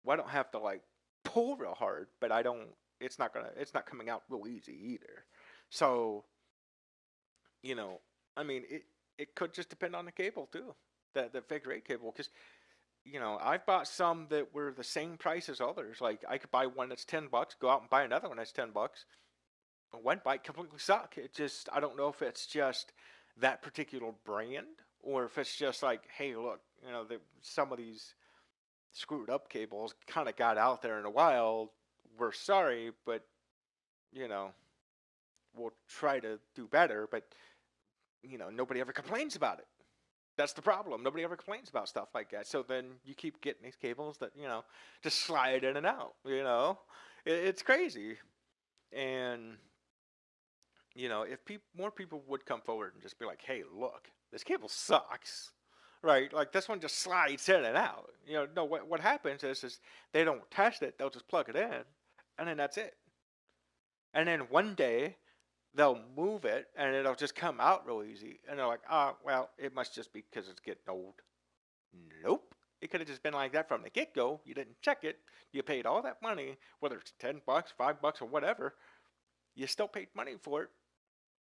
well, I don't have to, like, pull real hard, but it's not coming out real easy either. So, you know, I mean, it could just depend on the cable too, the figure eight cable, because, you know, I've bought some that were the same price as others. Like, I could buy one that's $10, go out and buy another one that's $10. One might completely suck. It just, I don't know if it's just that particular brand, or if it's just like, hey, look, you know, some of these screwed up cables kind of got out there in the wild. We're sorry, but, you know, we'll try to do better. But, you know, nobody ever complains about it. That's the problem. Nobody ever complains about stuff like that. So then you keep getting these cables that, you know, just slide in and out, you know. It's crazy. And, you know, if more people would come forward and just be like, hey, look, this cable sucks, right? Like, this one just slides in and out. You know, no, what happens is they don't test it. They'll just plug it in, and then that's it. And then one day, they'll move it, and it'll just come out real easy. And they're like, well, it must just be because it's getting old. Nope. It could have just been like that from the get-go. You didn't check it. You paid all that money, whether it's $10, $5, or whatever. You still paid money for it,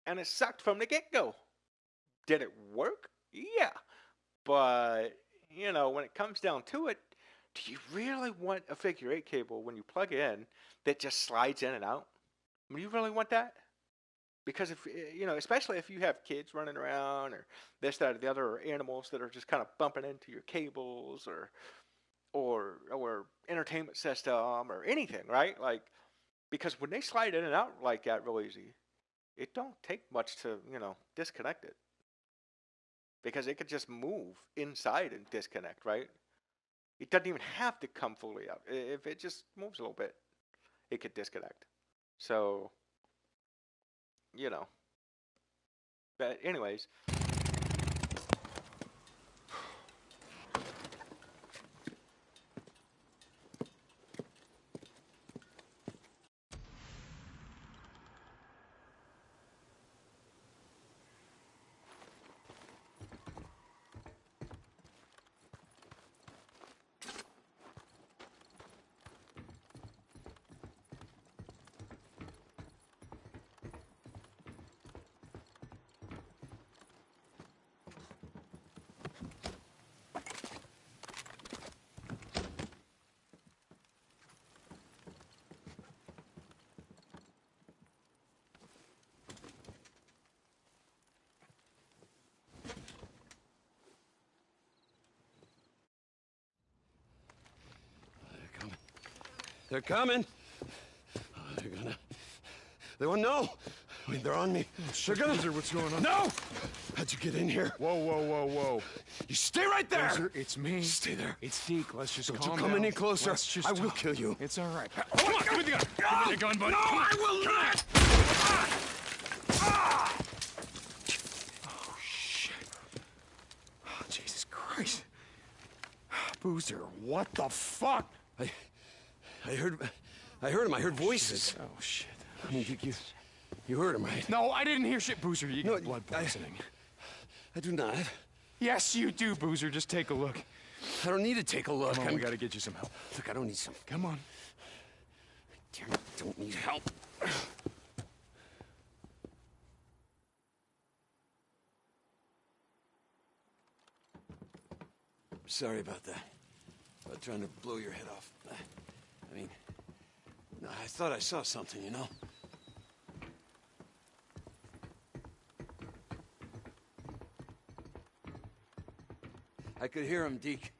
and it sucked from the get-go. Did it work? Yeah. But, you know, when it comes down to it, do you really want a figure eight cable when you plug it in that just slides in and out? I mean, do you really want that? Because if, you know, especially if you have kids running around or this, that, or the other, or animals that are just kind of bumping into your cables or entertainment system or anything, right? Like, because when they slide in and out like that real easy, it don't take much to, you know, disconnect it. Because it could just move inside and disconnect, right? It doesn't even have to come fully out. If it just moves a little bit, it could disconnect. So, you know. But anyways. They're coming. They won't know. I mean, they're on me. They're gonna. Boozer, what's going on? No! How'd you get in here? Whoa, whoa, whoa, whoa. You stay right there! Boozer, it's me. Stay there. It's Deke. Let's just Don't calm you come down. any closer. Let's just I will talk. kill you. It's all right. Come on, give me the gun. Give me the gun, buddy. No, Come on. I will not! Oh, shit. Oh, Jesus Christ. Boozer, what the fuck? I heard him. I heard voices. Oh, shit. I mean, you heard him, right? No, I didn't hear shit, Boozer. You got blood poisoning. I do not. Yes, you do, Boozer. Just take a look. I don't need to take a look. Come on, we gotta get you some help. Look, I don't need some. Come on. Damn it, I don't need help. Sorry about that. About trying to blow your head off. I mean, no, I thought I saw something, you know? I could hear him, Deke.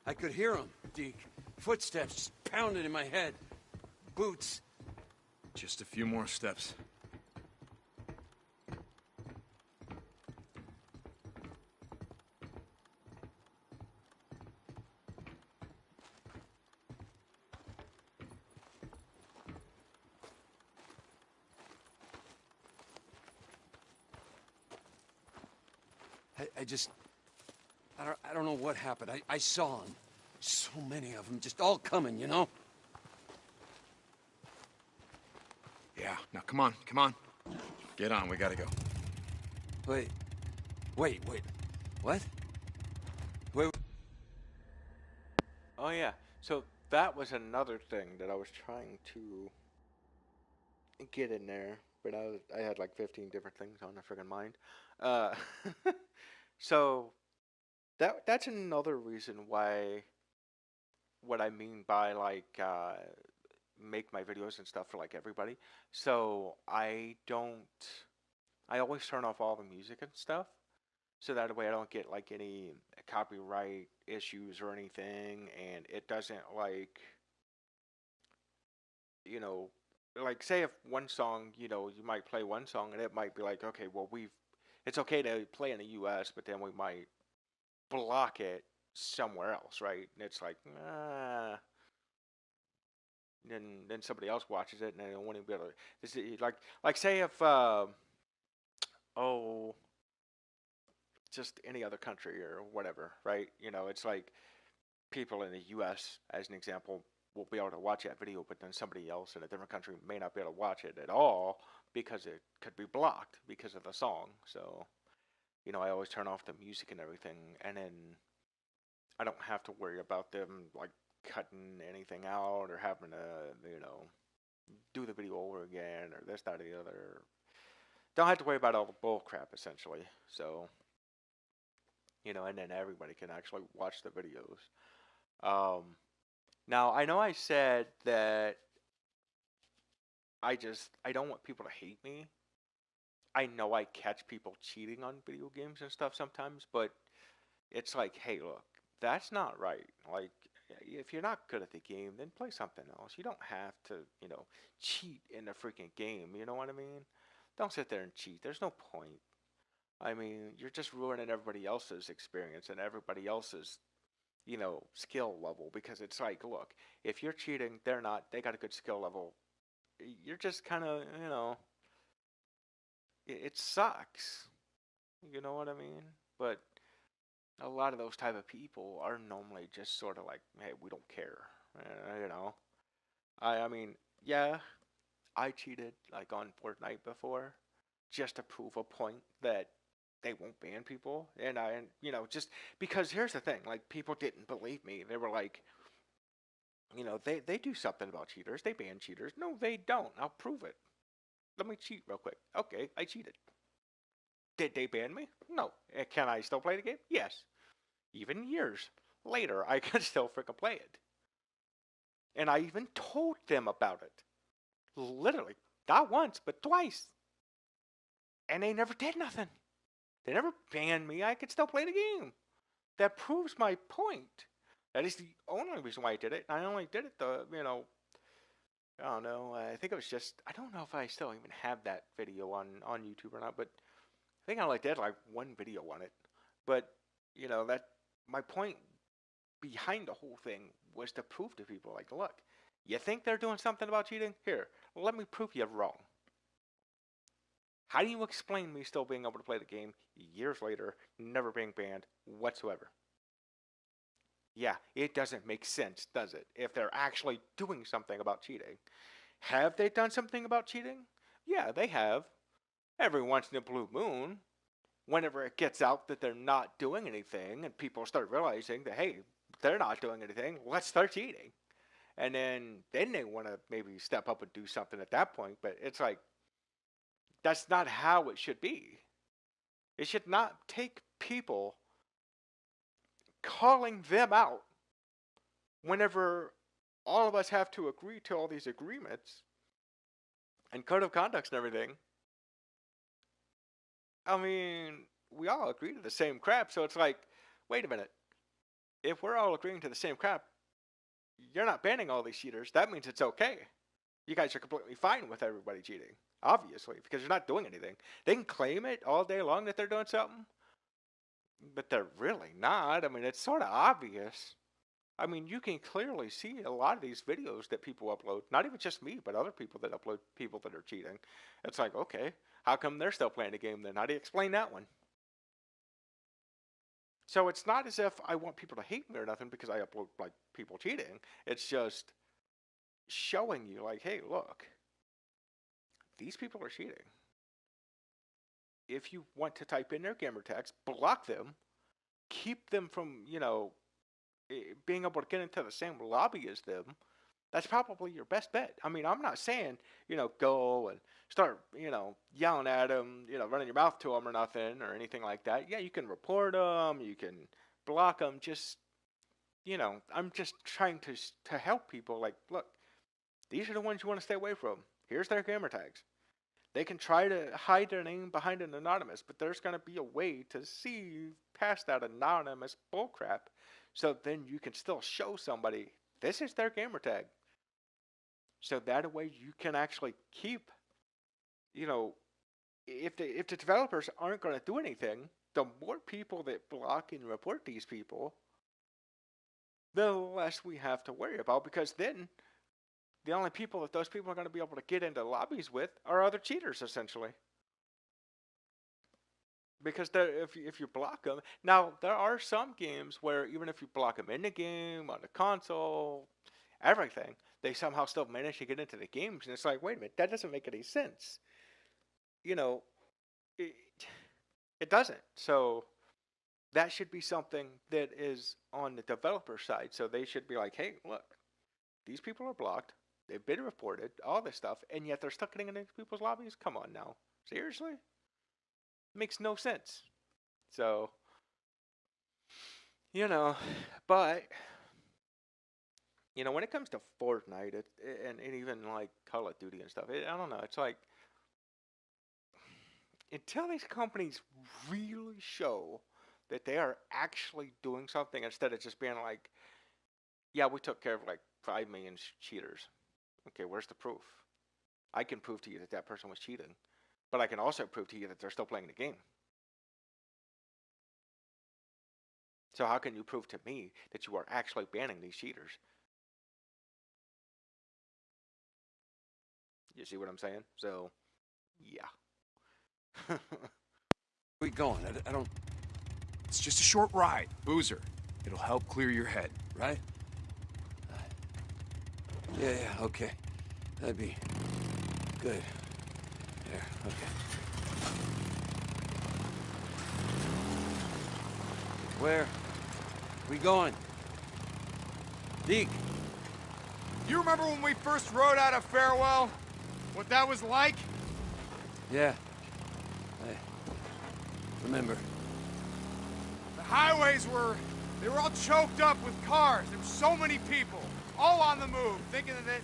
I could hear him, Deke. Footsteps just pounding in my head. Boots. Just a few more steps. I don't know what happened. I saw them. So many of them, just all coming, you know? Yeah, now come on, come on. Get on, we gotta go. Wait. What? Oh yeah. So that was another thing that I was trying to get in there, but I had like 15 different things on the friggin' mind. Uh, so that's another reason why what I mean by like make my videos and stuff for like everybody. So I always turn off all the music and stuff. So that way I don't get like any copyright issues or anything, and it doesn't like, you know, like say if one song, you might play one song and it might be like, okay, well it's okay to play in the U.S., but then we might block it somewhere else, right? And it's like, then somebody else watches it and they won't even be able to. This is like say if oh, just any other country or whatever, right? It's like people in the U.S., as an example, will be able to watch that video, but then somebody else in a different country may not be able to watch it at all because it could be blocked because of the song. So, I always turn off the music and everything, and then I don't have to worry about them like cutting anything out or having to, do the video over again or this, that, or the other. Don't have to worry about all the bull crap essentially. So, and then everybody can actually watch the videos. Now I know I said that I don't want people to hate me. I know I catch people cheating on video games and stuff sometimes, but it's like, hey, look, that's not right. Like, if you're not good at the game, then play something else. You don't have to, cheat in the freaking game. You know what I mean? Don't sit there and cheat. There's no point. I mean, you're just ruining everybody else's experience and everybody else's, skill level, because it's like, look, if you're cheating, they're not, they got a good skill level. You're just kind of, it sucks. You know what I mean? But a lot of those type of people are normally just sort of like, hey, we don't care. You know? I mean, yeah, I cheated like on Fortnite before just to prove a point that they won't ban people. And just because here's the thing, like people didn't believe me. They were like, they do something about cheaters. They ban cheaters. No, they don't. I'll prove it. Let me cheat real quick. Okay, I cheated. Did they ban me? No. Can I still play the game? Yes. Even years later, I can still freaking play it. And I even told them about it. Literally. Not once, but twice. And they never did nothing. They never banned me. I could still play the game. That proves my point. That is the only reason why I did it. I only did it I don't know. I think it was just, I don't know if I still even have that video on YouTube or not, but I think I only did like one video on it. But, that my point behind the whole thing was to prove to people, like, look, you think they're doing something about cheating? Here, let me prove you wrong. How do you explain me still being able to play the game years later, never being banned whatsoever? Yeah, it doesn't make sense, does it? If they're actually doing something about cheating. Have they done something about cheating? Yeah, they have. Every once in a blue moon, whenever it gets out that they're not doing anything and people start realizing that, hey, they're not doing anything, let's start cheating. And then they want to maybe step up and do something at that point, but it's like, that's not how it should be. It should not take people calling them out whenever all of us have to agree to all these agreements and code of conducts and everything. I mean, we all agree to the same crap, so it's like, wait a minute. If we're all agreeing to the same crap, you're not banning all these cheaters. That means it's okay. You guys are completely fine with everybody cheating, obviously, because you're not doing anything. They can claim it all day long that they're doing something, but they're really not. I mean, it's sort of obvious. I mean, you can clearly see a lot of these videos that people upload, not even just me, but other people that upload people that are cheating. It's like, okay, how come they're still playing the game then? How do you explain that one? So it's not as if I want people to hate me or nothing because I upload like people cheating. It's just showing you like, hey, look, these people are cheating. If you want to type in their gamer tags, block them, keep them from, being able to get into the same lobby as them, that's probably your best bet. I mean, I'm not saying, go and start, yelling at them, running your mouth to them or nothing or anything like that. Yeah, you can report them, you can block them. Just, I'm just trying to help people. Like, look, these are the ones you want to stay away from. Here's their gamer tags. They can try to hide their name behind an anonymous, but there's going to be a way to see past that anonymous bullcrap. So then you can still show somebody this is their gamer tag. So that way you can actually keep, if the developers aren't going to do anything, the more people that block and report these people, the less we have to worry about, because then the only people that those people are going to be able to get into lobbies with are other cheaters, essentially. Because if you block them, now there are some games where even if you block them in the game, on the console, everything, they somehow still manage to get into the games, and it's like, wait a minute, that doesn't make any sense. It doesn't. So that should be something that is on the developer side. So they should be like, hey, look, these people are blocked. They've been reported, all this stuff, and yet they're stuck getting into people's lobbies? Come on now. Seriously? Makes no sense. So, but, when it comes to Fortnite and even like Call of Duty and stuff, I don't know. It's like, until these companies really show that they are actually doing something instead of just being like, yeah, we took care of like 5 million cheaters. Okay, where's the proof? I can prove to you that that person was cheating, but I can also prove to you that they're still playing the game. So how can you prove to me that you are actually banning these cheaters? You see what I'm saying? So, yeah. Where we going? I don't... It's just a short ride. Boozer. It'll help clear your head, right? Yeah, okay. That'd be good. There, okay. Where we going? Deke. You remember when we first rode out of Farewell? What that was like? Yeah. I remember. The highways they were all choked up with cars. There were so many people, all on the move, thinking that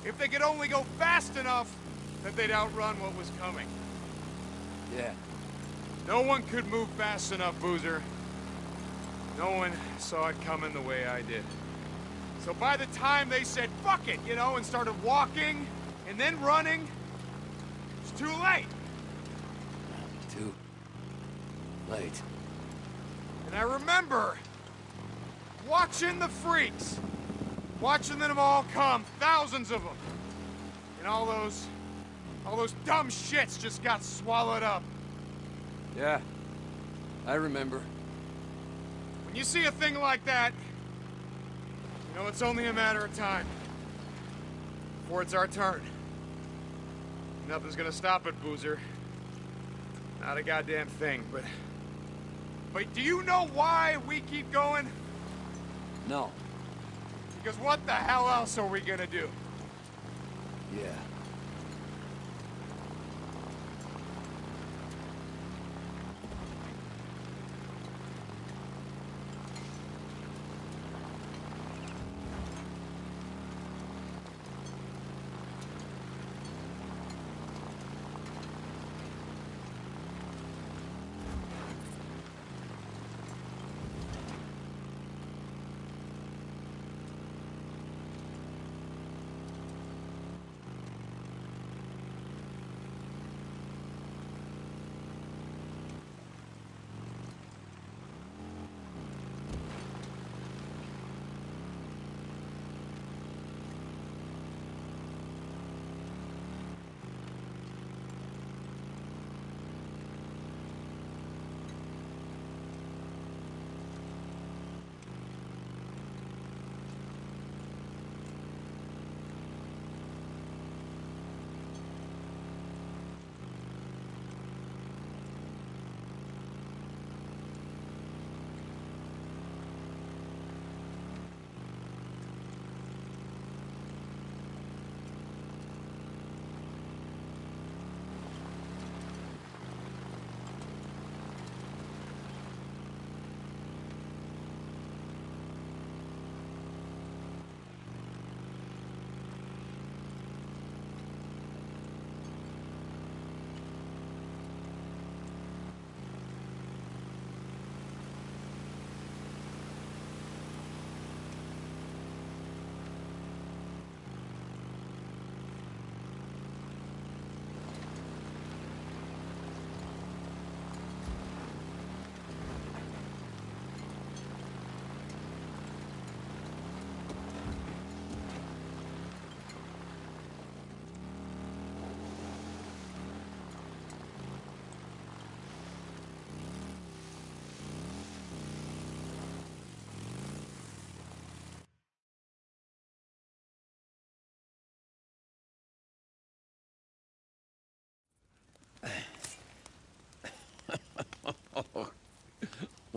if they could only go fast enough, that they'd outrun what was coming. Yeah. No one could move fast enough, Boozer. No one saw it coming the way I did. So by the time they said, fuck it, and started walking and then running, it's too late. Too late. And I remember watching the freaks, watching them all come, thousands of them. And all those dumb shits just got swallowed up. Yeah, I remember. When you see a thing like that, it's only a matter of time before it's our turn. Nothing's gonna stop it, Boozer. Not a goddamn thing, but do you know why we keep going? No. Because what the hell else are we gonna do? Yeah.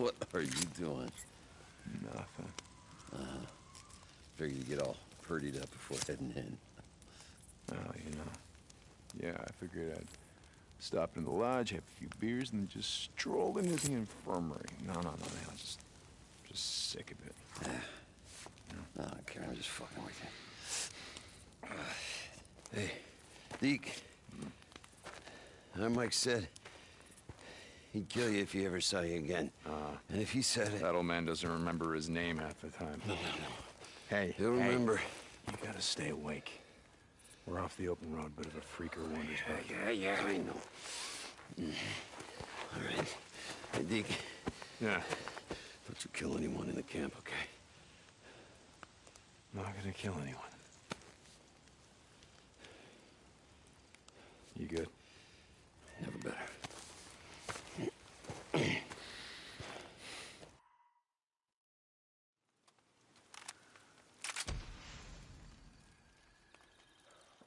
What are you doing? Nothing. Figured you get all purdied up before heading in. Well, you know. Yeah, I figured I'd stop in the lodge, have a few beers, and then just stroll into the infirmary. No, man. I'm just sick of it. I don't care. I'm just fucking with you. Hey, Deke. Mike said he'd kill you if he ever saw you again. And if he said it... That old man doesn't remember his name half the time. No. Hey, He'll remember. You gotta stay awake. We're off the open road, bit of a freaker wanders back. Yeah, I know. All right. Hey, Deke. Yeah? Don't you kill anyone in the camp, okay? Not gonna kill anyone. You good? Never better.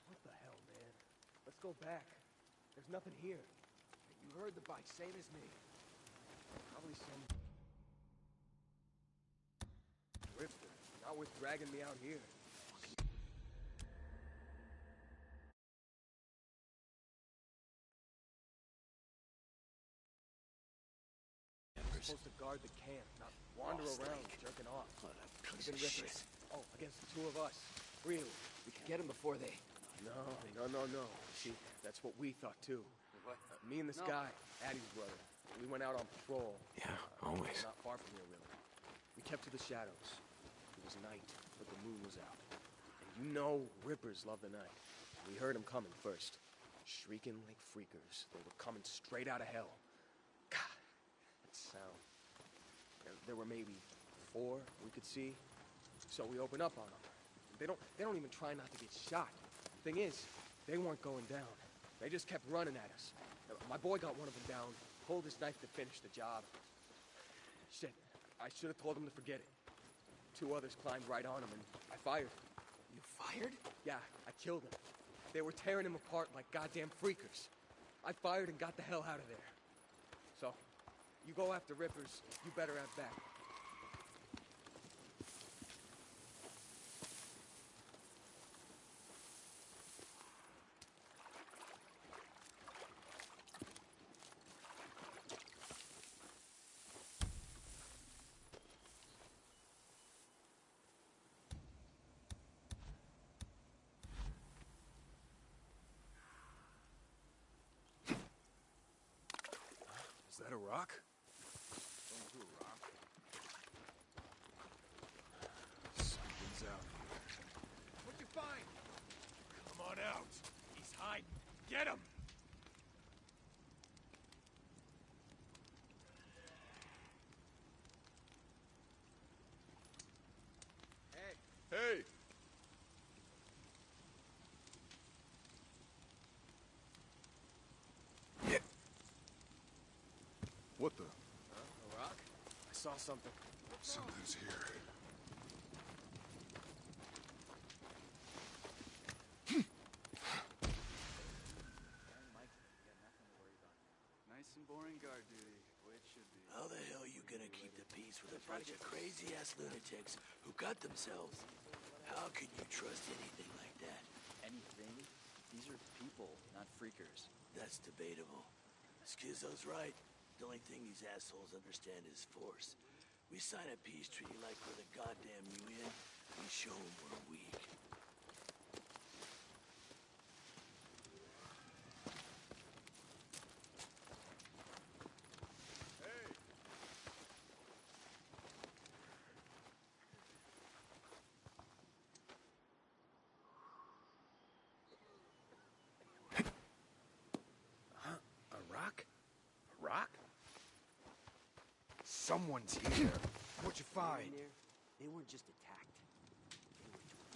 What the hell, man? Let's go back. There's nothing here. You heard the bike, same as me. Probably some... drifter. Not worth dragging me out here. We're supposed to guard the camp, not wander around jerking off. What a piece Even of rippers. shit. Oh, against the two of us. Really? We could get them before they... No. See, that's what we thought too. What? Me and this guy, Addie's brother, we went out on patrol. Yeah, always. Not far from here, really. We kept to the shadows. It was night, but the moon was out. And you know rippers love the night. We heard them coming first. Shrieking like freakers. They were coming straight out of hell. God, that sound. There were maybe 4 we could see. So we opened up on them. They don't even try not to get shot. The thing is, they weren't going down. They just kept running at us. My boy got one of them down, pulled his knife to finish the job. Shit, I should have told him to forget it. 2 others climbed right on him, and I fired. You fired? Yeah, I killed him. They were tearing him apart like goddamn freakers. I fired and got the hell out of there. So, you go after rippers, you better have back. Is that a rock? Don't do a rock. Something's out here. What'd you find? Come on out. He's hiding. Get him! Hey! What the? A rock? I saw something. Something's here. Nice and boring guard duty, the way it should be. How the hell are you gonna keep the peace with a bunch of crazy-ass lunatics who cut themselves? How can you trust anything like that? Anything? These are people, not freakers. That's debatable. Schizo's right. The only thing these assholes understand is force. We sign a peace treaty like we're the goddamn UN. We show them we're weak. A rock? A rock? Someone's here. What'd you find? They weren't just attacked.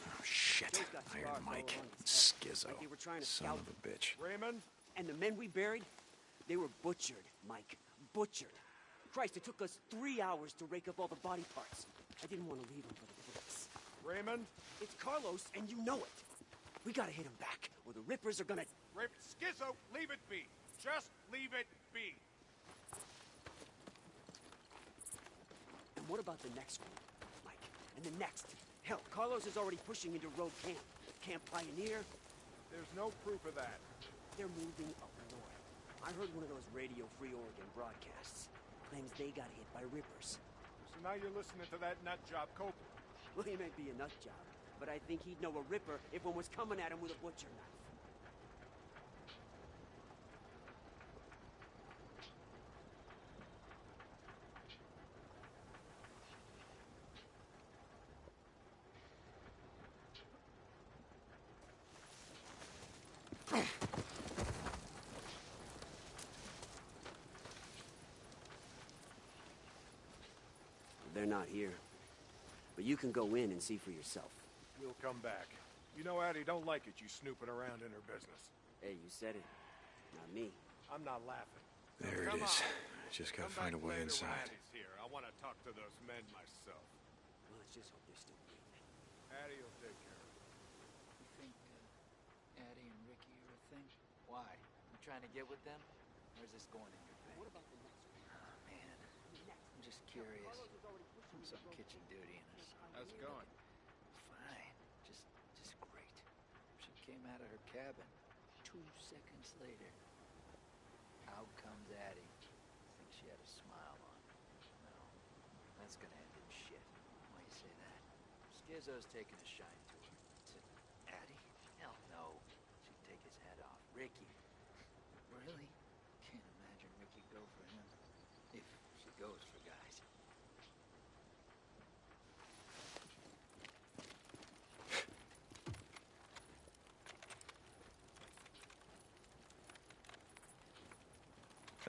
Oh, shit. Iron Mike. Schizo. Like they were trying to Son scout of a bitch. Raymond? And the men we buried, they were butchered, Mike. Butchered. Christ, it took us 3 hours to rake up all the body parts. I didn't want to leave them for the police. Raymond? It's Carlos, and you know it. We gotta hit him back, or the Rippers are gonna... Raymond, Schizo, leave it be. Just leave it be. what about the next one, Mike? And the next? Hell, Carlos is already pushing into Road Camp. Camp Pioneer. There's no proof of that. They're moving up north. I heard one of those Radio Free Oregon broadcasts. Claims they got hit by rippers. So now you're listening to that nut job Copeland. Well, he may be a nut job, but I think he'd know a ripper if one was coming at him with a butcher knife. They're not here. But you can go in and see for yourself. We'll come back. You know Addie don't like it, you snooping around in her business. Hey, you said it. Not me. I'm not laughing. There it is. Just gotta find a way inside. Addie's here. I want to talk to those men myself. Well, let's just hope they're still breathing. Addie will take care of it. You think Addie and Ricky are a thing? Why? You trying to get with them? Or is this going in your bank? What about the next one? Oh, man. I'm just curious. Some kitchen duty in us. How's it going? Fine. Just great. She came out of her cabin. 2 seconds later, out comes Addie. I think she had a smile on. No, that's gonna end in shit. Why you say that? Skizzo's taking a shine to her. To Addie? Hell no. She'd take his head off. Ricky. Really? Can't imagine Ricky go for him. If she goes for guys.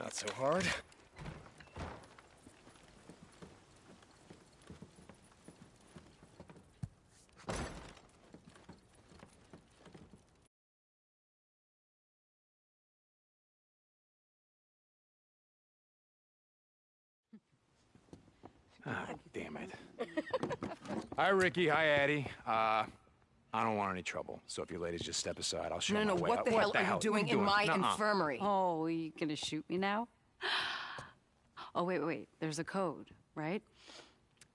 Not so hard. Ah, damn it. Hi, Ricky. Hi, Addie. I don't want any trouble, so if you ladies just step aside, I'll show No, my no, way. what the hell are you doing in my infirmary? Oh, you gonna shoot me now? Oh, wait. There's a code, right?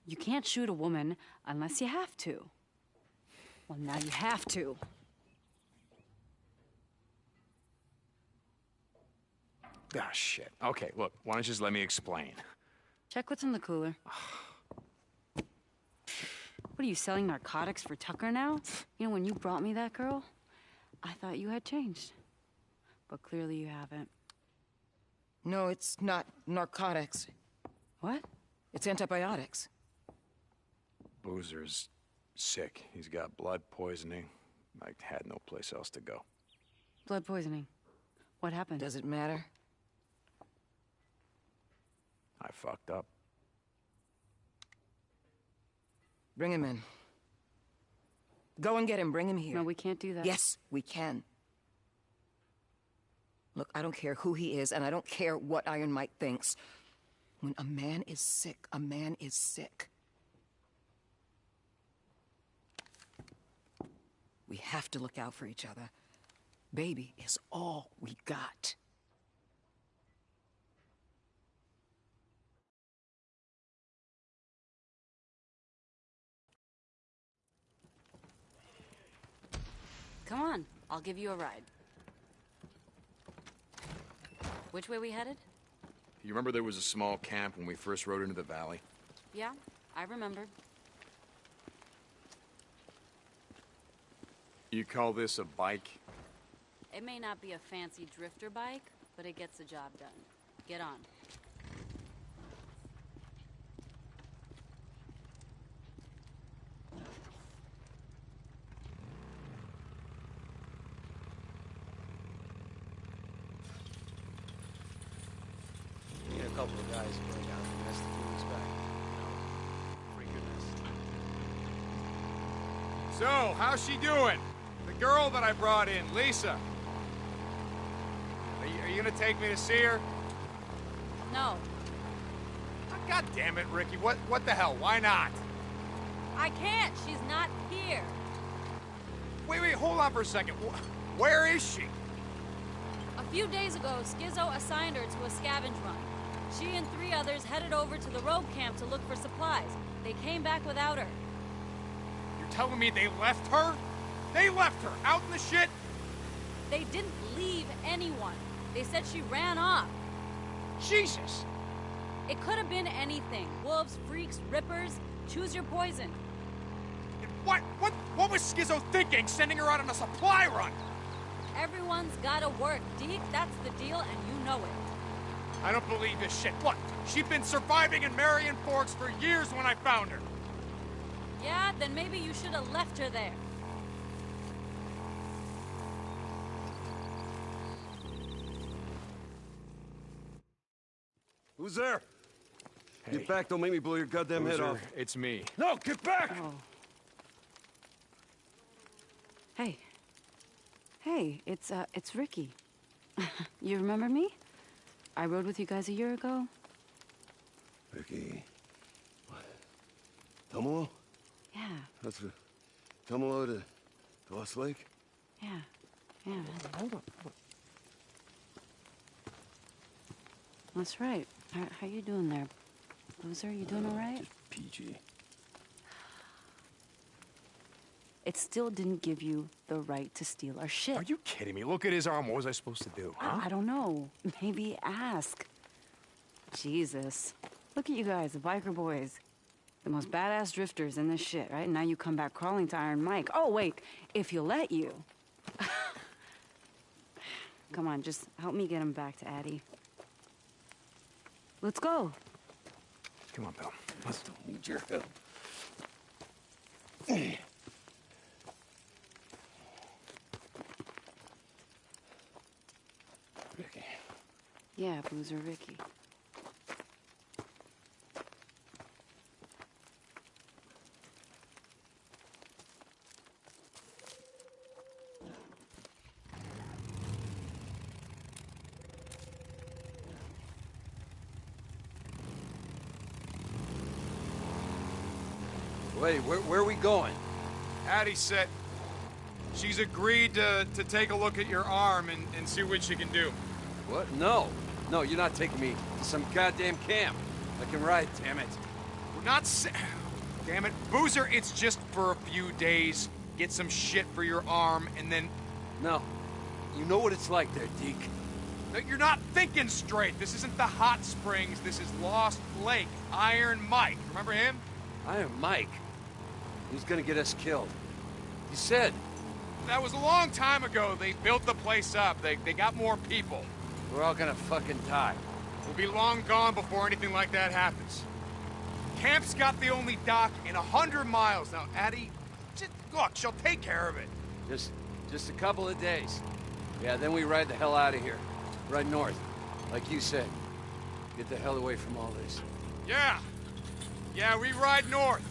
You can't shoot a woman unless you have to. Well, now you have to. Ah, shit. Okay, look, why don't you just let me explain? Check what's in the cooler. What are you, selling narcotics for Tucker now? You know, when you brought me that girl, I thought you had changed. But clearly you haven't. No, it's not narcotics. What? It's antibiotics. Boozer's sick. He's got blood poisoning. I had no place else to go. Blood poisoning. What happened? Does it matter? I fucked up. Bring him in. Go and get him. Bring him here. No, we can't do that. Yes, we can. Look, I don't care who he is, and I don't care what Iron Mike thinks. When a man is sick, a man is sick. We have to look out for each other. Baby is all we got. Come on, I'll give you a ride. Which way we headed? You remember there was a small camp when we first rode into the valley? Yeah, I remember. You call this a bike? It may not be a fancy drifter bike, but it gets the job done. Get on. Me and a couple of guys going down the nest a few weeks back. Pretty good nest. So, how's she doing? The girl that I brought in, Lisa. Are you gonna take me to see her? No. God damn it, Ricky. What the hell? Why not? I can't. She's not here. Wait, hold on for a second. Where is she? A few days ago, Skizzo assigned her to a scavenge run. She and 3 others headed over to the road camp to look for supplies. They came back without her. You're telling me they left her? They left her out in the shit? They didn't leave anyone. They said she ran off. Jesus! It could have been anything. Wolves, freaks, rippers. Choose your poison. What was Schizo thinking, sending her out on a supply run? Everyone's gotta work, Deke. That's the deal, and you know it. I don't believe this shit. Look, she'd been surviving in Marion Forks for years when I found her. Yeah, then maybe you should have left her there. Who's there? Hey. Get back, don't make me blow your goddamn head off. It's me. No, get back! Oh. Hey. Hey, it's Ricky. You remember me? I rode with you guys a year ago. Ricky. What? Tumalo? Yeah. That's a... Tumalo to Lost Lake? Yeah. Yeah. Hold on. That's right. How you doing there, loser? You doing all right? Just PG. It still didn't give you the right to steal our shit. Are you kidding me? Look at his arm. What was I supposed to do, huh? I don't know. Maybe ask. Jesus. Look at you guys, the biker boys. The most badass drifters in this shit, right? Now you come back crawling to Iron Mike. Oh, wait. If he'll let you. Come on, just help me get him back to Addie. Let's go. Come on, pal. I don't need your help. Ricky. Yeah, Boozer Ricky. Wait, where are we going? Addie said she's agreed to take a look at your arm and see what she can do. What? No. No, you're not taking me to some goddamn camp. I can ride, damn it. We're not Damn it. Boozer, it's just for a few days. Get some shit for your arm, and then... No. You know what it's like there, Deke. No, you're not thinking straight. This isn't the Hot Springs. This is Lost Lake. Iron Mike. Remember him? Iron Mike? He's gonna get us killed. You said. That was a long time ago. They built the place up. They got more people. We're all gonna fucking die. We'll be long gone before anything like that happens. Camp's got the only dock in 100 miles. Now, Addie, just, look, she'll take care of it. Just a couple of days. Yeah, then we ride the hell out of here. Right north, like you said. Get the hell away from all this. Yeah. Yeah, we ride north.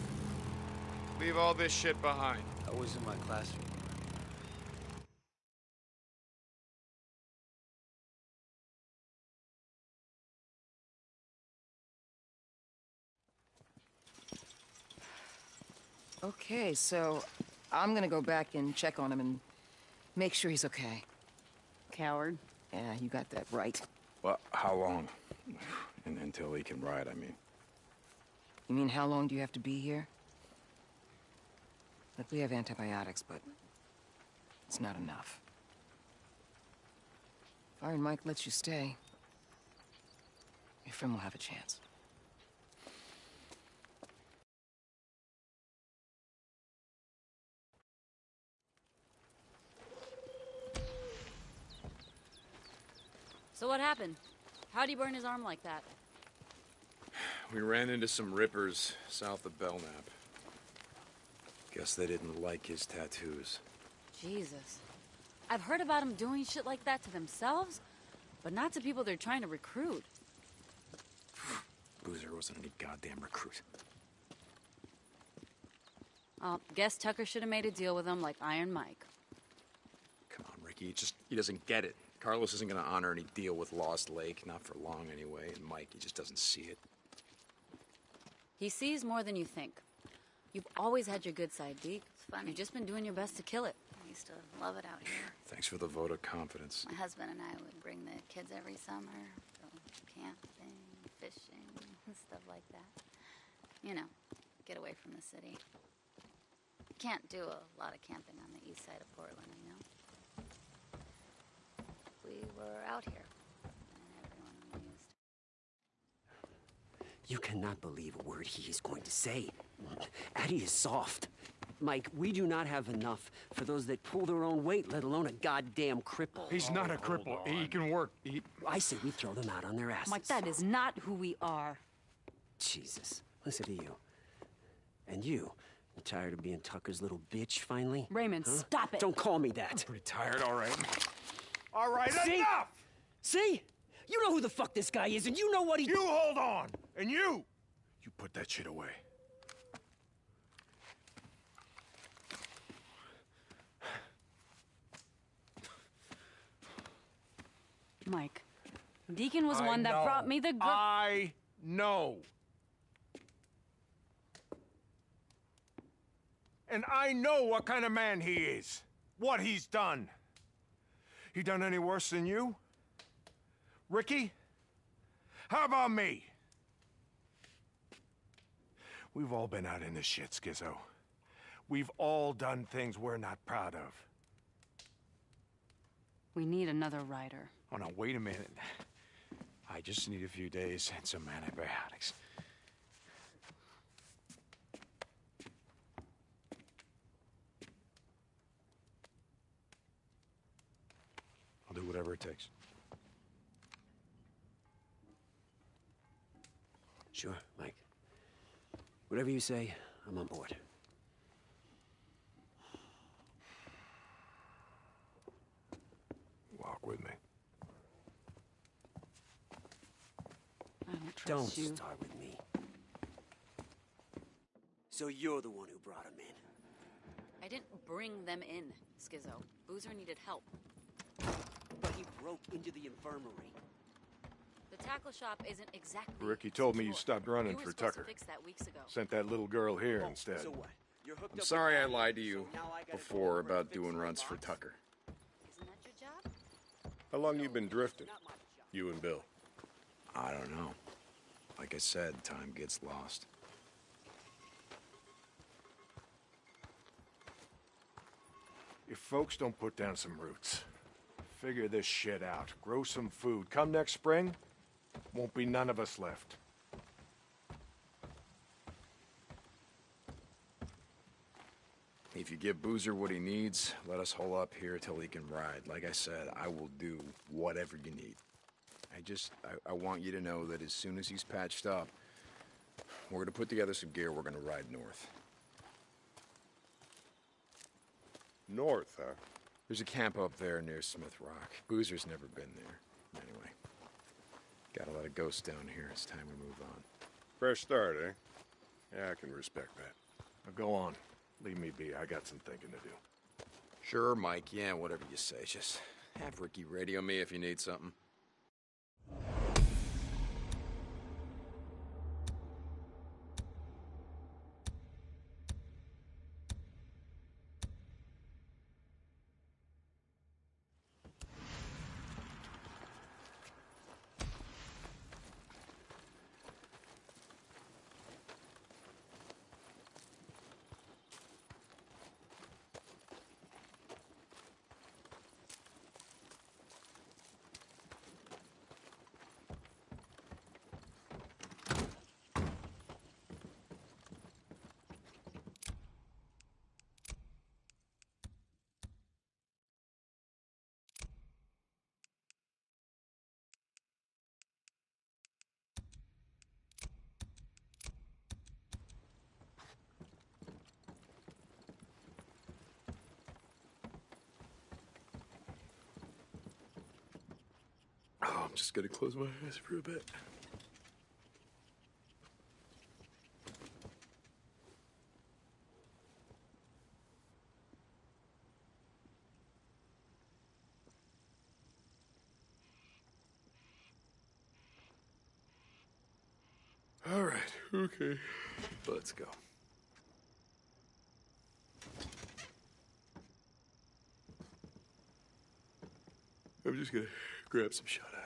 Leave all this shit behind. I was in my classroom. Okay, so I'm gonna go back and check on him and make sure he's okay. Coward. Yeah, you got that right. Well, how long? And until he can ride, I mean. You mean how long do you have to be here? Look, we have antibiotics, but it's not enough. If Iron Mike lets you stay, your friend will have a chance. So what happened? How'd he burn his arm like that? We ran into some rippers south of Belknap. Guess they didn't like his tattoos. Jesus. I've heard about them doing shit like that to themselves, but not to people they're trying to recruit. Boozer wasn't any goddamn recruit. Guess Tucker should have made a deal with him like Iron Mike. Come on, Ricky. He doesn't get it. Carlos isn't going to honor any deal with Lost Lake, not for long anyway. And Mike, he just doesn't see it. He sees more than you think. You've always had your good side, Deke. It's funny. You've just been doing your best to kill it. I used to love it out here. Thanks for the vote of confidence. My husband and I would bring the kids every summer, go camping. fishing, and stuff like that. You know, get away from the city. Can't do a lot of camping on the east side of Portland, you know? We were out here, and everyone amused. You cannot believe a word he is going to say. Addie is soft. Mike, we do not have enough for those that pull their own weight, let alone a goddamn cripple. He's not a cripple. He can work. I say we throw them out on their asses. Mike, that is not who we are. Jesus, listen to you. And you tired of being Tucker's little bitch, finally? Raymond, huh? stop it. Don't call me that. I'm pretty tired, all right. All right, See? enough! See? You know who the fuck this guy is, and you know what he... You hold on! And you put that shit away. Mike, Deacon was one that brought me the girl. I know. And I know what kind of man he is. What he's done. He done any worse than you? Ricky? How about me? We've all been out in this shit, Skizzo. We've all done things we're not proud of. We need another rider. Oh, no, wait a minute. I just need a few days and some antibiotics. I'll do whatever it takes. Sure, Mike. Whatever you say, I'm on board. Walk with me. I don't trust Don't you. start with me. So you're the one who brought him in. I didn't bring them in, Skizzo. Boozer needed help. But he broke into the infirmary. The tackle shop isn't exactly... Ricky told me you stopped running You were for supposed Tucker. to fix that weeks ago. Sent that little girl here instead. So what? You're hooked I'm up sorry with I Addie, lied to you so now I gotta go before over and about fix doing the runs for box? Tucker. Isn't that your job? How long you been drifting? You and Bill? I don't know. Like I said, time gets lost. If folks don't put down some roots, figure this shit out, grow some food, come next spring, won't be none of us left. If you give Boozer what he needs, let us hole up here till he can ride. Like I said, I will do whatever you need. I want you to know that as soon as he's patched up, we're gonna put together some gear, we're gonna ride north. North, huh? There's a camp up there near Smith Rock. Boozer's never been there. Anyway, got a lot of ghosts down here. It's time we move on. Fresh start, eh? Yeah, I can respect that. Now go on. Leave me be. I got some thinking to do. Sure, Mike. Yeah, whatever you say. Just have Ricky radio me if you need something. Oh, I'm just gonna close my eyes for a bit. All right, okay. Let's go. I'm just gonna grab some shut-eye.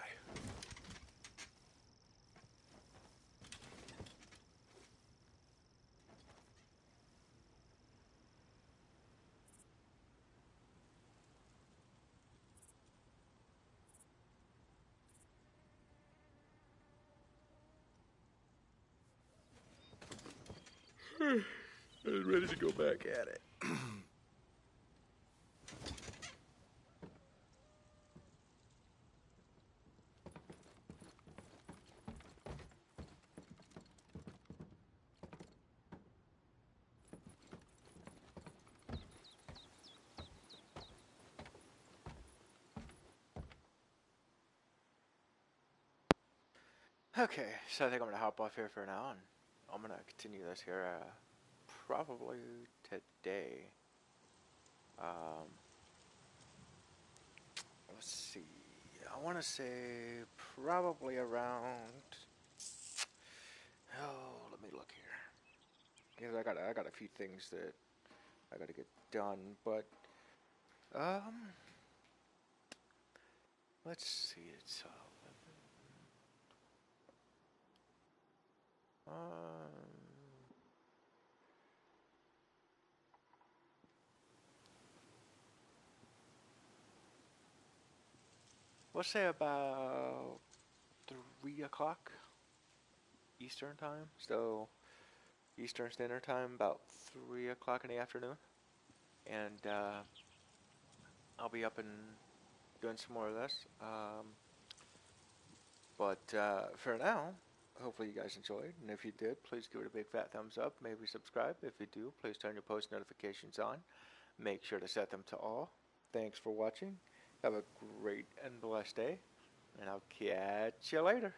I was ready to go back at it. Okay, so I think I'm gonna hop off here for now, and I'm gonna continue this here probably today. Let's see. I want to say probably around. Oh, let me look here. Because I got a few things that I got to get done, but let's see. It's let's say about 3 o'clock Eastern time. So Eastern Standard Time, about 3 o'clock in the afternoon, and I'll be up and doing some more of this. But for now, hopefully you guys enjoyed, and if you did, please give it a big fat thumbs up. Maybe subscribe. If you do, please turn your post notifications on. Make sure to set them to all. Thanks for watching. Have a great and blessed day, and I'll catch you later.